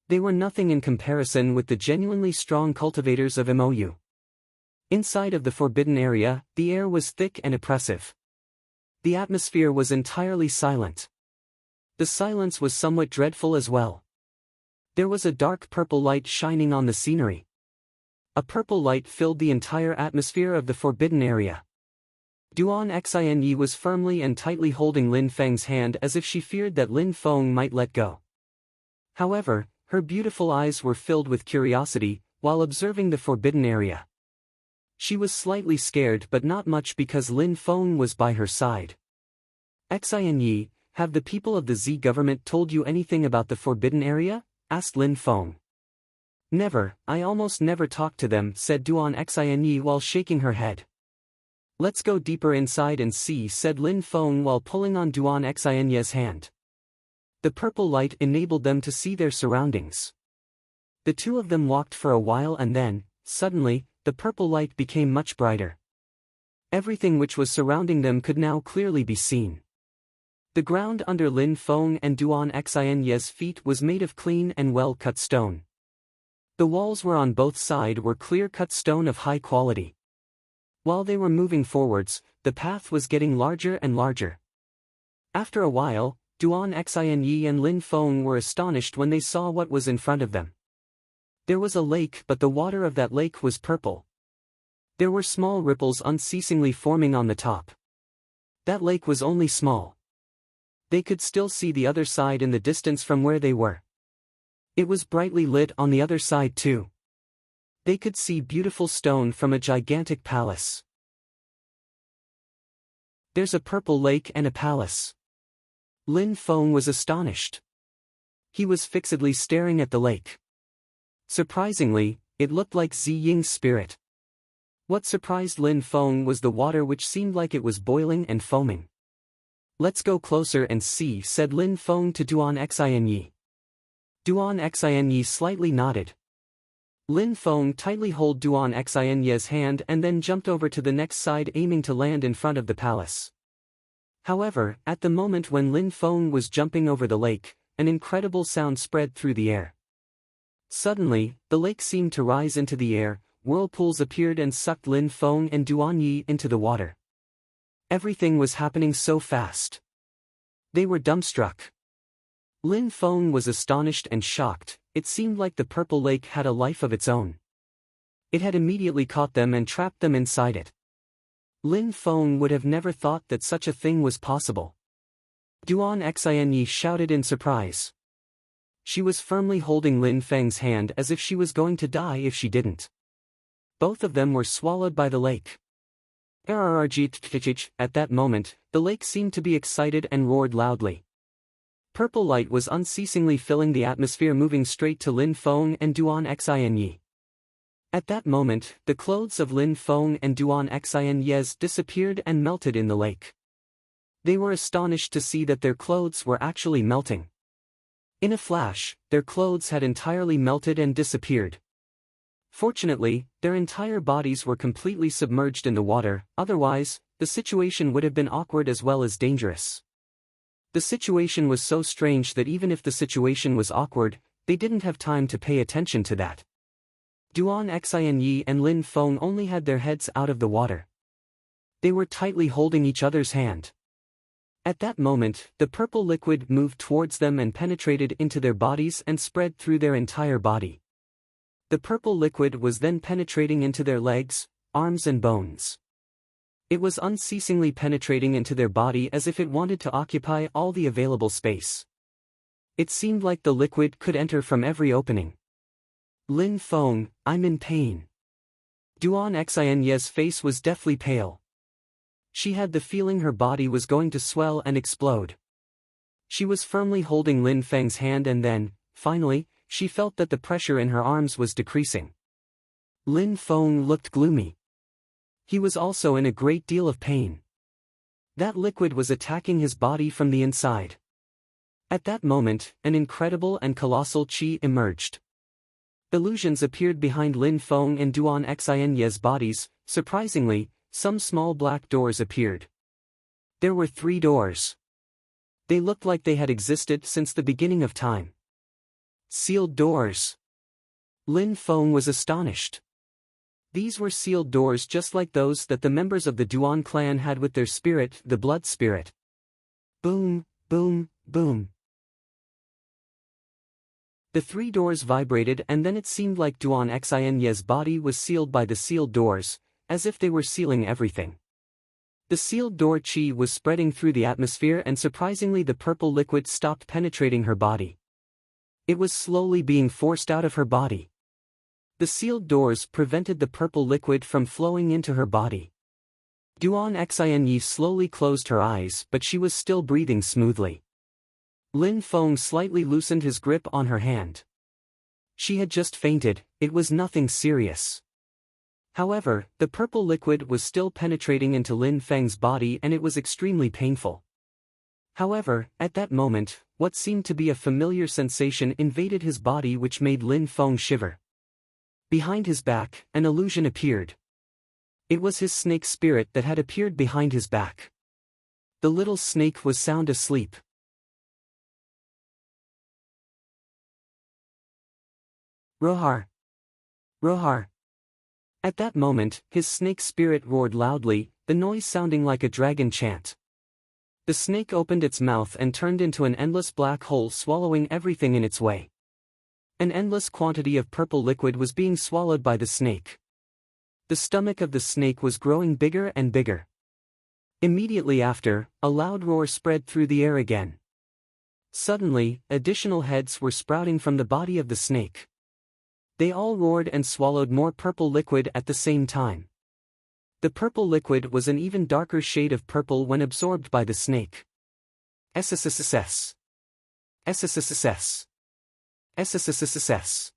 They were nothing in comparison with the genuinely strong cultivators of MOU. Inside of the forbidden area, the air was thick and oppressive. The atmosphere was entirely silent. The silence was somewhat dreadful as well. There was a dark purple light shining on the scenery. A purple light filled the entire atmosphere of the forbidden area. Duan Xinye was firmly and tightly holding Lin Feng's hand as if she feared that Lin Feng might let go. However, her beautiful eyes were filled with curiosity while observing the forbidden area. She was slightly scared, but not much, because Lin Feng was by her side. Xinye, have the people of the Z government told you anything about the forbidden area? Asked Lin Feng. Never, I almost never talk to them, said Duan Xinye while shaking her head. Let's go deeper inside and see, said Lin Feng while pulling on Duan Xinye's hand. The purple light enabled them to see their surroundings. The two of them walked for a while and then, suddenly, the purple light became much brighter. Everything which was surrounding them could now clearly be seen. The ground under Lin Feng and Duan Xinye's feet was made of clean and well-cut stone. The walls were on both sides were clear-cut stone of high quality. While they were moving forwards, the path was getting larger and larger. After a while, Duan Xinye and Lin Feng were astonished when they saw what was in front of them. There was a lake, but the water of that lake was purple. There were small ripples unceasingly forming on the top. That lake was only small. They could still see the other side in the distance from where they were. It was brightly lit on the other side too. They could see beautiful stone from a gigantic palace. There's a purple lake and a palace. Lin Feng was astonished. He was fixedly staring at the lake. Surprisingly, it looked like Zi Ying's spirit. What surprised Lin Feng was the water, which seemed like it was boiling and foaming. "Let's go closer and see," said Lin Feng to Duan Xinye. Duan Xinye slightly nodded. Lin Feng tightly held Duan Xinye's hand and then jumped over to the next side, aiming to land in front of the palace. However, at the moment when Lin Feng was jumping over the lake, an incredible sound spread through the air. Suddenly, the lake seemed to rise into the air, whirlpools appeared and sucked Lin Feng and Duan Yi into the water. Everything was happening so fast. They were dumbstruck. Lin Feng was astonished and shocked. It seemed like the purple lake had a life of its own. It had immediately caught them and trapped them inside it. Lin Feng would have never thought that such a thing was possible. Duan Xinye shouted in surprise. She was firmly holding Lin Feng's hand as if she was going to die if she didn't. Both of them were swallowed by the lake. At that moment, the lake seemed to be excited and roared loudly. Purple light was unceasingly filling the atmosphere, moving straight to Lin Feng and Duan Xinye. At that moment, the clothes of Lin Feng and Duan Xinye disappeared and melted in the lake. They were astonished to see that their clothes were actually melting. In a flash, their clothes had entirely melted and disappeared. Fortunately, their entire bodies were completely submerged in the water, otherwise, the situation would have been awkward as well as dangerous. The situation was so strange that even if the situation was awkward, they didn't have time to pay attention to that. Duan Xinye and Lin Feng only had their heads out of the water. They were tightly holding each other's hand. At that moment, the purple liquid moved towards them and penetrated into their bodies and spread through their entire body. The purple liquid was then penetrating into their legs, arms and bones. It was unceasingly penetrating into their body as if it wanted to occupy all the available space. It seemed like the liquid could enter from every opening. "Lin Feng, I'm in pain." Duan Xinye's face was deathly pale. She had the feeling her body was going to swell and explode. She was firmly holding Lin Feng's hand and then, finally, she felt that the pressure in her arms was decreasing. Lin Feng looked gloomy. He was also in a great deal of pain. That liquid was attacking his body from the inside. At that moment, an incredible and colossal qi emerged. Illusions appeared behind Lin Feng and Duan Xinye's bodies. Surprisingly, some small black doors appeared. There were 3 doors. They looked like they had existed since the beginning of time. Sealed doors. Lin Feng was astonished. These were sealed doors just like those that the members of the Duan clan had with their spirit, the blood spirit. Boom, boom, boom. The 3 doors vibrated and then it seemed like Duan Xinye's body was sealed by the sealed doors, as if they were sealing everything. The sealed door qi was spreading through the atmosphere and surprisingly the purple liquid stopped penetrating her body. It was slowly being forced out of her body. The sealed doors prevented the purple liquid from flowing into her body. Duan Xinye slowly closed her eyes, but she was still breathing smoothly. Lin Feng slightly loosened his grip on her hand. She had just fainted, it was nothing serious. However, the purple liquid was still penetrating into Lin Feng's body and it was extremely painful. However, at that moment, what seemed to be a familiar sensation invaded his body which made Lin Feng shiver. Behind his back, an illusion appeared. It was his snake spirit that had appeared behind his back. The little snake was sound asleep. Roar! Roar! At that moment, his snake spirit roared loudly, the noise sounding like a dragon chant. The snake opened its mouth and turned into an endless black hole, swallowing everything in its way. An endless quantity of purple liquid was being swallowed by the snake. The stomach of the snake was growing bigger and bigger. Immediately after, a loud roar spread through the air again. Suddenly, additional heads were sprouting from the body of the snake. They all roared and swallowed more purple liquid at the same time. The purple liquid was an even darker shade of purple when absorbed by the snake. SSSSS. SSSSS. SSSSS.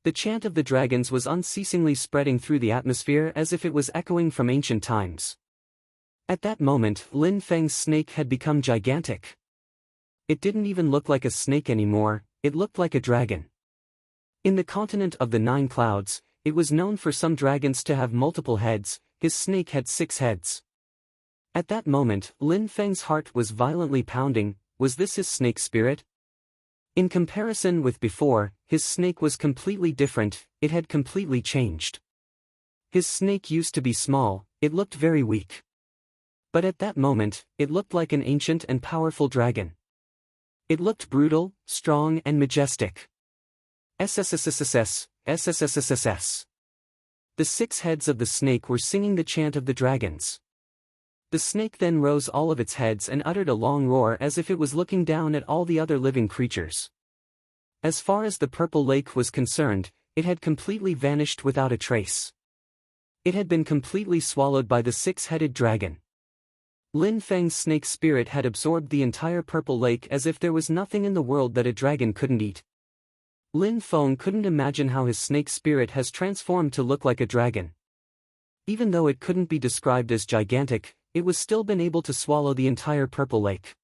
The chant of the dragons was unceasingly spreading through the atmosphere as if it was echoing from ancient times. At that moment, Lin Feng's snake had become gigantic. It didn't even look like a snake anymore, it looked like a dragon. In the continent of the 9 clouds, it was known for some dragons to have multiple heads. His snake had 6 heads. At that moment, Lin Feng's heart was violently pounding. Was this his snake spirit? In comparison with before, his snake was completely different, it had completely changed. His snake used to be small, it looked very weak. But at that moment, it looked like an ancient and powerful dragon. It looked brutal, strong and majestic. SSSSS, SSSSS. The 6 heads of the snake were singing the chant of the dragons. The snake then rose all of its heads and uttered a long roar as if it was looking down at all the other living creatures. As far as the purple lake was concerned, it had completely vanished without a trace. It had been completely swallowed by the 6-headed dragon. Lin Feng's snake spirit had absorbed the entire purple lake as if there was nothing in the world that a dragon couldn't eat. Lin Feng couldn't imagine how his snake spirit has transformed to look like a dragon. Even though it couldn't be described as gigantic, it was still been able to swallow the entire purple lake.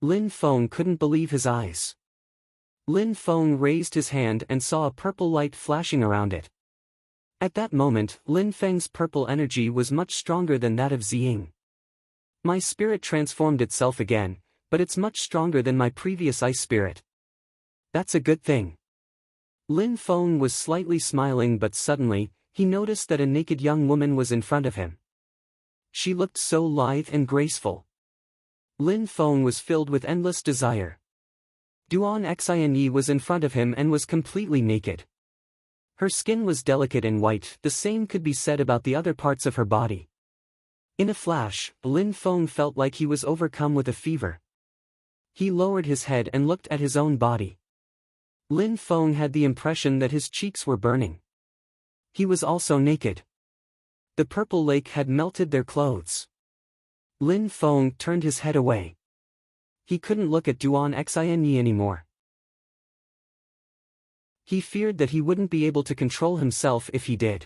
Lin Feng couldn't believe his eyes. Lin Feng raised his hand and saw a purple light flashing around it. At that moment, Lin Feng's purple energy was much stronger than that of Ziying. My spirit transformed itself again, but it's much stronger than my previous ice spirit. That's a good thing. Lin Feng was slightly smiling, but suddenly, he noticed that a naked young woman was in front of him. She looked so lithe and graceful. Lin Feng was filled with endless desire. Duan Xinyi was in front of him and was completely naked. Her skin was delicate and white, the same could be said about the other parts of her body. In a flash, Lin Feng felt like he was overcome with a fever. He lowered his head and looked at his own body. Lin Feng had the impression that his cheeks were burning. He was also naked. The purple lake had melted their clothes. Lin Feng turned his head away. He couldn't look at Duan Xinyi anymore. He feared that he wouldn't be able to control himself if he did.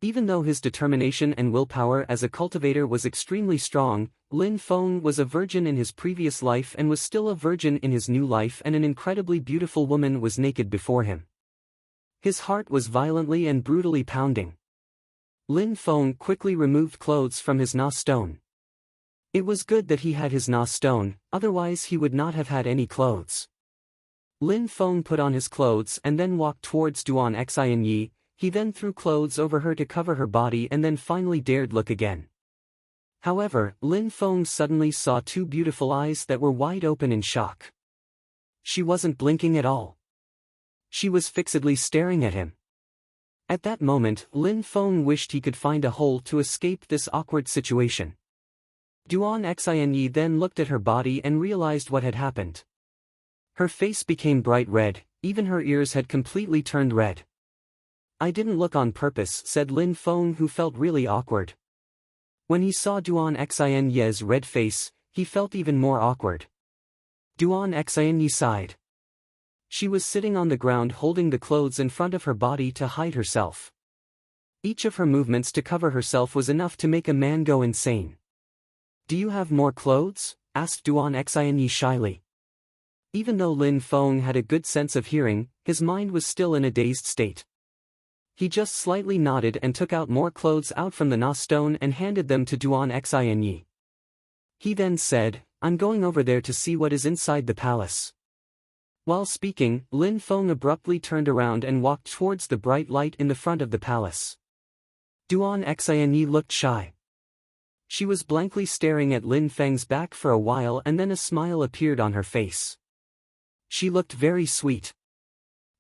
Even though his determination and willpower as a cultivator was extremely strong, Lin Feng was a virgin in his previous life and was still a virgin in his new life, and an incredibly beautiful woman was naked before him. His heart was violently and brutally pounding. Lin Feng quickly removed clothes from his Na stone. It was good that he had his Na stone, otherwise he would not have had any clothes. Lin Feng put on his clothes and then walked towards Duan Xinyi. He then threw clothes over her to cover her body and then finally dared look again. However, Lin Feng suddenly saw 2 beautiful eyes that were wide open in shock. She wasn't blinking at all. She was fixedly staring at him. At that moment, Lin Feng wished he could find a hole to escape this awkward situation. Duan Xinyi then looked at her body and realized what had happened. Her face became bright red, even her ears had completely turned red. I didn't look on purpose, said Lin Feng, who felt really awkward. When he saw Duan Xinyi's red face, he felt even more awkward. Duan Xinyi sighed. She was sitting on the ground holding the clothes in front of her body to hide herself. Each of her movements to cover herself was enough to make a man go insane. Do you have more clothes? Asked Duan Xinyi shyly. Even though Lin Feng had a good sense of hearing, his mind was still in a dazed state. He just slightly nodded and took out more clothes out from the Na stone and handed them to Duan Xinyi. He then said, "I'm going over there to see what is inside the palace." While speaking, Lin Feng abruptly turned around and walked towards the bright light in the front of the palace. Duan Xinyi looked shy. She was blankly staring at Lin Feng's back for a while and then a smile appeared on her face. She looked very sweet.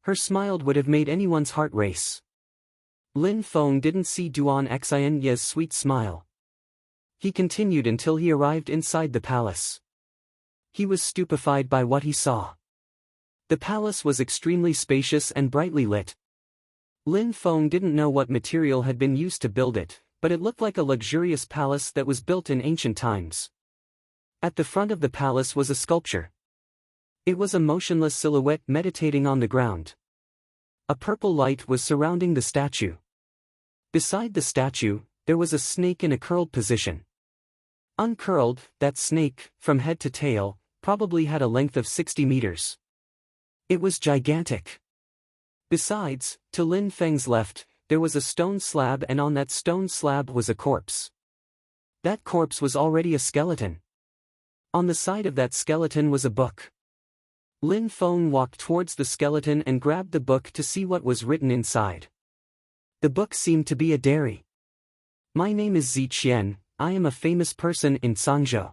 Her smile would have made anyone's heart race. Lin Feng didn't see Duan Xinyi's sweet smile. He continued until he arrived inside the palace. He was stupefied by what he saw. The palace was extremely spacious and brightly lit. Lin Feng didn't know what material had been used to build it, but it looked like a luxurious palace that was built in ancient times. At the front of the palace was a sculpture. It was a motionless silhouette meditating on the ground. A purple light was surrounding the statue. Beside the statue, there was a snake in a curled position. Uncurled, that snake, from head to tail, probably had a length of 60 meters. It was gigantic. Besides, to Lin Feng's left, there was a stone slab and on that stone slab was a corpse. That corpse was already a skeleton. On the side of that skeleton was a book. Lin Feng walked towards the skeleton and grabbed the book to see what was written inside. The book seemed to be a diary. "My name is Ziqian, I am a famous person in Sangzhou.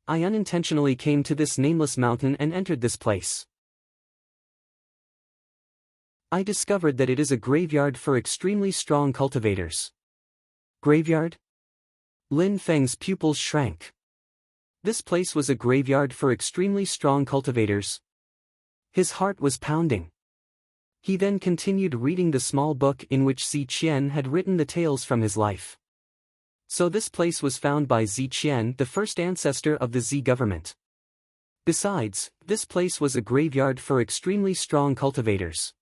I unintentionally came to this nameless mountain and entered this place. I discovered that it is a graveyard for extremely strong cultivators." Graveyard? Lin Feng's pupils shrank. This place was a graveyard for extremely strong cultivators. His heart was pounding. He then continued reading the small book in which Ziqian had written the tales from his life. So this place was found by Ziqian, the first ancestor of the Z government. Besides, this place was a graveyard for extremely strong cultivators.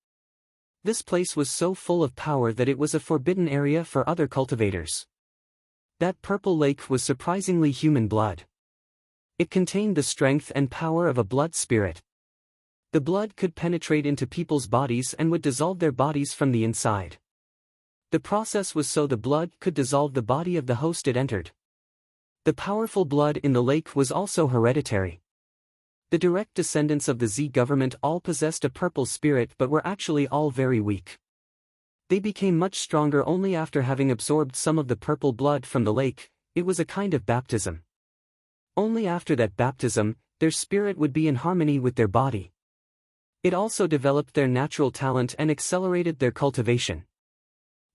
This place was so full of power that it was a forbidden area for other cultivators. That purple lake was surprisingly human blood. It contained the strength and power of a blood spirit. The blood could penetrate into people's bodies and would dissolve their bodies from the inside. The process was so the blood could dissolve the body of the host it entered. The powerful blood in the lake was also hereditary. The direct descendants of the Z government all possessed a purple spirit but were actually all very weak. They became much stronger only after having absorbed some of the purple blood from the lake. It was a kind of baptism. Only after that baptism, their spirit would be in harmony with their body. It also developed their natural talent and accelerated their cultivation.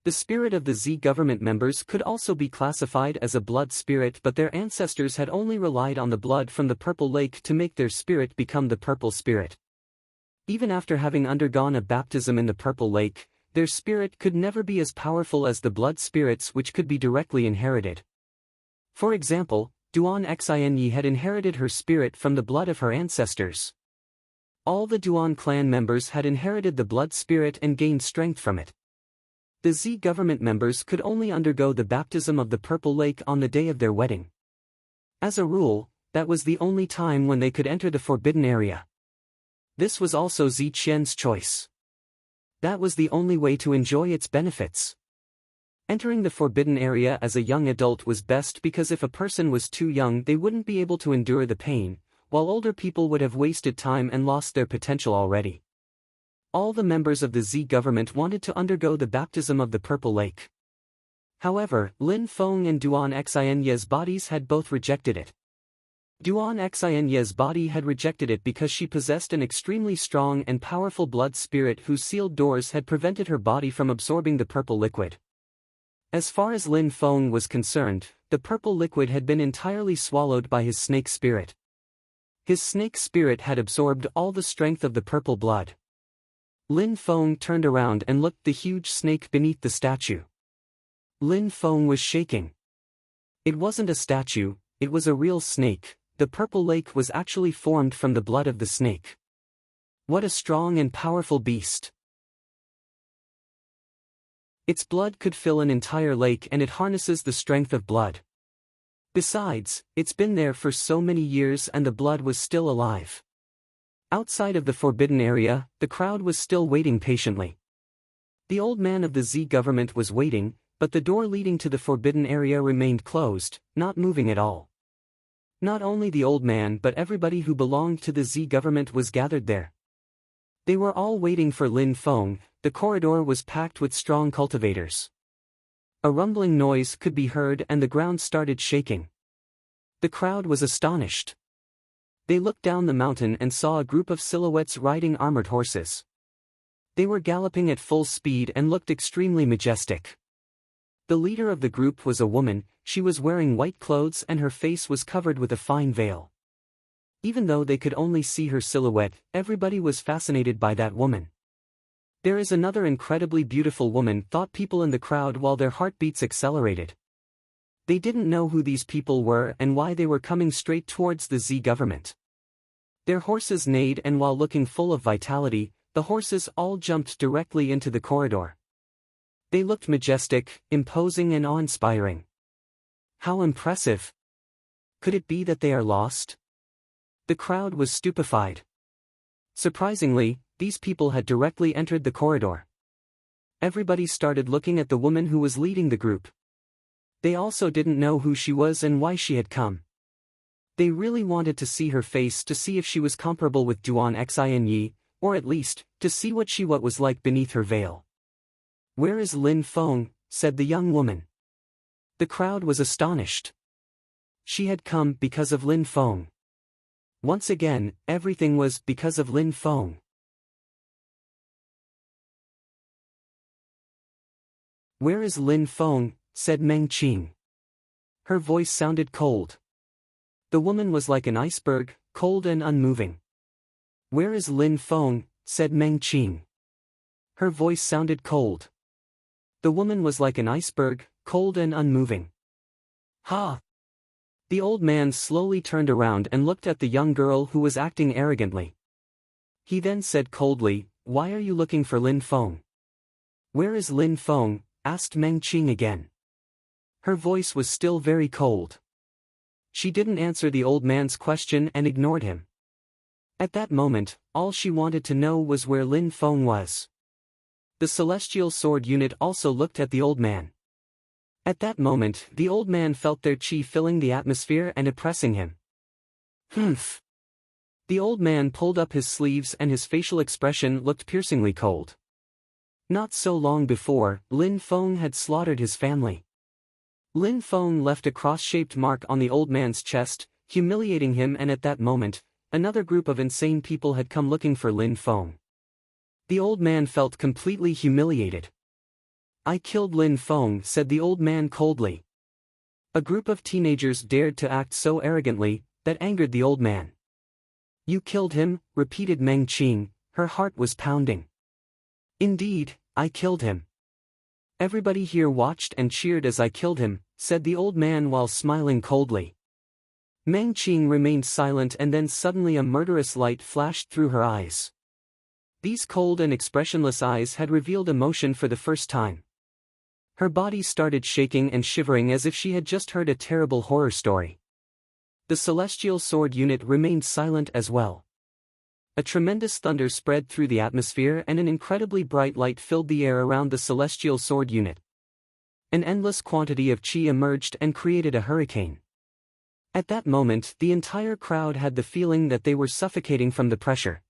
The spirit of the Z government members could also be classified as a blood spirit, but their ancestors had only relied on the blood from the purple lake to make their spirit become the purple spirit. Even after having undergone a baptism in the purple lake, their spirit could never be as powerful as the blood spirits which could be directly inherited. For example, Duan Xinyi had inherited her spirit from the blood of her ancestors. All the Duan clan members had inherited the blood spirit and gained strength from it. The Z government members could only undergo the baptism of the purple lake on the day of their wedding. As a rule, that was the only time when they could enter the forbidden area. This was also Ziqian's choice. That was the only way to enjoy its benefits. Entering the forbidden area as a young adult was best because if a person was too young they wouldn't be able to endure the pain, while older people would have wasted time and lost their potential already. All the members of the Z government wanted to undergo the baptism of the purple lake. However, Lin Feng and Duan Xinyi's bodies had both rejected it. Duan Xinyi's body had rejected it because she possessed an extremely strong and powerful blood spirit whose sealed doors had prevented her body from absorbing the purple liquid. As far as Lin Feng was concerned, the purple liquid had been entirely swallowed by his snake spirit. His snake spirit had absorbed all the strength of the purple blood. Lin Feng turned around and looked at the huge snake beneath the statue. Lin Feng was shaking. It wasn't a statue, it was a real snake. The purple lake was actually formed from the blood of the snake. What a strong and powerful beast. Its blood could fill an entire lake and it harnesses the strength of blood. Besides, it's been there for so many years and the blood was still alive. Outside of the forbidden area, the crowd was still waiting patiently. The old man of the Z government was waiting, but the door leading to the forbidden area remained closed, not moving at all. Not only the old man but everybody who belonged to the Z government was gathered there. They were all waiting for Lin Feng. The corridor was packed with strong cultivators. A rumbling noise could be heard and the ground started shaking. The crowd was astonished. They looked down the mountain and saw a group of silhouettes riding armored horses. They were galloping at full speed and looked extremely majestic. The leader of the group was a woman. She was wearing white clothes and her face was covered with a fine veil. Even though they could only see her silhouette, everybody was fascinated by that woman. "There is another incredibly beautiful woman," thought people in the crowd while their heartbeats accelerated. They didn't know who these people were and why they were coming straight towards the Z government. Their horses neighed and while looking full of vitality, the horses all jumped directly into the corridor. They looked majestic, imposing and awe-inspiring. How impressive! Could it be that they are lost? The crowd was stupefied. Surprisingly, these people had directly entered the corridor. Everybody started looking at the woman who was leading the group. They also didn't know who she was and why she had come. They really wanted to see her face to see if she was comparable with Duan Xin, or at least, to see what she was like beneath her veil. "Where is Lin Feng?" said the young woman. The crowd was astonished. She had come because of Lin Feng. Once again, everything was because of Lin Feng. "Where is Lin Feng?" said Meng Qing. Her voice sounded cold. The woman was like an iceberg, cold and unmoving. "Where is Lin Feng?" said Meng Qing. Her voice sounded cold. The woman was like an iceberg, cold and unmoving. "Ha!" The old man slowly turned around and looked at the young girl who was acting arrogantly. He then said coldly, "Why are you looking for Lin Feng?" "Where is Lin Feng?" asked Meng Qing again. Her voice was still very cold. She didn't answer the old man's question and ignored him. At that moment, all she wanted to know was where Lin Feng was. The Celestial Sword unit also looked at the old man. At that moment, the old man felt their chi filling the atmosphere and oppressing him. "Humph." The old man pulled up his sleeves and his facial expression looked piercingly cold. Not so long before, Lin Feng had slaughtered his family. Lin Feng left a cross-shaped mark on the old man's chest, humiliating him, and at that moment, another group of insane people had come looking for Lin Feng. The old man felt completely humiliated. "I killed Lin Feng," said the old man coldly. A group of teenagers dared to act so arrogantly, that angered the old man. "You killed him," repeated Meng Qing, her heart was pounding. "Indeed, I killed him. Everybody here watched and cheered as I killed him," said the old man while smiling coldly. Meng Qing remained silent and then suddenly a murderous light flashed through her eyes. These cold and expressionless eyes had revealed emotion for the first time. Her body started shaking and shivering as if she had just heard a terrible horror story. The Celestial Sword unit remained silent as well. A tremendous thunder spread through the atmosphere and an incredibly bright light filled the air around the Celestial Sword unit. An endless quantity of chi emerged and created a hurricane. At that moment, the entire crowd had the feeling that they were suffocating from the pressure.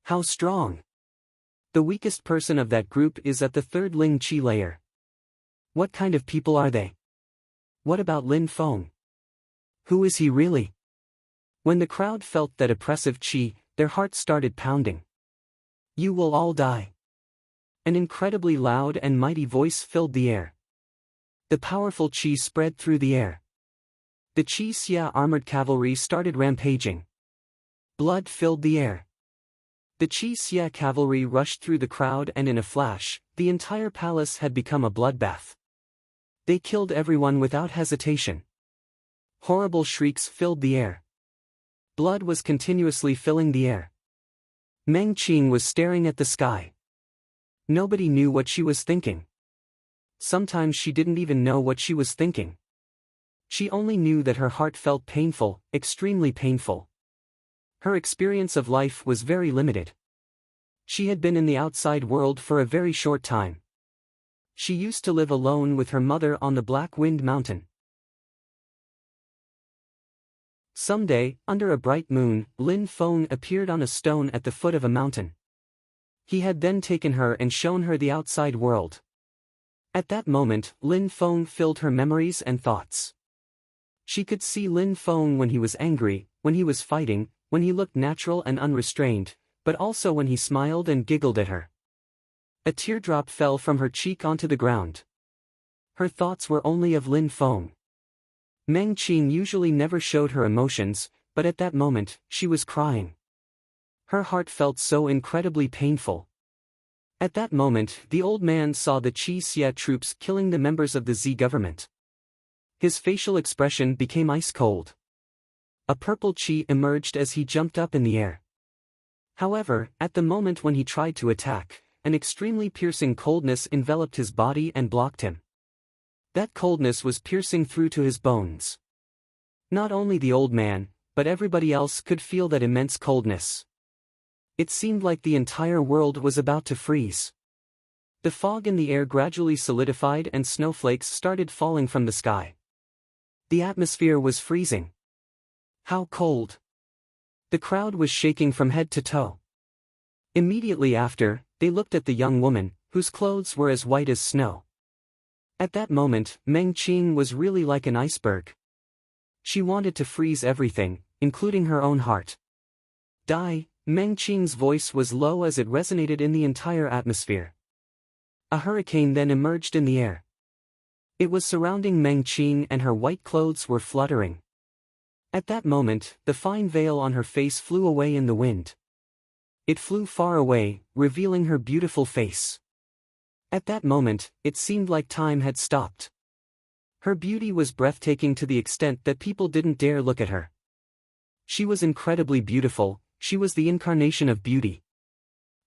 How strong! The weakest person of that group is at the third Ling Chi layer. What kind of people are they? What about Lin Feng? Who is he really? When the crowd felt that oppressive chi, their hearts started pounding. "You will all die." An incredibly loud and mighty voice filled the air. The powerful chi spread through the air. The Chi Xia armored cavalry started rampaging. Blood filled the air. The Chi Xia cavalry rushed through the crowd and in a flash, the entire palace had become a bloodbath. They killed everyone without hesitation. Horrible shrieks filled the air. Blood was continuously filling the air. Meng Qing was staring at the sky. Nobody knew what she was thinking. Sometimes she didn't even know what she was thinking. She only knew that her heart felt painful, extremely painful. Her experience of life was very limited. She had been in the outside world for a very short time. She used to live alone with her mother on the Black Wind Mountain. Someday, under a bright moon, Lin Feng appeared on a stone at the foot of a mountain. He had then taken her and shown her the outside world. At that moment, Lin Feng filled her memories and thoughts. She could see Lin Feng when he was angry, when he was fighting, when he looked natural and unrestrained, but also when he smiled and giggled at her. A teardrop fell from her cheek onto the ground. Her thoughts were only of Lin Feng. Meng Qing usually never showed her emotions, but at that moment, she was crying. Her heart felt so incredibly painful. At that moment, the old man saw the Qi Xia troops killing the members of the Z government. His facial expression became ice-cold. A purple qi emerged as he jumped up in the air. However, at the moment when he tried to attack, an extremely piercing coldness enveloped his body and blocked him. That coldness was piercing through to his bones. Not only the old man, but everybody else could feel that immense coldness. It seemed like the entire world was about to freeze. The fog in the air gradually solidified and snowflakes started falling from the sky. The atmosphere was freezing. How cold! The crowd was shaking from head to toe. Immediately after, they looked at the young woman, whose clothes were as white as snow. At that moment, Meng Qing was really like an iceberg. She wanted to freeze everything, including her own heart. Die! Meng Qing's voice was low as it resonated in the entire atmosphere. A hurricane then emerged in the air. It was surrounding Meng Qing and her white clothes were fluttering. At that moment, the fine veil on her face flew away in the wind. It flew far away, revealing her beautiful face. At that moment, it seemed like time had stopped. Her beauty was breathtaking to the extent that people didn't dare look at her. She was incredibly beautiful, she was the incarnation of beauty.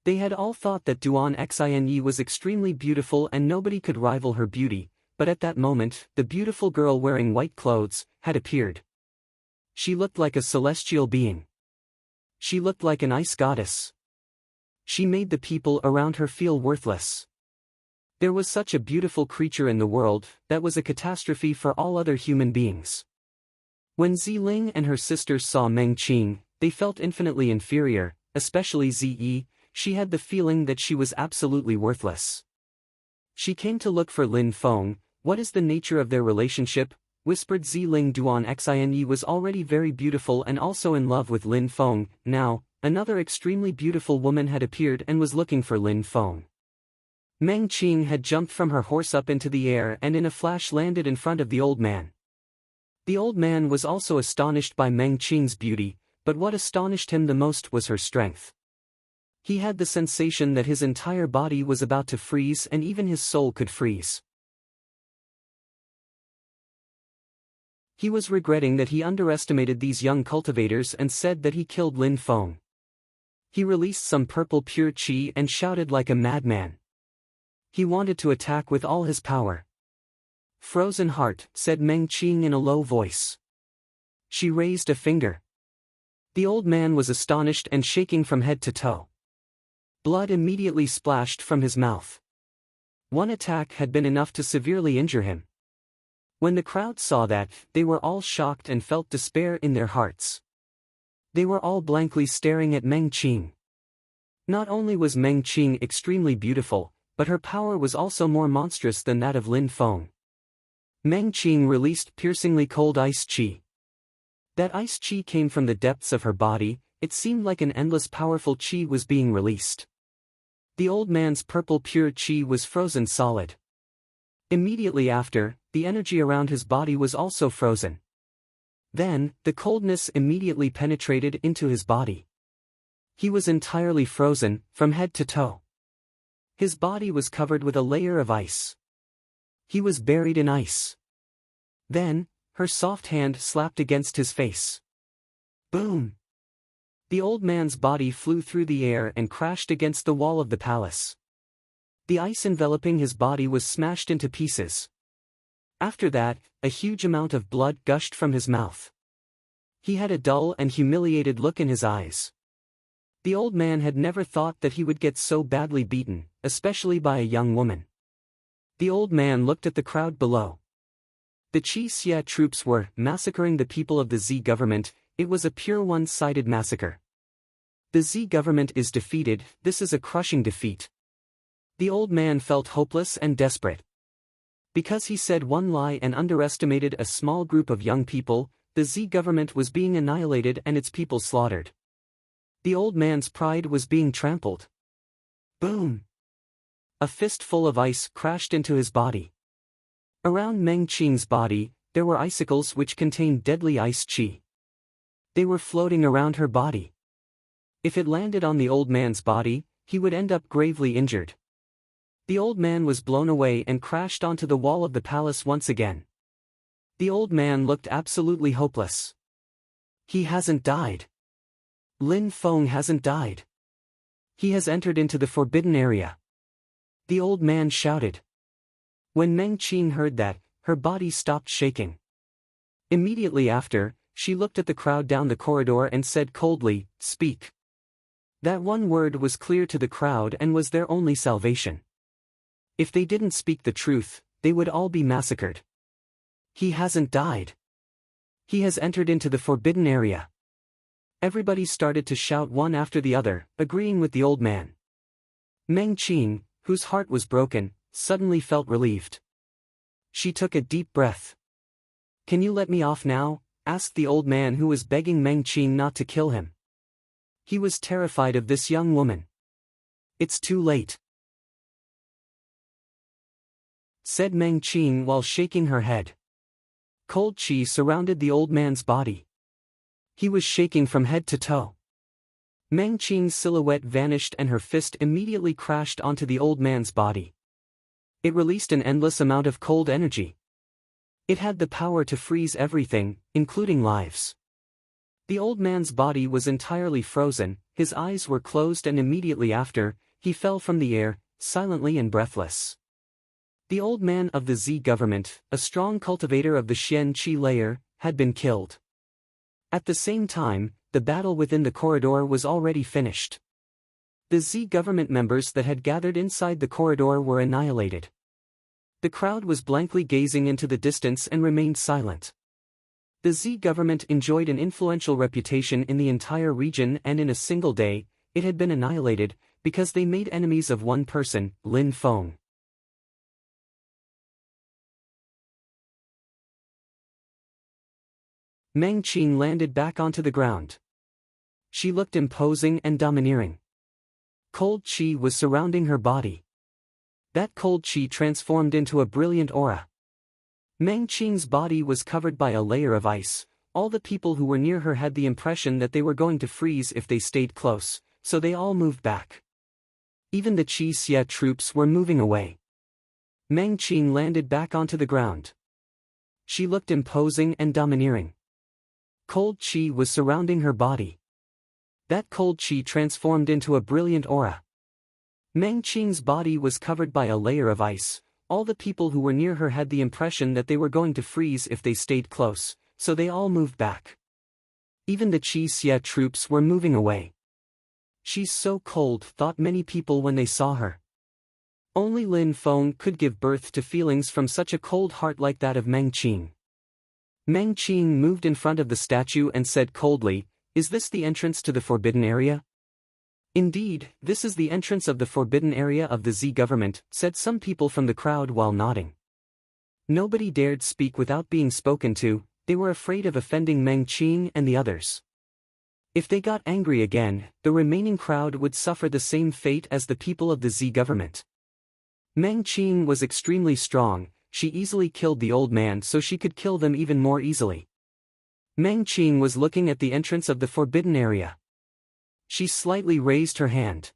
They had all thought that Duan Xine was extremely beautiful and nobody could rival her beauty, but at that moment, the beautiful girl wearing white clothes had appeared. She looked like a celestial being. She looked like an ice goddess. She made the people around her feel worthless. There was such a beautiful creature in the world, that was a catastrophe for all other human beings. When Ziling and her sisters saw Meng Qing, they felt infinitely inferior, especially Ziyi. She had the feeling that she was absolutely worthless. She came to look for Lin Feng. What is the nature of their relationship? Whispered Ziling. Duan Xine was already very beautiful and also in love with Lin Feng. Now, another extremely beautiful woman had appeared and was looking for Lin Feng. Meng Qing had jumped from her horse up into the air and in a flash landed in front of the old man. The old man was also astonished by Meng Qing's beauty, but what astonished him the most was her strength. He had the sensation that his entire body was about to freeze and even his soul could freeze. He was regretting that he underestimated these young cultivators and said that he killed Lin Feng. He released some purple pure qi and shouted like a madman. He wanted to attack with all his power. Frozen heart, said Meng Qing in a low voice. She raised a finger. The old man was astonished and shaking from head to toe. Blood immediately splashed from his mouth. One attack had been enough to severely injure him. When the crowd saw that, they were all shocked and felt despair in their hearts. They were all blankly staring at Meng Qing. Not only was Meng Qing extremely beautiful, but her power was also more monstrous than that of Lin Feng. Meng Qing released piercingly cold ice qi. That ice qi came from the depths of her body. It seemed like an endless powerful qi was being released. The old man's purple pure qi was frozen solid. Immediately after, the energy around his body was also frozen. Then, the coldness immediately penetrated into his body. He was entirely frozen, from head to toe. His body was covered with a layer of ice. He was buried in ice. Then, her soft hand slapped against his face. Boom! The old man's body flew through the air and crashed against the wall of the palace. The ice enveloping his body was smashed into pieces. After that, a huge amount of blood gushed from his mouth. He had a dull and humiliated look in his eyes. The old man had never thought that he would get so badly beaten, especially by a young woman. The old man looked at the crowd below. The Xia troops were massacring the people of the Z government. It was a pure one-sided massacre. The Z government is defeated. This is a crushing defeat. The old man felt hopeless and desperate. Because he said one lie and underestimated a small group of young people, the Z government was being annihilated and its people slaughtered. The old man's pride was being trampled. Boom! A fistful of ice crashed into his body. Around Meng Qing's body, there were icicles which contained deadly ice chi. They were floating around her body. If it landed on the old man's body, he would end up gravely injured. The old man was blown away and crashed onto the wall of the palace once again. The old man looked absolutely hopeless. He hasn't died. Lin Feng hasn't died. He has entered into the forbidden area. The old man shouted. When Meng Qing heard that, her body stopped shaking. Immediately after, she looked at the crowd down the corridor and said coldly, "Speak." That one word was clear to the crowd and was their only salvation. If they didn't speak the truth, they would all be massacred. He hasn't died. He has entered into the forbidden area. Everybody started to shout one after the other, agreeing with the old man. Meng Qing, whose heart was broken, suddenly felt relieved. She took a deep breath. "Can you let me off now?" asked the old man who was begging Meng Qing not to kill him. He was terrified of this young woman. "It's too late," said Meng Qing while shaking her head. Cold chi surrounded the old man's body. He was shaking from head to toe. Meng Qing's silhouette vanished and her fist immediately crashed onto the old man's body. It released an endless amount of cold energy. It had the power to freeze everything, including lives. The old man's body was entirely frozen, his eyes were closed, and immediately after, he fell from the air, silently and breathless. The old man of the Z government, a strong cultivator of the Xian Qi layer, had been killed. At the same time, the battle within the corridor was already finished. The Z government members that had gathered inside the corridor were annihilated. The crowd was blankly gazing into the distance and remained silent. The Z government enjoyed an influential reputation in the entire region, and in a single day, it had been annihilated, because they made enemies of one person, Lin Feng. Meng Qing landed back onto the ground. She looked imposing and domineering. Cold chi was surrounding her body. That cold chi transformed into a brilliant aura. Meng Qing's body was covered by a layer of ice. All the people who were near her had the impression that they were going to freeze if they stayed close, so they all moved back. Even the Xia troops were moving away. Meng Qing landed back onto the ground. She looked imposing and domineering. Cold chi was surrounding her body. That cold chi transformed into a brilliant aura. Meng Qing's body was covered by a layer of ice. All the people who were near her had the impression that they were going to freeze if they stayed close, so they all moved back. Even the Xia troops were moving away. "She's so cold," thought many people when they saw her. Only Lin Feng could give birth to feelings from such a cold heart like that of Meng Qing. Meng Qing moved in front of the statue and said coldly, "Is this the entrance to the forbidden area?" "Indeed, this is the entrance of the forbidden area of the Z government," said some people from the crowd while nodding. Nobody dared speak without being spoken to. They were afraid of offending Meng Qing and the others. If they got angry again, the remaining crowd would suffer the same fate as the people of the Z government. Meng Qing was extremely strong. She easily killed the old man, so she could kill them even more easily. Meng Qing was looking at the entrance of the forbidden area. She slightly raised her hand.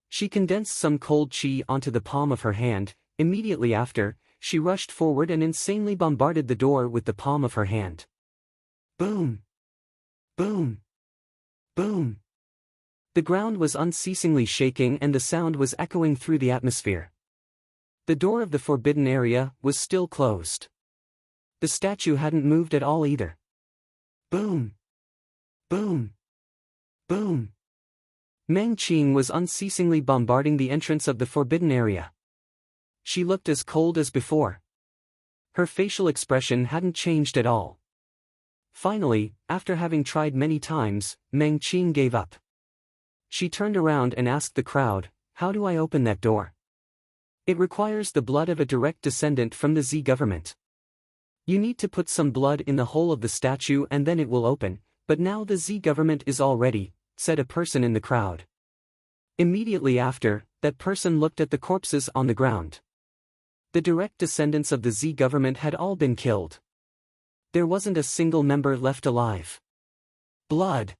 She condensed some cold chi onto the palm of her hand. Immediately after, she rushed forward and insanely bombarded the door with the palm of her hand. Boom! Boom! Boom! The ground was unceasingly shaking and the sound was echoing through the atmosphere. The door of the forbidden area was still closed. The statue hadn't moved at all either. Boom! Boom! Boom! Meng Qing was unceasingly bombarding the entrance of the forbidden area. She looked as cold as before. Her facial expression hadn't changed at all. Finally, after having tried many times, Meng Qing gave up. She turned around and asked the crowd, "How do I open that door?" "It requires the blood of a direct descendant from the Z government. You need to put some blood in the hole of the statue and then it will open, but now the Z government is all ready," said a person in the crowd. Immediately after, that person looked at the corpses on the ground. The direct descendants of the Z government had all been killed. There wasn't a single member left alive. Blood.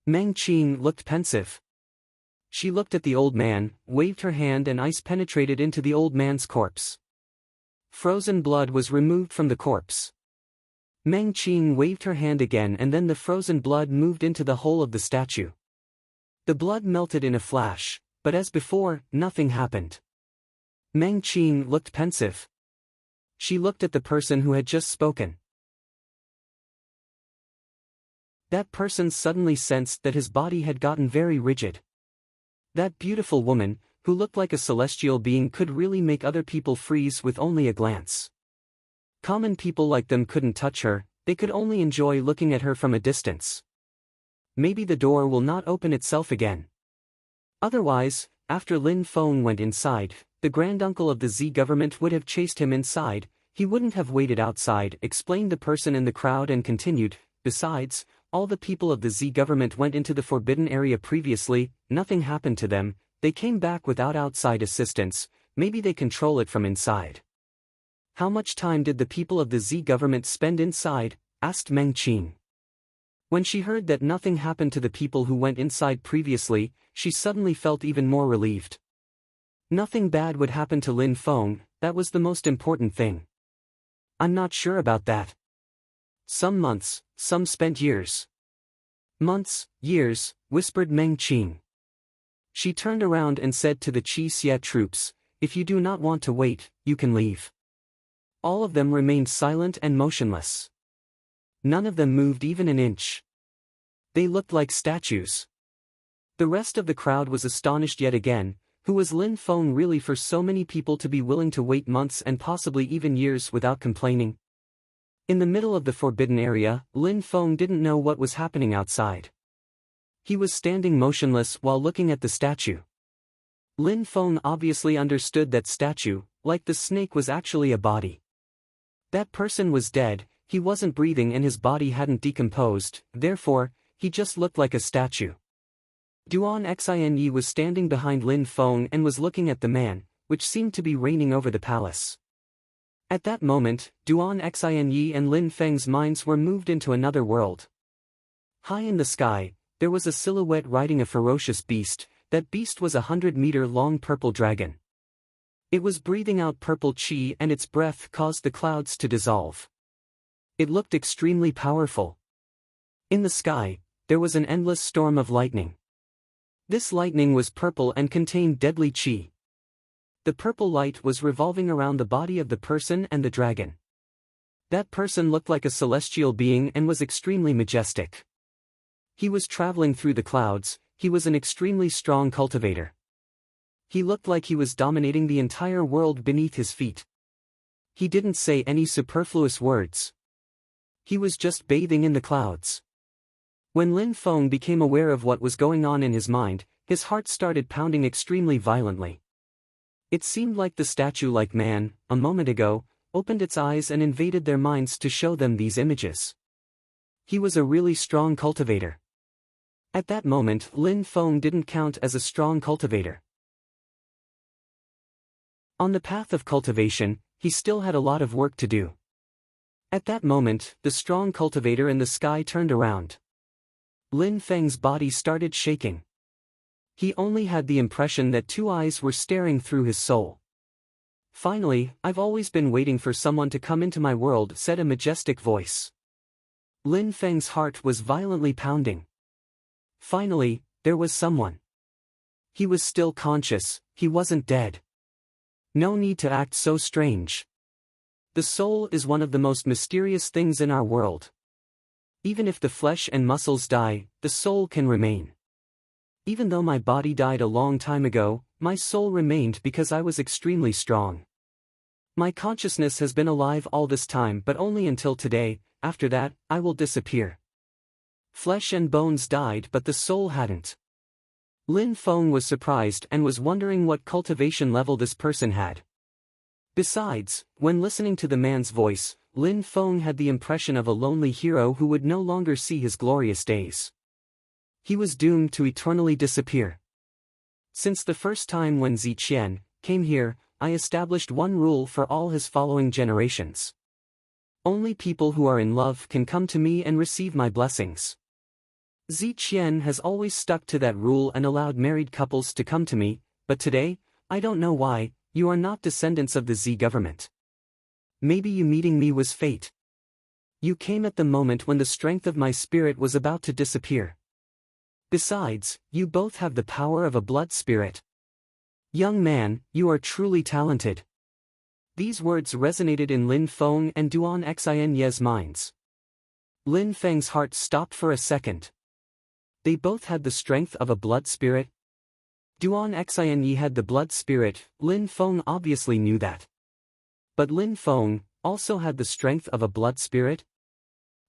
Meng Qing looked pensive. She looked at the old man, waved her hand and ice penetrated into the old man's corpse. Frozen blood was removed from the corpse. Meng Qing waved her hand again and then the frozen blood moved into the hole of the statue. The blood melted in a flash, but as before, nothing happened. Meng Qing looked pensive. She looked at the person who had just spoken. That person suddenly sensed that his body had gotten very rigid. That beautiful woman, who looked like a celestial being, could really make other people freeze with only a glance. Common people like them couldn't touch her, they could only enjoy looking at her from a distance. Maybe the door will not open itself again. Otherwise, after Lin Feng went inside, the granduncle of the Z government would have chased him inside, he wouldn't have waited outside, explained the person in the crowd and continued, "Besides, all the people of the Z government went into the forbidden area previously, nothing happened to them, they came back without outside assistance, maybe they control it from inside." "How much time did the people of the Z government spend inside?" asked Meng Qing. When she heard that nothing happened to the people who went inside previously, she suddenly felt even more relieved. Nothing bad would happen to Lin Feng, that was the most important thing. "I'm not sure about that. Some months, some spent years." "Months, years," whispered Meng Qing. She turned around and said to the Qi Xie troops, "If you do not want to wait, you can leave." All of them remained silent and motionless. None of them moved even an inch. They looked like statues. The rest of the crowd was astonished yet again. Who was Lin Feng really for so many people to be willing to wait months and possibly even years without complaining? In the middle of the forbidden area, Lin Feng didn't know what was happening outside. He was standing motionless while looking at the statue. Lin Feng obviously understood that statue, like the snake, was actually a body. That person was dead, he wasn't breathing and his body hadn't decomposed, therefore, he just looked like a statue. Duan Xinyi was standing behind Lin Feng and was looking at the man, which seemed to be reigning over the palace. At that moment, Duan Xinyi and Lin Feng's minds were moved into another world. High in the sky, there was a silhouette riding a ferocious beast. That beast was a 100-meter-long purple dragon. It was breathing out purple qi and its breath caused the clouds to dissolve. It looked extremely powerful. In the sky, there was an endless storm of lightning. This lightning was purple and contained deadly qi. The purple light was revolving around the body of the person and the dragon. That person looked like a celestial being and was extremely majestic. He was traveling through the clouds, he was an extremely strong cultivator. He looked like he was dominating the entire world beneath his feet. He didn't say any superfluous words. He was just bathing in the clouds. When Lin Feng became aware of what was going on in his mind, his heart started pounding extremely violently. It seemed like the statue-like man, a moment ago, opened its eyes and invaded their minds to show them these images. He was a really strong cultivator. At that moment, Lin Feng didn't count as a strong cultivator. On the path of cultivation, he still had a lot of work to do. At that moment, the strong cultivator in the sky turned around. Lin Feng's body started shaking. He only had the impression that two eyes were staring through his soul. "Finally, I've always been waiting for someone to come into my world," said a majestic voice. Lin Feng's heart was violently pounding. Finally, there was someone. He was still conscious, he wasn't dead. No need to act so strange. The soul is one of the most mysterious things in our world. Even if the flesh and muscles die, the soul can remain. Even though my body died a long time ago, my soul remained because I was extremely strong. My consciousness has been alive all this time but only until today. After that, I will disappear. Flesh and bones died but the soul hadn't. Lin Feng was surprised and was wondering what cultivation level this person had. Besides, when listening to the man's voice, Lin Feng had the impression of a lonely hero who would no longer see his glorious days. He was doomed to eternally disappear. Since the first time when Ziqian came here, I established one rule for all his following generations. Only people who are in love can come to me and receive my blessings. Ziqian has always stuck to that rule and allowed married couples to come to me, but today, I don't know why, you are not descendants of the Z government. Maybe you meeting me was fate. You came at the moment when the strength of my spirit was about to disappear. Besides, you both have the power of a blood spirit. Young man, you are truly talented. These words resonated in Lin Feng and Duan Xinye's minds. Lin Feng's heart stopped for a second. They both had the strength of a blood spirit. Duan Xinye had the blood spirit, Lin Feng obviously knew that. But Lin Feng also had the strength of a blood spirit?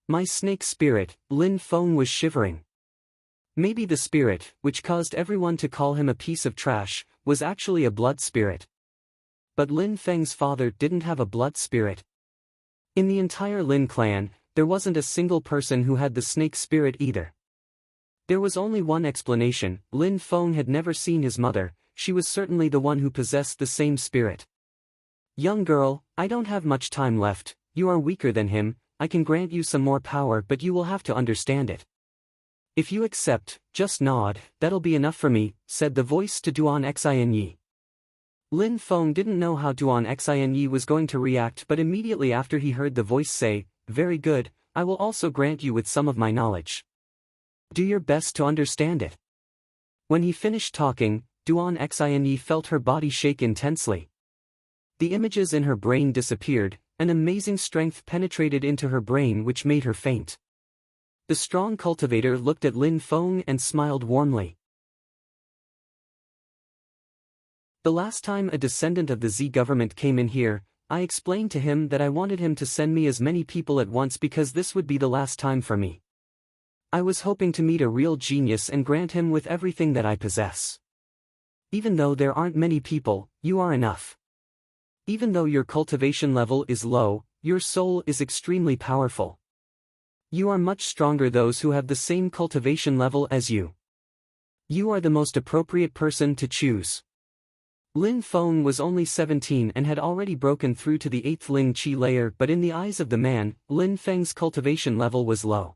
My snake spirit, Lin Feng was shivering. Maybe the spirit, which caused everyone to call him a piece of trash, was actually a blood spirit. But Lin Feng's father didn't have a blood spirit. In the entire Lin clan, there wasn't a single person who had the snake spirit either. There was only one explanation: Lin Feng had never seen his mother, she was certainly the one who possessed the same spirit. Young girl, I don't have much time left, you are weaker than him, I can grant you some more power but you will have to understand it. If you accept, just nod, that'll be enough for me, said the voice to Duan Xinye. Lin Feng didn't know how Duan Xinye was going to react, but immediately after he heard the voice say, very good, I will also grant you with some of my knowledge. Do your best to understand it. When he finished talking, Duan Xinye felt her body shake intensely. The images in her brain disappeared, an amazing strength penetrated into her brain which made her faint. The strong cultivator looked at Lin Feng and smiled warmly. The last time a descendant of the Z government came in here, I explained to him that I wanted him to send me as many people at once because this would be the last time for me. I was hoping to meet a real genius and grant him with everything that I possess. Even though there aren't many people, you are enough. Even though your cultivation level is low, your soul is extremely powerful. You are much stronger those who have the same cultivation level as you. You are the most appropriate person to choose. Lin Feng was only 17 and had already broken through to the 8th Ling Qi layer, but in the eyes of the man, Lin Feng's cultivation level was low.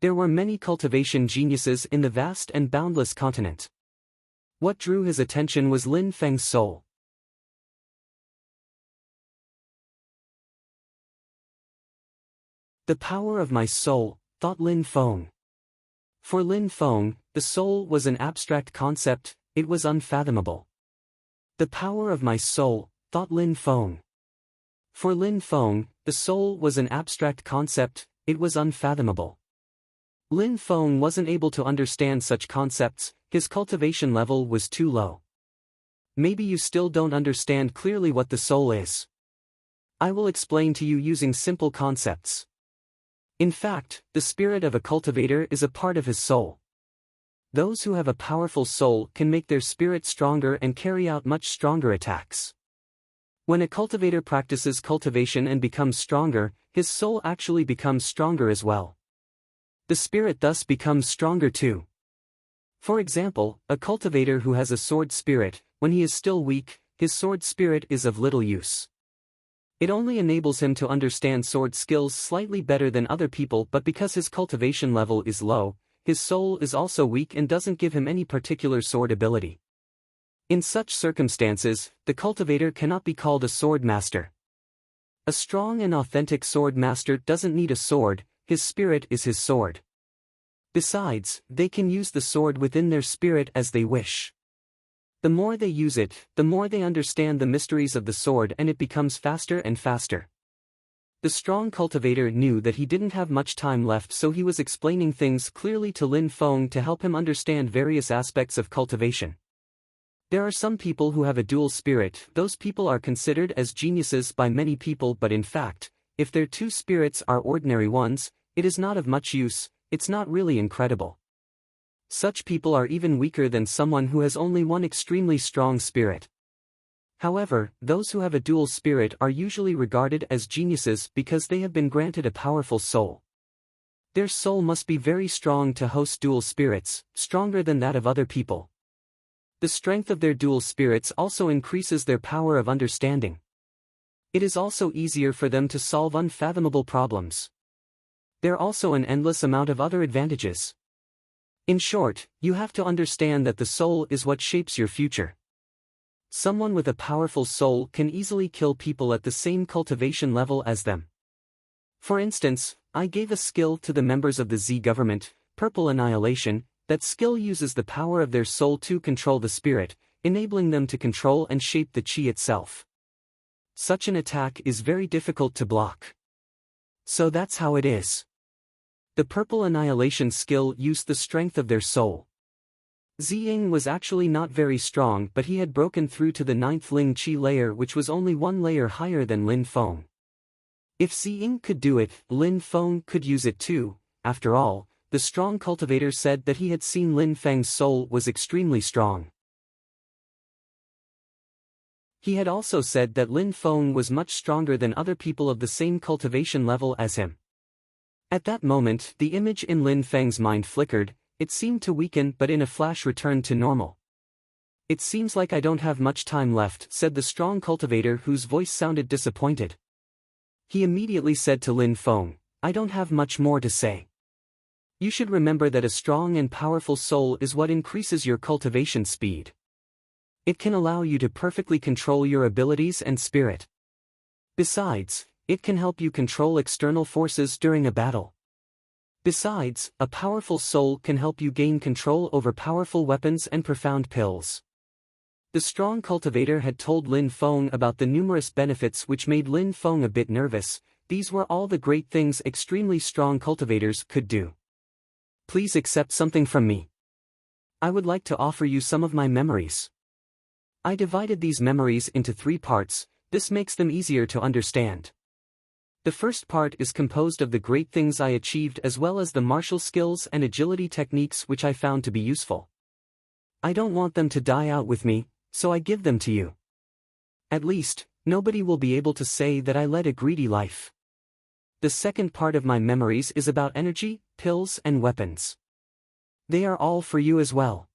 There were many cultivation geniuses in the vast and boundless continent. What drew his attention was Lin Feng's soul. The power of my soul, thought Lin Feng. For Lin Feng, the soul was an abstract concept, it was unfathomable. The power of my soul, thought Lin Feng. For Lin Feng, the soul was an abstract concept, it was unfathomable. Lin Feng wasn't able to understand such concepts, his cultivation level was too low. Maybe you still don't understand clearly what the soul is. I will explain to you using simple concepts. In fact, the spirit of a cultivator is a part of his soul. Those who have a powerful soul can make their spirit stronger and carry out much stronger attacks. When a cultivator practices cultivation and becomes stronger, his soul actually becomes stronger as well. The spirit thus becomes stronger too. For example, a cultivator who has a sword spirit, when he is still weak, his sword spirit is of little use. It only enables him to understand sword skills slightly better than other people, but because his cultivation level is low, his soul is also weak and doesn't give him any particular sword ability. In such circumstances, the cultivator cannot be called a sword master. A strong and authentic sword master doesn't need a sword, his spirit is his sword. Besides, they can use the sword within their spirit as they wish. The more they use it, the more they understand the mysteries of the sword and it becomes faster and faster. The strong cultivator knew that he didn't have much time left, so he was explaining things clearly to Lin Feng to help him understand various aspects of cultivation. There are some people who have a dual spirit. Those people are considered as geniuses by many people, but in fact, if their two spirits are ordinary ones, it is not of much use. It's not really incredible. Such people are even weaker than someone who has only one extremely strong spirit. However, those who have a dual spirit are usually regarded as geniuses because they have been granted a powerful soul. Their soul must be very strong to host dual spirits, stronger than that of other people. The strength of their dual spirits also increases their power of understanding. It is also easier for them to solve unfathomable problems. There are also an endless amount of other advantages. In short, you have to understand that the soul is what shapes your future. Someone with a powerful soul can easily kill people at the same cultivation level as them. For instance, I gave a skill to the members of the Z government, Purple Annihilation. That skill uses the power of their soul to control the spirit, enabling them to control and shape the chi itself. Such an attack is very difficult to block. So that's how it is. The Purple Annihilation skill used the strength of their soul. Ziying was actually not very strong, but he had broken through to the 9th Ling Qi layer, which was only one layer higher than Lin Feng. If Ziying could do it, Lin Feng could use it too. After all, the strong cultivator said that he had seen Lin Feng's soul was extremely strong. He had also said that Lin Feng was much stronger than other people of the same cultivation level as him. At that moment, the image in Lin Feng's mind flickered. It seemed to weaken, but in a flash returned to normal. "It seems like I don't have much time left," said the strong cultivator, whose voice sounded disappointed. He immediately said to Lin Feng, "I don't have much more to say. You should remember that a strong and powerful soul is what increases your cultivation speed. It can allow you to perfectly control your abilities and spirit. Besides, it can help you control external forces during a battle. Besides, a powerful soul can help you gain control over powerful weapons and profound pills." The strong cultivator had told Lin Feng about the numerous benefits, which made Lin Feng a bit nervous. These were all the great things extremely strong cultivators could do. "Please accept something from me. I would like to offer you some of my memories. I divided these memories into 3 parts, this makes them easier to understand. The first part is composed of the great things I achieved as well as the martial skills and agility techniques which I found to be useful. I don't want them to die out with me, so I give them to you. At least, nobody will be able to say that I led a greedy life. The second part of my memories is about energy, pills and weapons. They are all for you as well.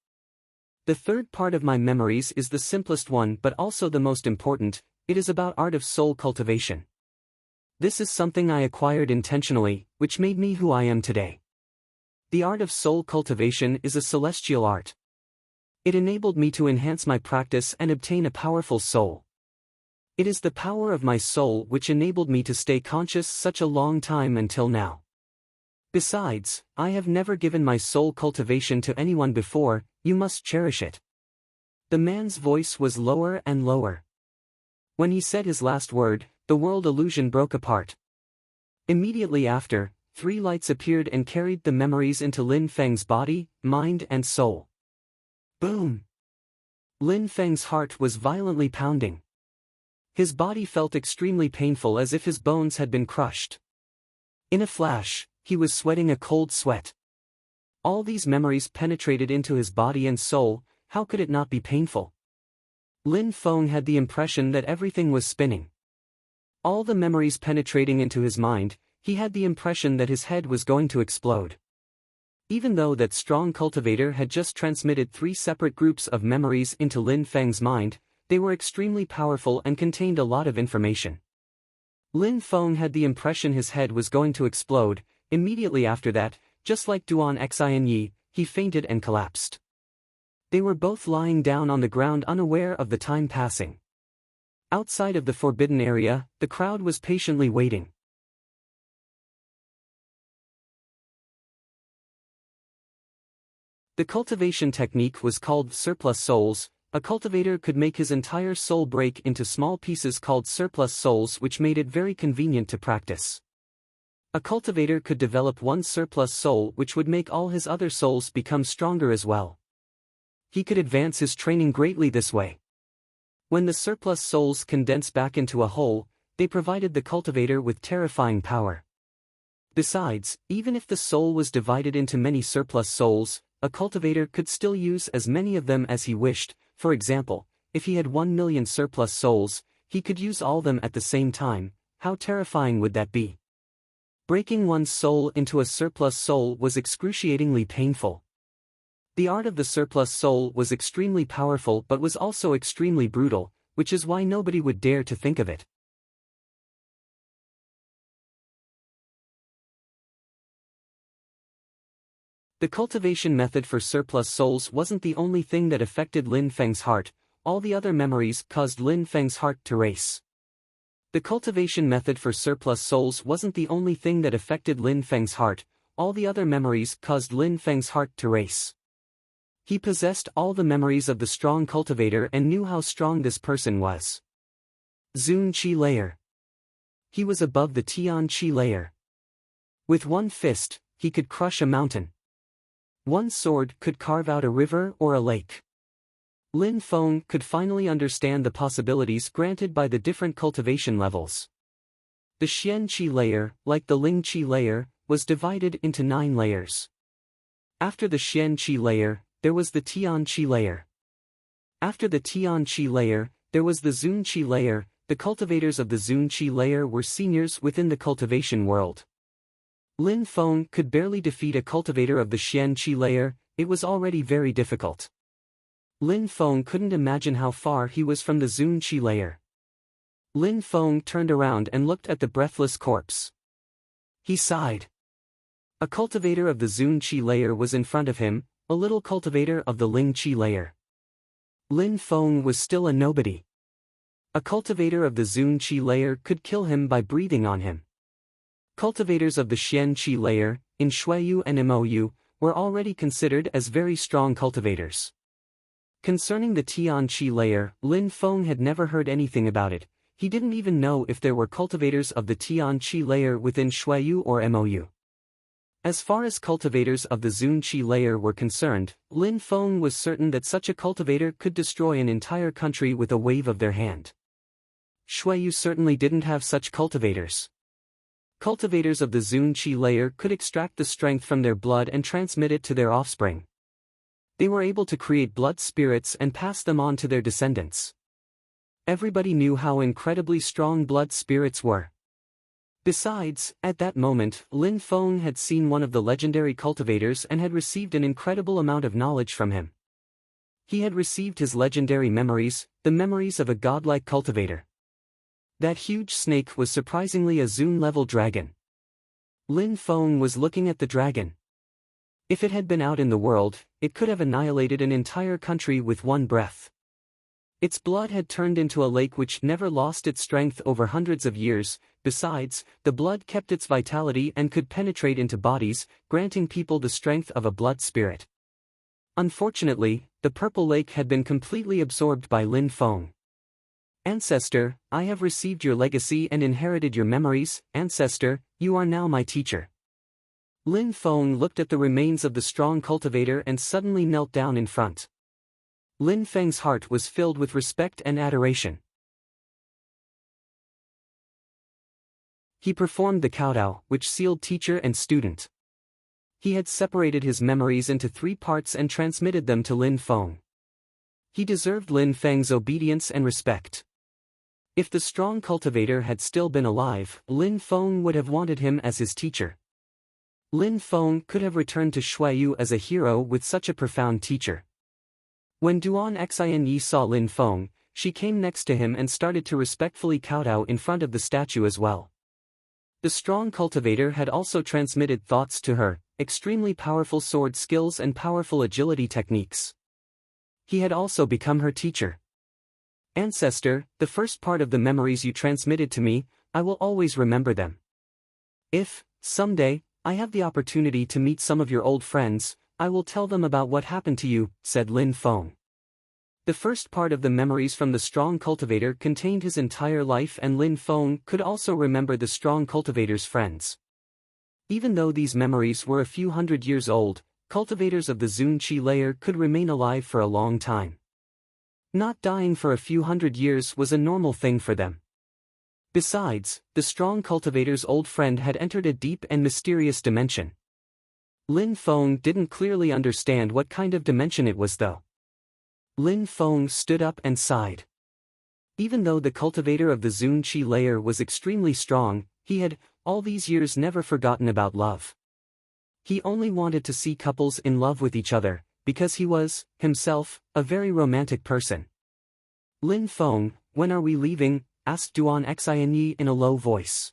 The third part of my memories is the simplest one but also the most important. It is about art of soul cultivation. This is something I acquired intentionally, which made me who I am today. The art of soul cultivation is a celestial art. It enabled me to enhance my practice and obtain a powerful soul. It is the power of my soul which enabled me to stay conscious such a long time until now. Besides, I have never given my soul cultivation to anyone before. You must cherish it." The man's voice was lower and lower. When he said his last word, the world illusion broke apart. Immediately after, 3 lights appeared and carried the memories into Lin Feng's body, mind and soul. Boom! Lin Feng's heart was violently pounding. His body felt extremely painful, as if his bones had been crushed. In a flash, he was sweating a cold sweat. All these memories penetrated into his body and soul. How could it not be painful? Lin Feng had the impression that everything was spinning. All the memories penetrating into his mind, he had the impression that his head was going to explode. Even though that strong cultivator had just transmitted 3 separate groups of memories into Lin Feng's mind, they were extremely powerful and contained a lot of information. Lin Feng had the impression his head was going to explode. Immediately after that, just like Duan Xinyi, he fainted and collapsed. They were both lying down on the ground, unaware of the time passing. Outside of the forbidden area, the crowd was patiently waiting. The cultivation technique was called surplus souls. A cultivator could make his entire soul break into small pieces called surplus souls, which made it very convenient to practice. A cultivator could develop one surplus soul which would make all his other souls become stronger as well. He could advance his training greatly this way. When the surplus souls condense back into a whole, they provided the cultivator with terrifying power. Besides, even if the soul was divided into many surplus souls, a cultivator could still use as many of them as he wished. For example, if he had 1 million surplus souls, he could use all them at the same time. How terrifying would that be? Breaking one's soul into a surplus soul was excruciatingly painful. The art of the surplus soul was extremely powerful but was also extremely brutal, which is why nobody would dare to think of it. The cultivation method for surplus souls wasn't the only thing that affected Lin Feng's heart. All the other memories caused Lin Feng's heart to race. The cultivation method for surplus souls wasn't the only thing that affected Lin Feng's heart. All the other memories caused Lin Feng's heart to race. He possessed all the memories of the strong cultivator and knew how strong this person was. Zun Qi layer. He was above the Tian Qi layer. With one fist, he could crush a mountain. One sword could carve out a river or a lake. Lin Feng could finally understand the possibilities granted by the different cultivation levels. The Xian Qi layer, like the Ling Qi layer, was divided into 9 layers. After the Xian Qi layer, there was the Tian Qi layer. After the Tian Qi layer, there was the Zun Qi layer. The cultivators of the Zun Qi layer were seniors within the cultivation world. Lin Feng could barely defeat a cultivator of the Xian Qi layer. It was already very difficult. Lin Feng couldn't imagine how far he was from the Zun Qi layer. Lin Feng turned around and looked at the breathless corpse. He sighed. A cultivator of the Zun Qi layer was in front of him, a little cultivator of the Ling Qi layer. Lin Feng was still a nobody. A cultivator of the Zun Qi layer could kill him by breathing on him. Cultivators of the Xian Qi layer, in Shuiyu and Mou, were already considered as very strong cultivators. Concerning the Tian Qi layer, Lin Feng had never heard anything about it. He didn't even know if there were cultivators of the Tian Qi layer within Shuiyu or Mou. As far as cultivators of the Zun Qi layer were concerned, Lin Feng was certain that such a cultivator could destroy an entire country with a wave of their hand. Shuiyu certainly didn't have such cultivators. Cultivators of the Zun Qi layer could extract the strength from their blood and transmit it to their offspring. They were able to create blood spirits and pass them on to their descendants. Everybody knew how incredibly strong blood spirits were. Besides, at that moment, Lin Feng had seen one of the legendary cultivators and had received an incredible amount of knowledge from him. He had received his legendary memories, the memories of a godlike cultivator. That huge snake was surprisingly a Zun-level dragon. Lin Feng was looking at the dragon. If it had been out in the world, it could have annihilated an entire country with one breath. Its blood had turned into a lake which never lost its strength over hundreds of years. Besides, the blood kept its vitality and could penetrate into bodies, granting people the strength of a blood spirit. Unfortunately, the purple lake had been completely absorbed by Lin Feng. Ancestor, I have received your legacy and inherited your memories. Ancestor, you are now my teacher. Lin Feng looked at the remains of the strong cultivator and suddenly knelt down in front. Lin Feng's heart was filled with respect and adoration. He performed the kowtow, which sealed teacher and student. He had separated his memories into 3 parts and transmitted them to Lin Feng. He deserved Lin Feng's obedience and respect. If the strong cultivator had still been alive, Lin Feng would have wanted him as his teacher. Lin Feng could have returned to Shuiyu as a hero with such a profound teacher. When Duan Xinyi saw Lin Feng, she came next to him and started to respectfully kowtow in front of the statue as well. The strong cultivator had also transmitted thoughts to her, extremely powerful sword skills and powerful agility techniques. He had also become her teacher. Ancestor, the first part of the memories you transmitted to me, I will always remember them. If, someday, I have the opportunity to meet some of your old friends, I will tell them about what happened to you, said Lin Feng. The first part of the memories from the strong cultivator contained his entire life, and Lin Feng could also remember the strong cultivator's friends. Even though these memories were a few hundred years old, cultivators of the Zun Qi layer could remain alive for a long time. Not dying for a few hundred years was a normal thing for them. Besides, the strong cultivator's old friend had entered a deep and mysterious dimension. Lin Feng didn't clearly understand what kind of dimension it was though. Lin Feng stood up and sighed. Even though the cultivator of the Zun Qi layer was extremely strong, he had, all these years, never forgotten about love. He only wanted to see couples in love with each other, because he was, himself, a very romantic person. Lin Feng, when are we leaving? Asked Duan Xinyi in a low voice.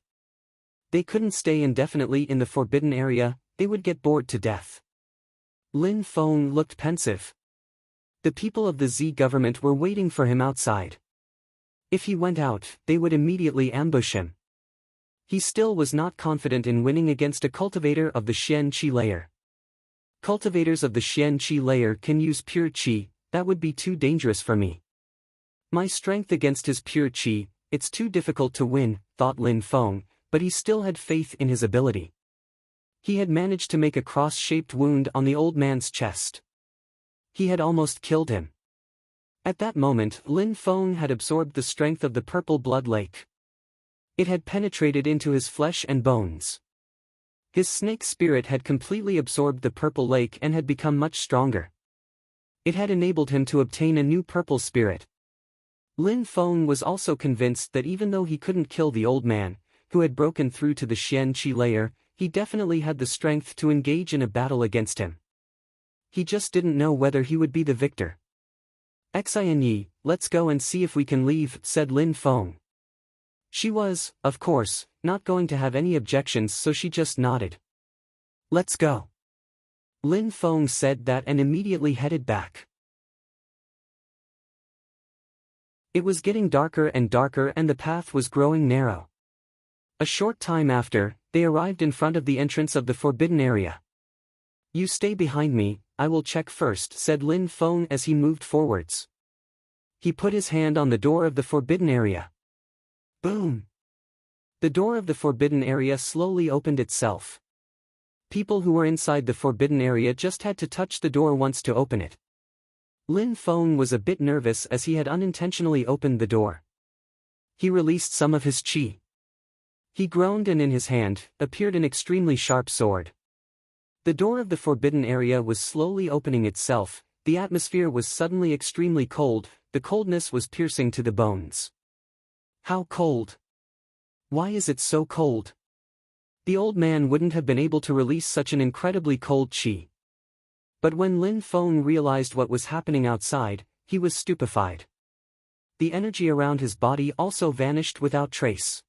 They couldn't stay indefinitely in the forbidden area, they would get bored to death. Lin Feng looked pensive. The people of the Z government were waiting for him outside. If he went out, they would immediately ambush him. He still was not confident in winning against a cultivator of the Xian Qi layer. Cultivators of the Xian Qi layer can use pure Qi, that would be too dangerous for me. My strength against his pure Qi, it's too difficult to win, thought Lin Feng, but he still had faith in his ability. He had managed to make a cross-shaped wound on the old man's chest. He had almost killed him. At that moment, Lin Feng had absorbed the strength of the purple blood lake. It had penetrated into his flesh and bones. His snake spirit had completely absorbed the purple lake and had become much stronger. It had enabled him to obtain a new purple spirit. Lin Feng was also convinced that even though he couldn't kill the old man, who had broken through to the Xian Qi layer, he definitely had the strength to engage in a battle against him. He just didn't know whether he would be the victor. Xinyi, let's go and see if we can leave, said Lin Feng. She was, of course, not going to have any objections, so she just nodded. Let's go. Lin Feng said that and immediately headed back. It was getting darker and darker and the path was growing narrow. A short time after, they arrived in front of the entrance of the forbidden area. You stay behind me, I will check first, said Lin Feng as he moved forwards. He put his hand on the door of the forbidden area. Boom! The door of the forbidden area slowly opened itself. People who were inside the forbidden area just had to touch the door once to open it. Lin Feng was a bit nervous as he had unintentionally opened the door. He released some of his qi. He groaned and in his hand appeared an extremely sharp sword. The door of the forbidden area was slowly opening itself, the atmosphere was suddenly extremely cold, the coldness was piercing to the bones. How cold? Why is it so cold? The old man wouldn't have been able to release such an incredibly cold qi. But when Lin Feng realized what was happening outside, he was stupefied. The energy around his body also vanished without trace.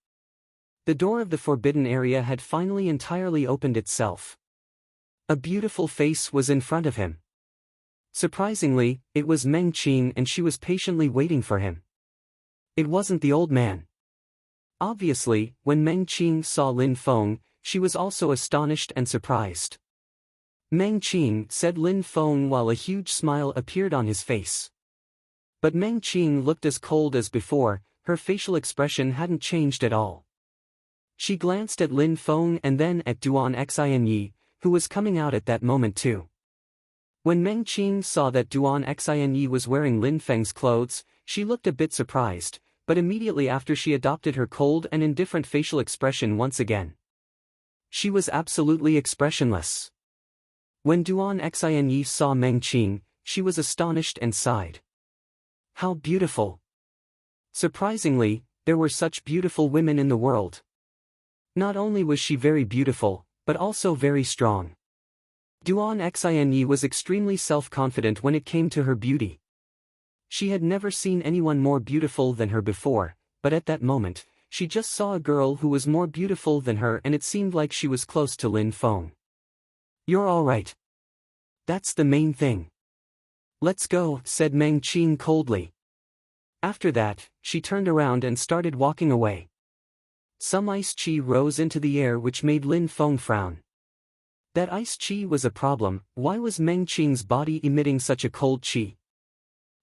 The door of the forbidden area had finally entirely opened itself. A beautiful face was in front of him. Surprisingly, it was Meng Qing and she was patiently waiting for him. It wasn't the old man. Obviously, when Meng Qing saw Lin Feng, she was also astonished and surprised. Meng Qing, said Lin Feng while a huge smile appeared on his face. But Meng Qing looked as cold as before, her facial expression hadn't changed at all. She glanced at Lin Feng and then at Duan Xinyi, who was coming out at that moment too. When Meng Qing saw that Duan Xinyi was wearing Lin Feng's clothes, she looked a bit surprised, but immediately after she adopted her cold and indifferent facial expression once again. She was absolutely expressionless. When Duan Xinyi saw Meng Qing, she was astonished and sighed. How beautiful! Surprisingly, there were such beautiful women in the world. Not only was she very beautiful, but also very strong. Duan Xinyi was extremely self-confident when it came to her beauty. She had never seen anyone more beautiful than her before, but at that moment, she just saw a girl who was more beautiful than her and it seemed like she was close to Lin Feng. You're all right. That's the main thing. Let's go, said Meng Qing coldly. After that, she turned around and started walking away. Some ice chi rose into the air which made Lin Feng frown. That ice chi was a problem, why was Meng Qing's body emitting such a cold chi?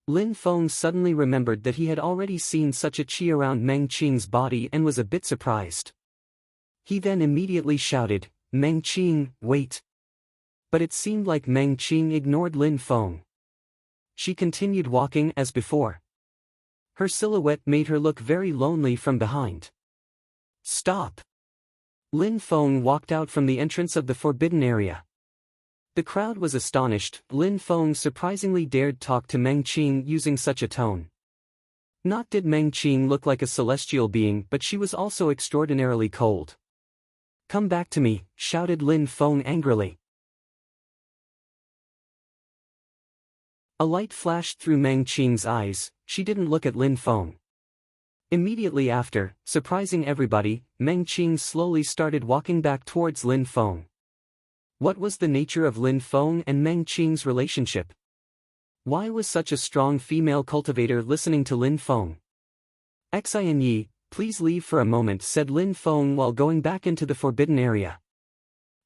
Lin Feng suddenly remembered that he had already seen such a qi around Meng Qing's body and was a bit surprised. He then immediately shouted, "Meng Qing, wait!" But it seemed like Meng Qing ignored Lin Feng. She continued walking as before. Her silhouette made her look very lonely from behind. "Stop!" Lin Feng walked out from the entrance of the forbidden area. The crowd was astonished. Lin Feng surprisingly dared talk to Meng Qing using such a tone. Not did Meng Qing look like a celestial being, but she was also extraordinarily cold. "Come back to me," shouted Lin Feng angrily. A light flashed through Meng Qing's eyes. She didn't look at Lin Feng. Immediately after, surprising everybody, Meng Qing slowly started walking back towards Lin Feng. What was the nature of Lin Feng and Meng Qing's relationship? Why was such a strong female cultivator listening to Lin Feng? "Xin, please leave for a moment," said Lin Feng while going back into the forbidden area.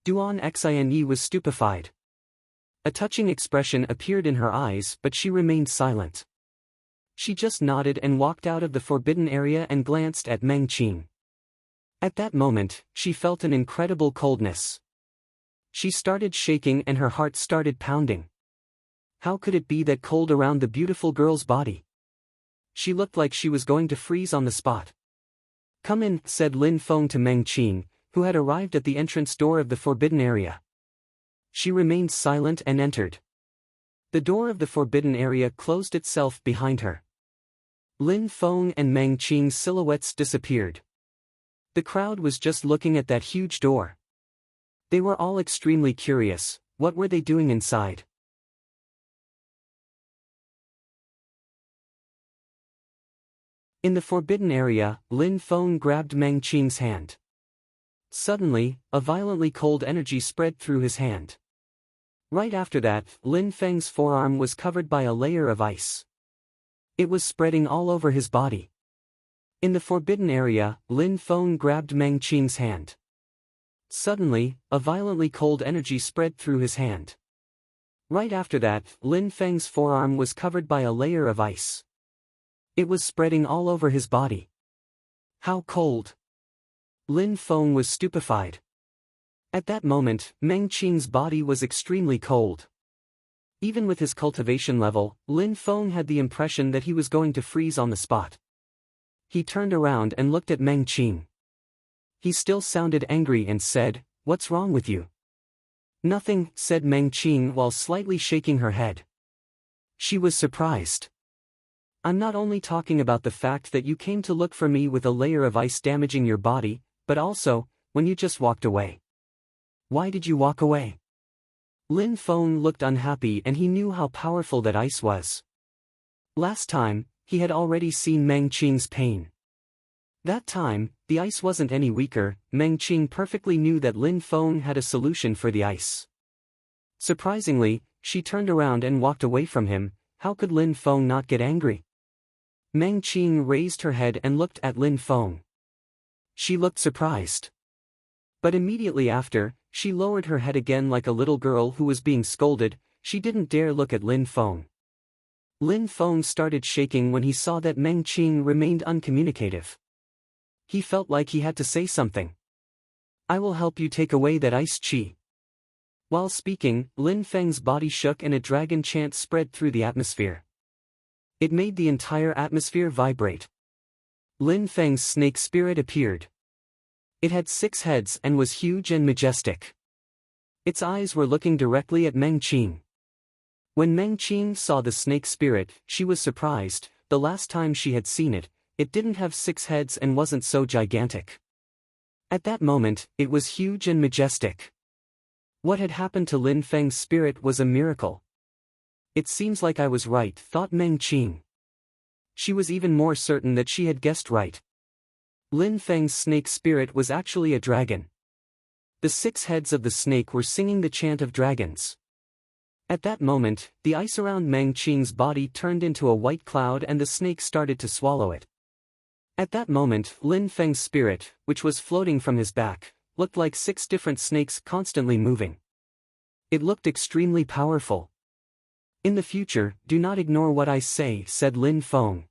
Duan Xin was stupefied. A touching expression appeared in her eyes, but she remained silent. She just nodded and walked out of the forbidden area and glanced at Meng Qing. At that moment, she felt an incredible coldness. She started shaking and her heart started pounding. How could it be that cold around the beautiful girl's body? She looked like she was going to freeze on the spot. "Come in," said Lin Feng to Meng Qing, who had arrived at the entrance door of the forbidden area. She remained silent and entered. The door of the forbidden area closed itself behind her. Lin Feng and Meng Qing's silhouettes disappeared. The crowd was just looking at that huge door. They were all extremely curious. What were they doing inside? In the forbidden area, Lin Feng grabbed Meng Qing's hand. Suddenly, a violently cold energy spread through his hand. Right after that, Lin Feng's forearm was covered by a layer of ice. It was spreading all over his body. In the forbidden area, Lin Feng grabbed Meng Qing's hand. Suddenly, a violently cold energy spread through his hand. Right after that, Lin Feng's forearm was covered by a layer of ice. It was spreading all over his body. How cold! Lin Feng was stupefied. At that moment, Meng Qing's body was extremely cold. Even with his cultivation level, Lin Feng had the impression that he was going to freeze on the spot. He turned around and looked at Meng Qing. He still sounded angry and said, "What's wrong with you?" "Nothing," said Meng Qing while slightly shaking her head. She was surprised. "I'm not only talking about the fact that you came to look for me with a layer of ice damaging your body, but also, when you just walked away. Why did you walk away?" Lin Feng looked unhappy and he knew how powerful that ice was. Last time, he had already seen Meng Qing's pain. That time, the ice wasn't any weaker. Meng Qing perfectly knew that Lin Feng had a solution for the ice. Surprisingly, she turned around and walked away from him. How could Lin Feng not get angry? Meng Qing raised her head and looked at Lin Feng. She looked surprised. But immediately after, she lowered her head again like a little girl who was being scolded. She didn't dare look at Lin Feng. Lin Feng started shaking when he saw that Meng Qing remained uncommunicative. He felt like he had to say something. "I will help you take away that ice qi." While speaking, Lin Feng's body shook and a dragon chant spread through the atmosphere. It made the entire atmosphere vibrate. Lin Feng's snake spirit appeared. It had 6 heads and was huge and majestic. Its eyes were looking directly at Meng Qing. When Meng Qing saw the snake spirit, she was surprised. The last time she had seen it, it didn't have 6 heads and wasn't so gigantic. At that moment, it was huge and majestic. What had happened to Lin Feng's spirit was a miracle. "It seems like I was right," thought Meng Qing. She was even more certain that she had guessed right. Lin Feng's snake spirit was actually a dragon. The 6 heads of the snake were singing the chant of dragons. At that moment, the ice around Meng Qing's body turned into a white cloud and the snake started to swallow it. At that moment, Lin Feng's spirit, which was floating from his back, looked like 6 different snakes constantly moving. It looked extremely powerful. In the future, do not ignore what I say, said Lin Feng.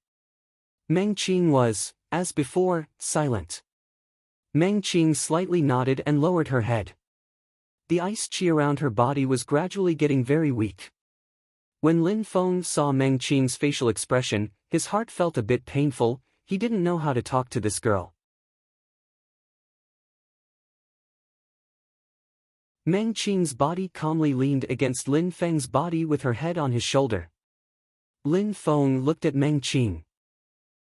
Meng Qing was, as before, silent. Meng Qing slightly nodded and lowered her head. The ice chi around her body was gradually getting very weak. When Lin Feng saw Meng Qing's facial expression, his heart felt a bit painful. He didn't know how to talk to this girl. Meng Qing's body calmly leaned against Lin Feng's body with her head on his shoulder. Lin Feng looked at Meng Qing.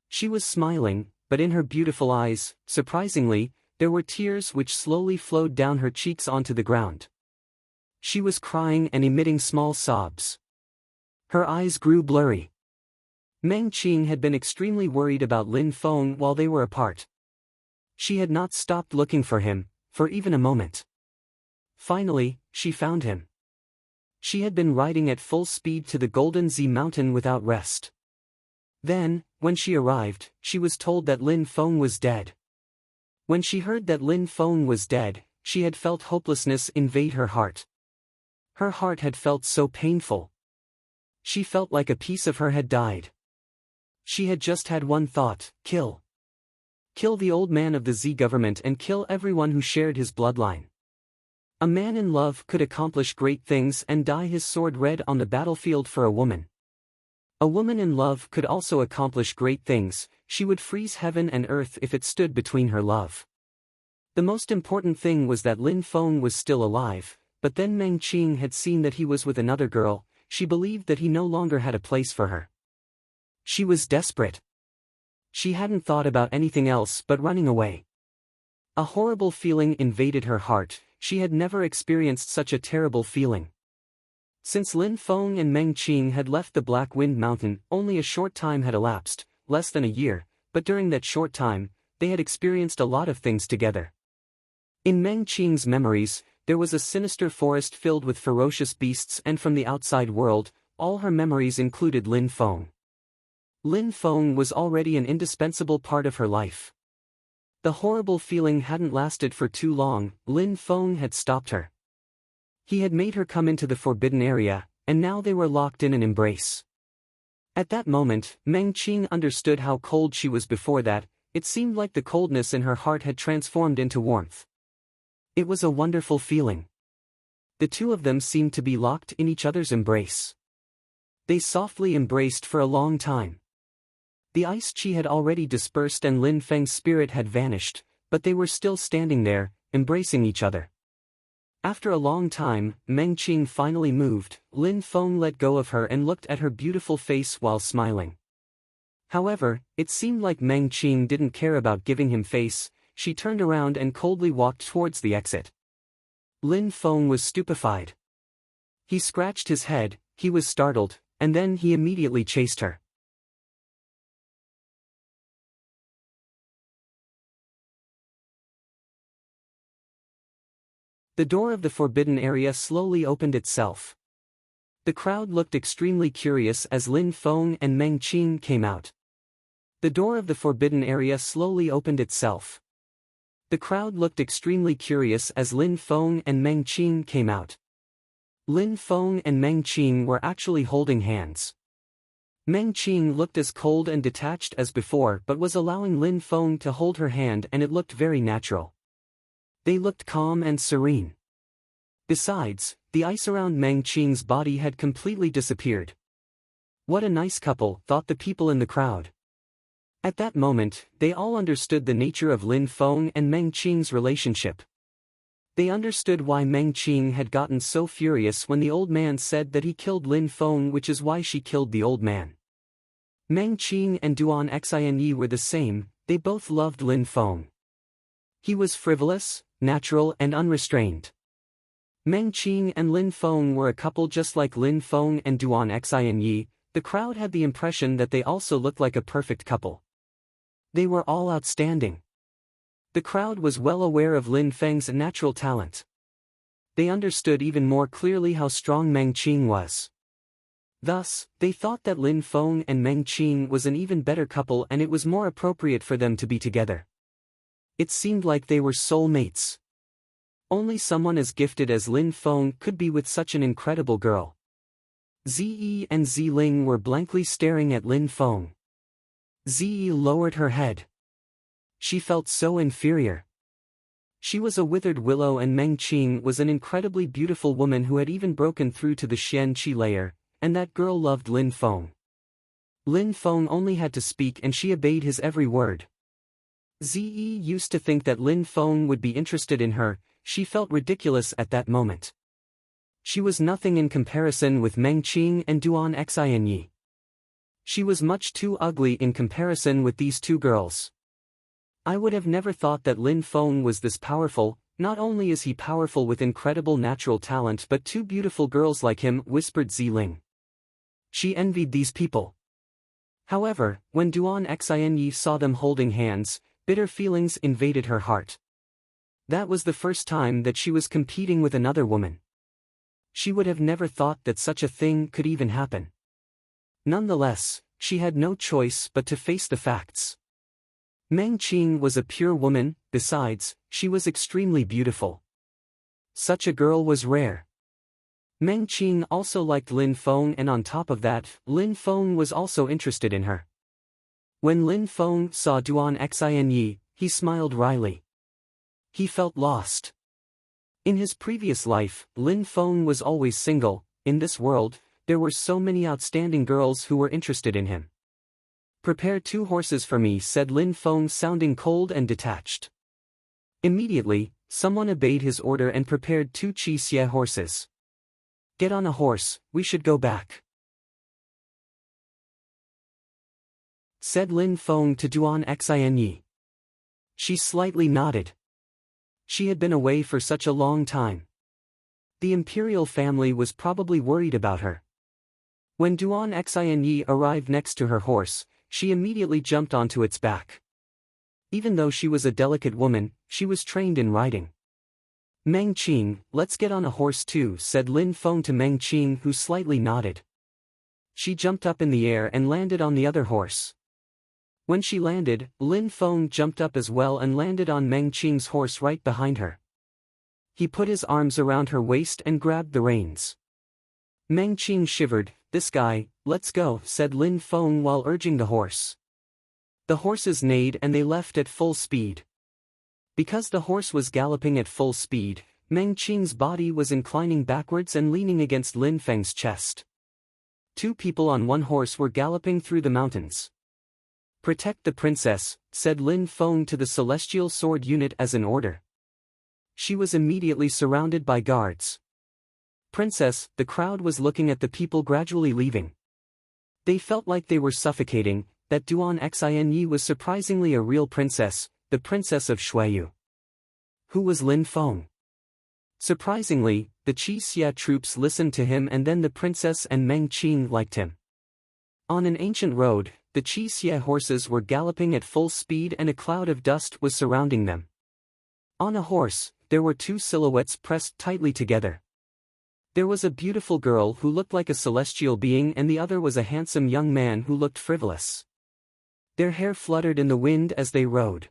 She was smiling, but in her beautiful eyes, surprisingly, there were tears which slowly flowed down her cheeks onto the ground. She was crying and emitting small sobs. Her eyes grew blurry. Meng Qing had been extremely worried about Lin Feng while they were apart. She had not stopped looking for him, for even a moment. Finally, she found him. She had been riding at full speed to the Golden Z Mountain without rest. Then, when she arrived, she was told that Lin Feng was dead. When she heard that Lin Feng was dead, she had felt hopelessness invade her heart. Her heart had felt so painful. She felt like a piece of her had died. She had just had one thought: kill. Kill the old man of the Z government and kill everyone who shared his bloodline. A man in love could accomplish great things and dye his sword red on the battlefield for a woman. A woman in love could also accomplish great things. She would freeze heaven and earth if it stood between her love. The most important thing was that Lin Feng was still alive, but then Meng Qing had seen that he was with another girl. She believed that he no longer had a place for her. She was desperate. She hadn't thought about anything else but running away. A horrible feeling invaded her heart. She had never experienced such a terrible feeling. Since Lin Feng and Meng Qing had left the Black Wind Mountain, only a short time had elapsed, less than a year, but during that short time, they had experienced a lot of things together. In Meng Qing's memories, there was a sinister forest filled with ferocious beasts, and from the outside world, all her memories included Lin Feng. Lin Feng was already an indispensable part of her life. The horrible feeling hadn't lasted for too long. Lin Feng had stopped her. He had made her come into the forbidden area, and now they were locked in an embrace. At that moment, Meng Qing understood how cold she was before that. It seemed like the coldness in her heart had transformed into warmth. It was a wonderful feeling. The two of them seemed to be locked in each other's embrace. They softly embraced for a long time. The ice chi had already dispersed and Lin Feng's spirit had vanished, but they were still standing there, embracing each other. After a long time, Meng Qing finally moved. Lin Feng let go of her and looked at her beautiful face while smiling. However, it seemed like Meng Qing didn't care about giving him face. She turned around and coldly walked towards the exit. Lin Feng was stupefied. He scratched his head, he was startled, and then he immediately chased her. The door of the forbidden area slowly opened itself. The crowd looked extremely curious as Lin Feng and Meng Qing came out. The door of the forbidden area slowly opened itself. The crowd looked extremely curious as Lin Feng and Meng Qing came out. Lin Feng and Meng Qing were actually holding hands. Meng Qing looked as cold and detached as before but was allowing Lin Feng to hold her hand, and it looked very natural. They looked calm and serene. Besides, the ice around Meng Qing's body had completely disappeared. What a nice couple, thought the people in the crowd. At that moment, they all understood the nature of Lin Feng and Meng Qing's relationship. They understood why Meng Qing had gotten so furious when the old man said that he killed Lin Feng, which is why she killed the old man. Meng Qing and Duan Xinyi were the same. They both loved Lin Feng. He was frivolous, natural and unrestrained. Meng Qing and Lin Feng were a couple just like Lin Feng and Duan Xinyi. The crowd had the impression that they also looked like a perfect couple. They were all outstanding. The crowd was well aware of Lin Feng's natural talent. They understood even more clearly how strong Meng Qing was. Thus, they thought that Lin Feng and Meng Qing was an even better couple, and it was more appropriate for them to be together. It seemed like they were soul mates. Only someone as gifted as Lin Feng could be with such an incredible girl. Ziyi and Ziling were blankly staring at Lin Feng. Ziyi lowered her head. She felt so inferior. She was a withered willow and Meng Qing was an incredibly beautiful woman who had even broken through to the Xian Qi layer, and that girl loved Lin Feng. Lin Feng only had to speak and she obeyed his every word. Ziyi used to think that Lin Feng would be interested in her. She felt ridiculous at that moment. She was nothing in comparison with Meng Qing and Duan Xinyi. She was much too ugly in comparison with these two girls. I would have never thought that Lin Feng was this powerful. Not only is he powerful with incredible natural talent but two beautiful girls like him, whispered Ziling. She envied these people. However, when Duan Xinyi saw them holding hands, bitter feelings invaded her heart. That was the first time that she was competing with another woman. She would have never thought that such a thing could even happen. Nonetheless, she had no choice but to face the facts. Meng Qing was a pure woman, besides, she was extremely beautiful. Such a girl was rare. Meng Qing also liked Lin Feng and on top of that, Lin Feng was also interested in her. When Lin Feng saw Duan Xinyi, he smiled wryly. He felt lost. In his previous life, Lin Feng was always single. In this world, there were so many outstanding girls who were interested in him. Prepare 2 horses for me, said Lin Feng, sounding cold and detached. Immediately, someone obeyed his order and prepared 2 Qixie horses. Get on a horse, we should go back, said Lin Feng to Duan Xinyi. She slightly nodded. She had been away for such a long time. The imperial family was probably worried about her. When Duan Xinyi arrived next to her horse, she immediately jumped onto its back. Even though she was a delicate woman, she was trained in riding. Meng Qing, let's get on a horse too, said Lin Feng to Meng Qing, who slightly nodded. She jumped up in the air and landed on the other horse. When she landed, Lin Feng jumped up as well and landed on Meng Qing's horse right behind her. He put his arms around her waist and grabbed the reins. Meng Qing shivered. This guy, let's go, said Lin Feng while urging the horse. The horses neighed and they left at full speed. Because the horse was galloping at full speed, Meng Qing's body was inclining backwards and leaning against Lin Feng's chest. 2 people on 1 horse were galloping through the mountains. Protect the princess, said Lin Feng to the Celestial Sword unit as an order. She was immediately surrounded by guards. Princess, the crowd was looking at the people gradually leaving. They felt like they were suffocating. That Duan Xinyi was surprisingly a real princess, the princess of Shuiyu. Who was Lin Feng? Surprisingly, the Qixie troops listened to him and then the princess and Meng Qing liked him. On an ancient road, the Qixie horses were galloping at full speed and a cloud of dust was surrounding them. On a horse, there were 2 silhouettes pressed tightly together. There was a beautiful girl who looked like a celestial being and the other was a handsome young man who looked frivolous. Their hair fluttered in the wind as they rode.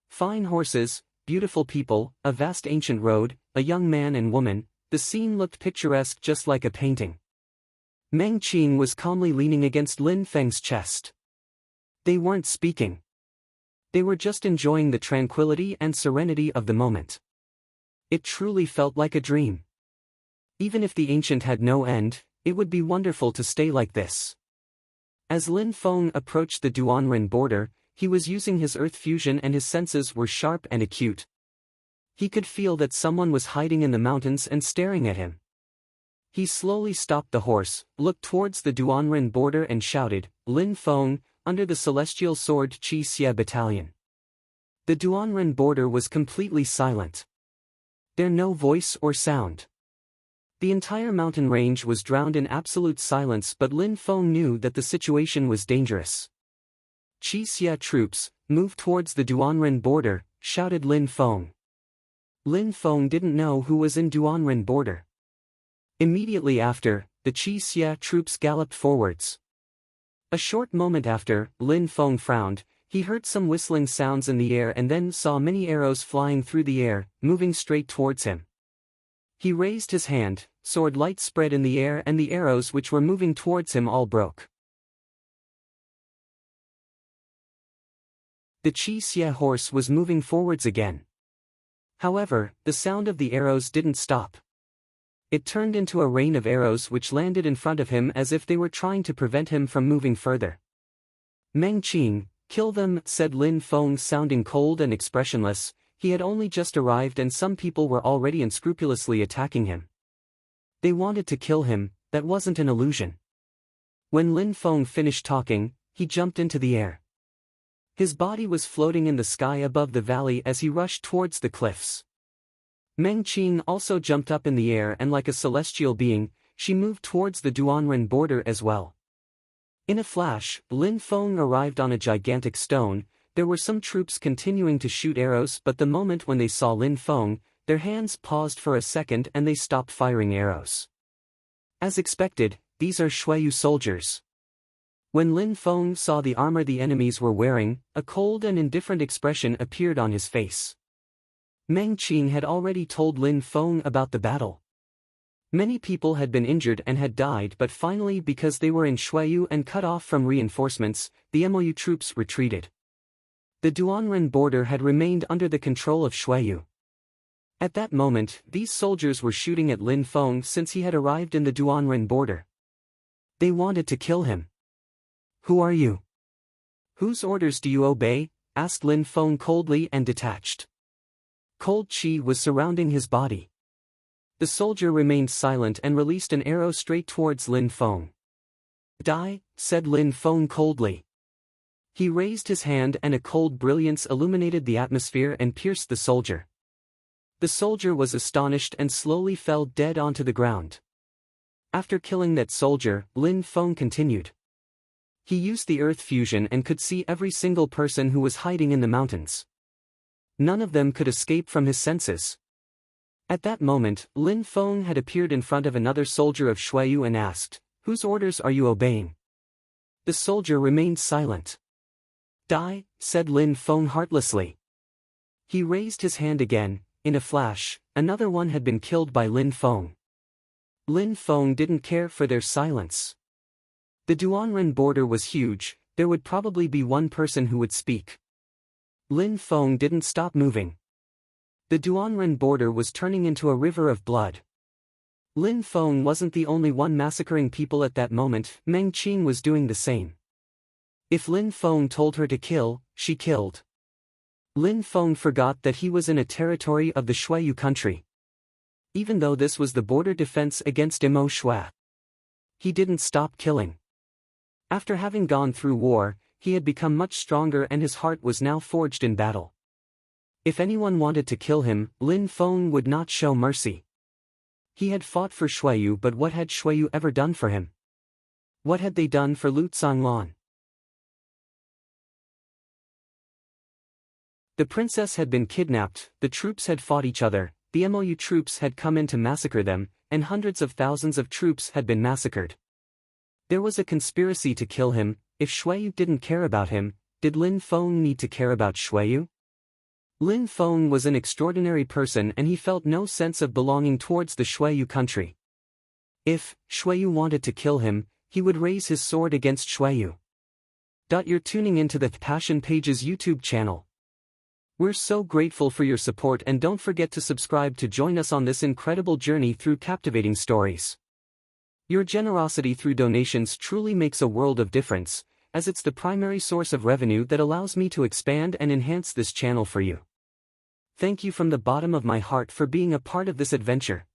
Fine horses, beautiful people, a vast ancient road, a young man and woman, the scene looked picturesque just like a painting. Meng Qing was calmly leaning against Lin Feng's chest. They weren't speaking. They were just enjoying the tranquility and serenity of the moment. It truly felt like a dream. Even if the ancient had no end, it would be wonderful to stay like this. As Lin Feng approached the Duanren border, he was using his earth fusion and his senses were sharp and acute. He could feel that someone was hiding in the mountains and staring at him. He slowly stopped the horse, looked towards the Duanren border and shouted, Lin Feng, under the Celestial Sword Qixie Battalion. The Duanren border was completely silent. There no voice or sound. The entire mountain range was drowned in absolute silence, but Lin Feng knew that the situation was dangerous. Qixie troops, move towards the Duanren border, shouted Lin Feng. Lin Feng didn't know who was in Duanren border. Immediately after, the Qixie troops galloped forwards. A short moment after, Lin Feng frowned. He heard some whistling sounds in the air and then saw many arrows flying through the air, moving straight towards him. He raised his hand, sword light spread in the air and the arrows which were moving towards him all broke. The Chi Xie horse was moving forwards again. However, the sound of the arrows didn't stop. It turned into a rain of arrows which landed in front of him as if they were trying to prevent him from moving further. Meng Qing, kill them, said Lin Feng, sounding cold and expressionless. He had only just arrived and some people were already unscrupulously attacking him. They wanted to kill him, that wasn't an illusion. When Lin Feng finished talking, he jumped into the air. His body was floating in the sky above the valley as he rushed towards the cliffs. Meng Qing also jumped up in the air and like a celestial being, she moved towards the Duanren border as well. In a flash, Lin Feng arrived on a gigantic stone. There were some troops continuing to shoot arrows, but the moment when they saw Lin Feng, their hands paused for a second and they stopped firing arrows. As expected, these are Xueyu soldiers. When Lin Feng saw the armor the enemies were wearing, a cold and indifferent expression appeared on his face. Meng Qing had already told Lin Feng about the battle. Many people had been injured and had died, but finally, because they were in Xueyu and cut off from reinforcements, the MOU troops retreated. The Duanren border had remained under the control of Xueyu. At that moment, these soldiers were shooting at Lin Feng since he had arrived in the Duanren border. They wanted to kill him. Who are you? Whose orders do you obey? Asked Lin Feng coldly and detached. Cold chi was surrounding his body. The soldier remained silent and released an arrow straight towards Lin Feng. Die, said Lin Feng coldly. He raised his hand and a cold brilliance illuminated the atmosphere and pierced the soldier. The soldier was astonished and slowly fell dead onto the ground. After killing that soldier, Lin Feng continued. He used the earth fusion and could see every single person who was hiding in the mountains. None of them could escape from his senses. At that moment, Lin Feng had appeared in front of another soldier of Xueyu and asked, "Whose orders are you obeying?" The soldier remained silent. Die, said Lin Feng heartlessly. He raised his hand again. In a flash, another one had been killed by Lin Feng. Lin Feng didn't care for their silence. The Duanren border was huge, there would probably be one person who would speak. Lin Feng didn't stop moving. The Duanren border was turning into a river of blood. Lin Feng wasn't the only one massacring people at that moment, Meng Qing was doing the same. If Lin Feng told her to kill, she killed. Lin Feng forgot that he was in a territory of the Xueyu country. Even though this was the border defense against Imo Xue. He didn't stop killing. After having gone through war, he had become much stronger and his heart was now forged in battle. If anyone wanted to kill him, Lin Feng would not show mercy. He had fought for Xueyu, but what had Xueyu ever done for him? What had they done for Lu Zhanglan? The princess had been kidnapped, the troops had fought each other, the MOU troops had come in to massacre them, and hundreds of thousands of troops had been massacred. There was a conspiracy to kill him. If Xueyu didn't care about him, did Lin Feng need to care about Xueyu? Lin Feng was an extraordinary person and he felt no sense of belonging towards the Xueyu country. If Xueyu wanted to kill him, he would raise his sword against Xueyu. You're tuning into the Passion Pages YouTube channel. We're so grateful for your support and don't forget to subscribe to join us on this incredible journey through captivating stories. Your generosity through donations truly makes a world of difference, as it's the primary source of revenue that allows me to expand and enhance this channel for you. Thank you from the bottom of my heart for being a part of this adventure.